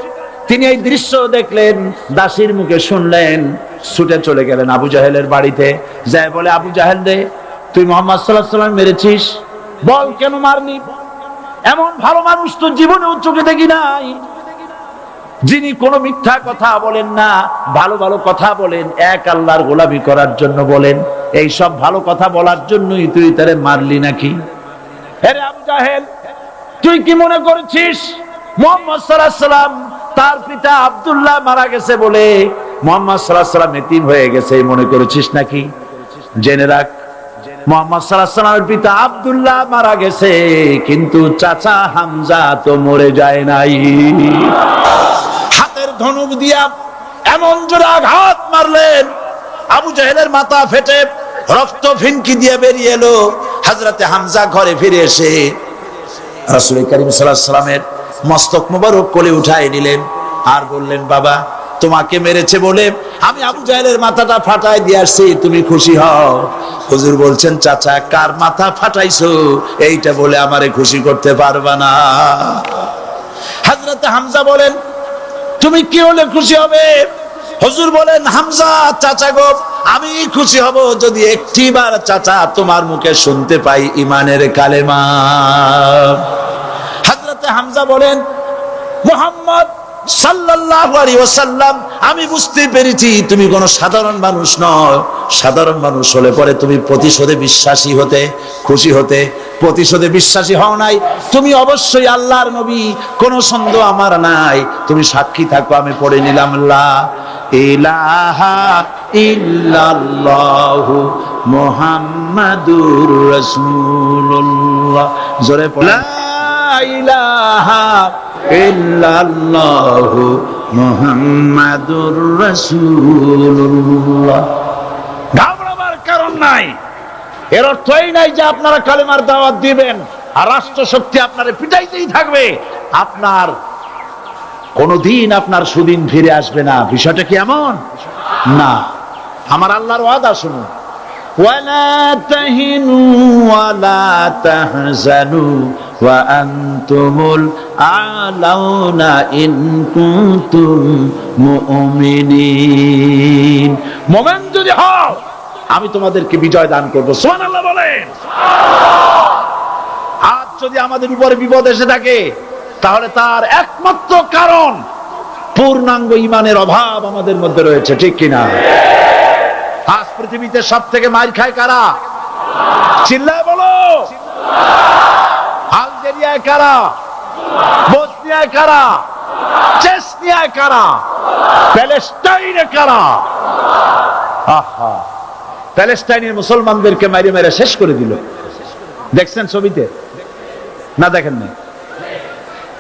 তিনি এই দৃশ্য দেখলেন, দাসীর মুখে শুনলেন, ছুটে চলে গেলেন আবু জাহেলের বাড়িতে। যায় বলে, আবু জাহেল রে, তুই মুহাম্মদ সাল্লাল্লাহু আলাইহি ওয়াসাল্লাম মেরেছিস, বল কেন মারনি? এমন ভালো মানুষ তো জীবনেও চোখে দেখি নাই, যিনি কোনো মিথ্যা কথা বলেন না, ভালো ভালো কথা বলেন, এক আল্লাহর গোলামি করার জন্য বলেন। এই সব ভালো কথা বলার জন্যই তুই তারে মারলি নাকি? আরে আবু জাহেল, তুই কি মনে করেছিস মুহাম্মদ সাল্লাল্লাহু আলাইহি ওয়াসাল্লাম তার পিতা আব্দুল্লাহ মারা গেছে বলে মুহাম্মদ সাল্লাল্লাহু আলাইহি ওয়াসাল্লাম এতিম হয়ে গেছে মনে করেছিস নাকি? জেনে রাখ, মুহাম্মদ সাল্লাল্লাহু আলাইহি ওয়াসাল্লামের পিতা আব্দুল্লাহ মারা গেছে, কিন্তু চাচা হামজা তো মরে যায় নাই। হাতের ধনুক দিয়া এমন জোরে আঘাত মারলেন, আবু জাহেলের মাথা ফেটে রক্ত ফিনকি দিয়ে বেরিয়ে এলো। হযরতে হামজা ঘরে ফিরে এসে রাসূল করিম সাল্লাল্লাহু আলাইহি ওয়াসাল্লামের মস্তক মোবারক কোলে উঠায় নিলেন আর বললেন, বাবা তোমাকে মেরেছে বলে আমি আবু জাহেলের মাথাটা ফাটাই দিয়ে আসছি, তুমি খুশি হও। হুজুর বলছেন, চাচা কার মাথা ফাটাইছো এইটা বলে আমারে খুশি করতে পারবা না। হযরতে হামজা বলেন, তুমি কি হলে খুশি হবে? হুজুর বলেন, হামজা চাচা গো, আমি খুশি হব যদি একটিবার চাচা তোমার মুখে শুনতে পাই ঈমানের কালেমা। হযরতে হামজা বলেন, মুহাম্মদ সাল্লাল্লাহু আলাইহি ওয়াসাল্লাম, আমি বুঝতে পেরেছি তুমি কোনো সাধারণ মানুষ নও। সাধারণ মানুষ হলে পরে তুমি প্রতিশোধে বিশ্বাসী হতে, খুশি হতে। প্রতিশোধে বিশ্বাসী হও নাই, তুমি অবশ্যই আল্লাহর নবী, কোনো সন্দেহ আমার নাই। তুমি সাক্ষী থাকো, আমি পড়ে নিলাম, লা ইলাহা ইল্লাল্লাহু মুহাম্মাদুর রাসূলুল্লাহ। জোরে পড়ে, লা ইলাহা ইল্লাল্লাহু মুহাম্মাদুর রাসূলুল্লাহ। ঘাবড়াবার কারণ নাই। এর অর্থ এই নাই যে আপনারা কালেমার দাওয়াত দিবেন আর রাষ্ট্রশক্তি আপনারে পিটাইতেই থাকবে, আপনার কোনদিন আপনার সুদিন ফিরে আসবে না। বিষয়টা কি এমন না? আমার আল্লাহর ওয়াদা শুনুন, ওয়ালা তাহিনু ওয়ালা তাহজানু ওয়া আনতুমুল আলাউনা ইন কুনতুম মুমিনিন। মুমিন যদি হও আমি তোমাদেরকে বিজয় দান করব। সুবহানাল্লাহ বলেন। আজ যদি আমাদের উপরে বিপদ এসে থাকে তাহলে তার একমাত্র কারণ পূর্ণাঙ্গ ঈমানের অভাব আমাদের মধ্যে রয়েছে, ঠিক কিনা? আজ পৃথিবীতে সব থেকে মার খায় কারা? চিল্লায় বলো। আলজেরিয়ায় কারা? বসনিয়ায় কারা? চেচনিয়ায় কারা? প্যালেস্টাইনে কারা? আহা, প্যালেস্টাইনের মুসলমানদেরকে মাইরে মেরে শেষ করে দিল। দেখছেন ছবিতে না? দেখেন না?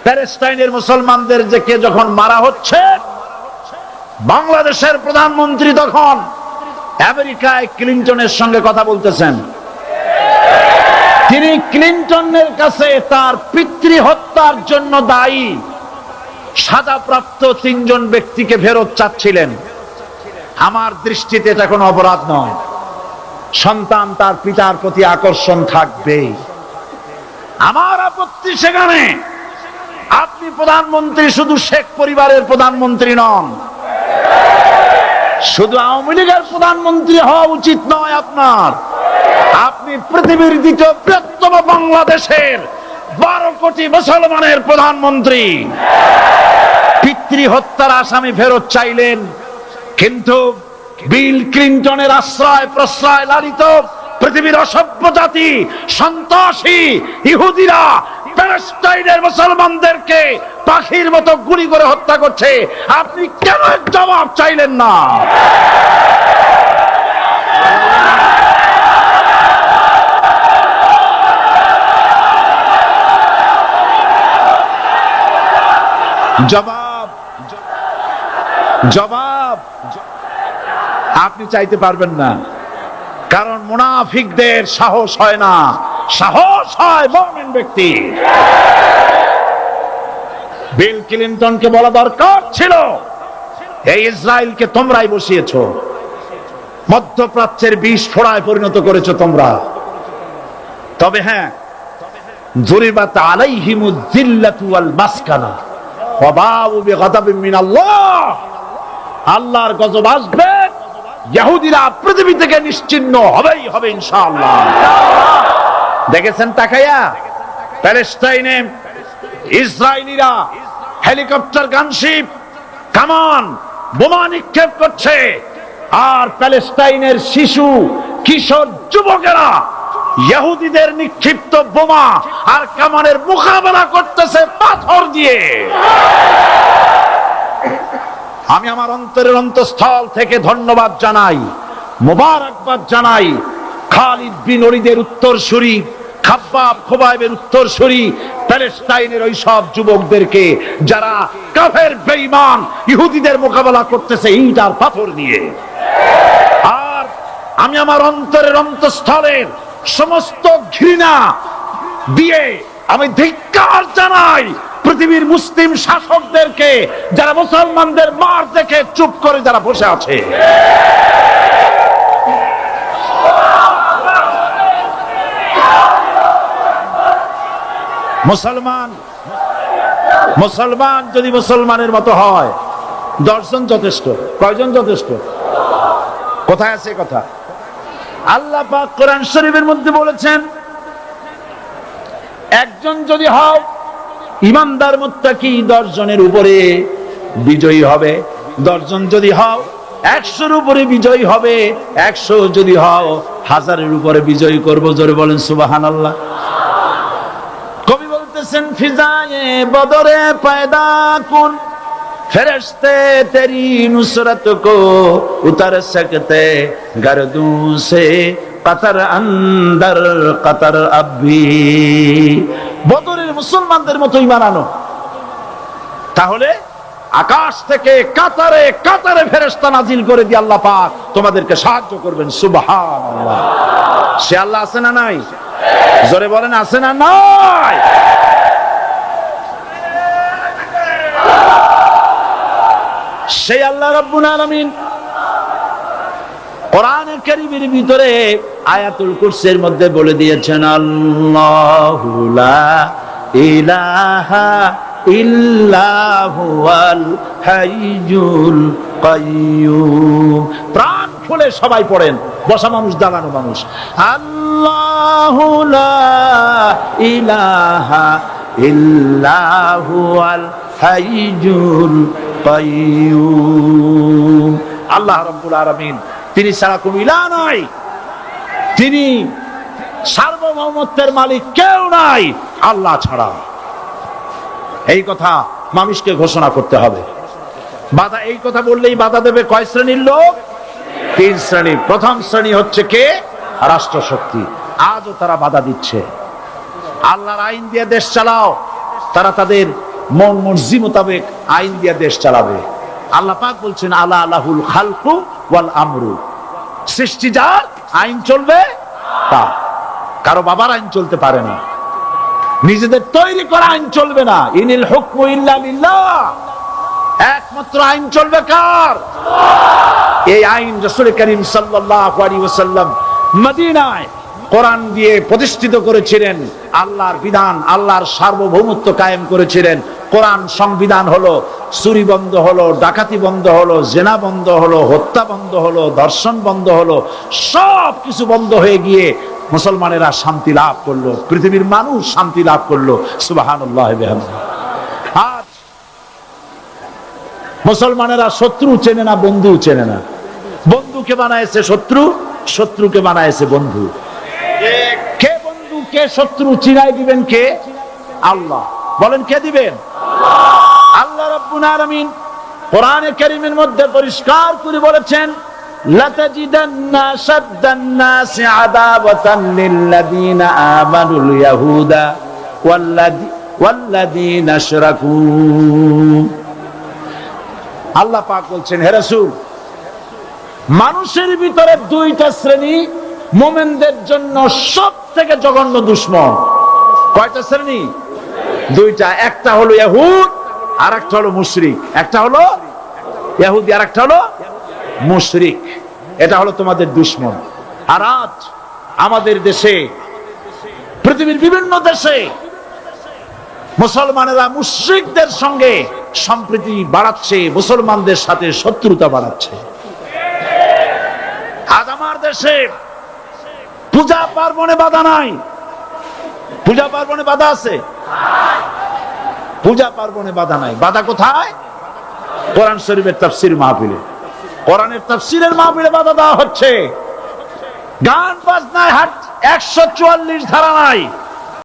প্যালেস্টাইনের মুসলমানদেরকে যখন মারা হচ্ছে, বাংলাদেশের প্রধানমন্ত্রী তখন আমেরিকায় ক্লিনটনের সঙ্গে কথা বলতেছেন। তিনি ক্লিনটনের কাছে তার পিতৃ হত্যার জন্য দায়ী সাজাপ্রাপ্ত 3 জন ব্যক্তিকে ফেরত চাচ্ছিলেন। আমার দৃষ্টিতে এটা কোনো অপরাধ নয়। সন্তান তার পিতার প্রতি আকর্ষণ থাকবে, আমার আপত্তি সেখানে। আপনি প্রধানমন্ত্রী, শুধু শেখ পরিবারের প্রধানমন্ত্রী নন, শুধু আওয়ামী লীগের প্রধানমন্ত্রী হওয়া উচিত নয় আপনার। আপনি পৃথিবীর দ্বিতীয় বৃহত্তম বাংলাদেশের 12 কোটি মুসলমানের প্রধানমন্ত্রী। পিতৃ হত্যার আসামি ফেরত চাইলেন, কিন্তু বিল ক্লিনটনের আশ্রয় প্রশ্রয় লালিত পৃথিবীর অসভ্য জাতি সন্ত্রাসী ইহুদিরা প্যালেস্টাইনের মুসলমানদেরকে পাখির মতো গুলি করে হত্যা করছে। আপনি কেন জবাব চাইলেন না? জবাব জবাব আপনি চাইতে পারবেন না, কারণ মুনাফিকদের সাহস হয় না, সাহস হয় মুমিন ব্যক্তি। বিল ক্লিনটনকে বলা দরকার ছিল, এই ইসরায়েলকে তোমরাই বসিয়েছো, মধ্যপ্রাচ্যের বিষ ফোড়ায় পরিণত করেছো তোমরা। তবে হ্যাঁ, যুরিবাত আলাইহিমুয যিল্লাতু ওয়াল মাসকানা ওয়া বাউ বিগাদাবিন মিনাল্লাহ। আল্লাহর গজব আসবে, ইহুদিরা পৃথিবী থেকে নিশ্চিহ্ন হবেই হবে ইনশাআল্লাহ। দেখেছেন তাকায়া প্যালেস্টাইনে ইসরায়েলিরা হেলিকপ্টার, গানশিপ, কামান, বোমা নিক্ষেপ করছে, আর প্যালেস্টাইনের শিশু, কিশোর, যুবকেরা ইহুদিদের নিক্ষিপ্ত বোমা আর কামানের মোকাবেলা করতেছে পাথর দিয়ে। আমি আমার অন্তরের অন্তঃস্থল থেকে ধন্যবাদ জানাই, মোবারকবাদ জানাই খালিদ বিন ওলীদের উত্তরসূরি, খাব্বাব খোবাইবের উত্তরসূরি প্যালেস্টাইনের ওই সব যুবকদেরকে যারা কাফের বেঈমান ইহুদিদের মোকাবেলা করতেছে ইট আর পাথর দিয়ে। আর আমি আমার অন্তরের অন্তঃস্থলের সমস্ত ঘৃণা দিয়ে আমি ধিক্কার জানাই পৃথিবীর মুসলিম শাসকদেরকে যারা মুসলমানদের মার দেখে চুপ করে যারা বসে আছে। মুসলমান যদি মুসলমানের মতো হয় 10 জন যথেষ্ট। কয়জন যথেষ্ট? কোথায় আছে কথা? আল্লাহ পাক কোরআন শরীফের মধ্যে বলেছেন, একজন যদি হও ইমানদার মুত্তাকি 10 জনের উপরে বিজয়ী হবে। 10 জন যদি হও 100-র উপরে বিজয়ী হবে। 100 যদি হও 1000-এর উপরে বিজয়ী করব। জোরে বলেন সুবহানাল্লাহ। কবি বলতেছেন, ফিজায়ে বদরে পয়দা কুন ফেরেশতে তেরি নুসরত কো উতার সকতে গর্দু সে কাতার আন্দর কাতার আবি। বদরের মুসলমানদের মতো ঈমান আনো, তাহলে আকাশ থেকে কাতারে কাতারে ফেরেশতা নাজিল করে দিয়ে আল্লাহ পাক তোমাদেরকে সাহায্য করবেন। সুবহানাল্লাহ। সে আল্লাহ আছে না নাই? জোরে বলেন, আছে না নাই? সেই আল্লাহ রাব্বুল আলামিন কোরআনে কারীমের ভিতরে আয়াতুল কুরসির মধ্যে বলে দিয়েছেন, আল্লাহু লা ইলাহা ইল্লা হুয়াল হাইয়ুল কাইয়্যুম। প্রাণ খুলে সবাই পড়েন, বসা মানুষ দাঁড়ানো মানুষ। আল্লাহু লা ইলাহা ইল্লা হুয়াল হাইয়ুল কাইয়্যুম। আল্লাহ রাব্বুল আলামিন, তিনি ছাড়া কোনো ইলাহ নাই, তিনি সার্বভৌমত্বের মালিক, কেউ নাই আল্লাহ ছাড়া। এই কথা মানুষকে ঘোষণা করতে হবে। বাধা, এই কথা বললেই বাধা দেবে কয় শ্রেণীর লোক? 3 শ্রেণী। প্রথম শ্রেণী হচ্ছে কে? রাষ্ট্রশক্তি। আজও তারা বাধা দিচ্ছে। আল্লাহর আইন দিয়ে দেশ চালাও, তারা তাদের মন মর্জি মোতাবেক আইন দিয়ে দেশ চালাবে। আল্লাহ পাক বলছেন, আলা আলাহুল খালকু ওয়াল আমরু। সৃষ্টি যার, আইন চলবে তা। কারো বাবার আইন চলতে পারে না, নিজেদের তৈরি করা আইন চলবে না। ইনিল হুকমু ইল্লা লিল্লাহ। একমাত্র আইন চলবে কার? এই আইন রাসূল করিম সাল্লাল্লাহু আলাইহি ওয়াসাল্লাম মদিনায় কোরআন দিয়ে প্রতিষ্ঠিত করেছিলেন। আল্লাহর বিধান, আল্লাহর সার্বভৌমত্ব কায়েম করেছিলেন। কোরআন সংবিধান হলো, চুরি বন্ধ হলো, ডাকাতি বন্ধ হলো, জেনা বন্ধ হলো, হত্যা বন্ধ হলো, ধর্ষণ বন্ধ হলো, সব কিছু বন্ধ হয়ে গিয়ে মুসলমানেরা শান্তি লাভ করলো, পৃথিবীর মানুষ শান্তি লাভ করলো। সুবহানাল্লাহ ওয়া বিহামদিহি। আজ মুসলমানেরা শত্রু চেনে না, বন্ধু চেনে না। বন্ধুকে বানায়েছে শত্রু, শত্রুকে বানায়েছে বন্ধু। কে বন্ধু কে শত্রু চিনাই দিবেন কে? আল্লাহ। বলেন কে দিবেন? আল্লাহ রাব্বুল আলামিন কোরআনে কারীমের মধ্যে পরিষ্কার করে বলেছেন, লাতাজিদান্না শাদ্দান নাসি আদাওয়াতান লিল্লাযীনা আমানুল ইয়াহুদা ওয়াল্লাযীনা আশরাকু। আল্লাহ পাক বলছেন, হে রাসূল, মানুষের ভিতরে 2টা শ্রেণী মুমিনদের জন্য সবথেকে জঘন্য দুশমন। কয়টা শ্রেণী? 2টা। একটা হলো ইহুদ, আর একটা হলো মুশরিক। একটা হলো ইহুদি, আর একটা হলো মুশরিক। এটা হলো তোমাদের দুশমন। আর আজ আমাদের দেশে, পৃথিবীর বিভিন্ন দেশে মুসলমানেরা মুশরিকদের সঙ্গে সম্প্রীতি বাড়াচ্ছে, মুসলমানদের সাথে শত্রুতা বাড়াচ্ছে। আজ আমার দেশে পূজা পার্বণে বাধা নাই। পূজা পার্বণে বাধা আছে? পূজা পার্বণে বাধা নাই। বাধা কোথায়? কোরআন শরীফের তাফসীর মাহফিলে। কোরআনের তাফসীরের মাহফিলে বাধা দেওয়া হচ্ছে। গান বাজনায় 144 ধারা নাই।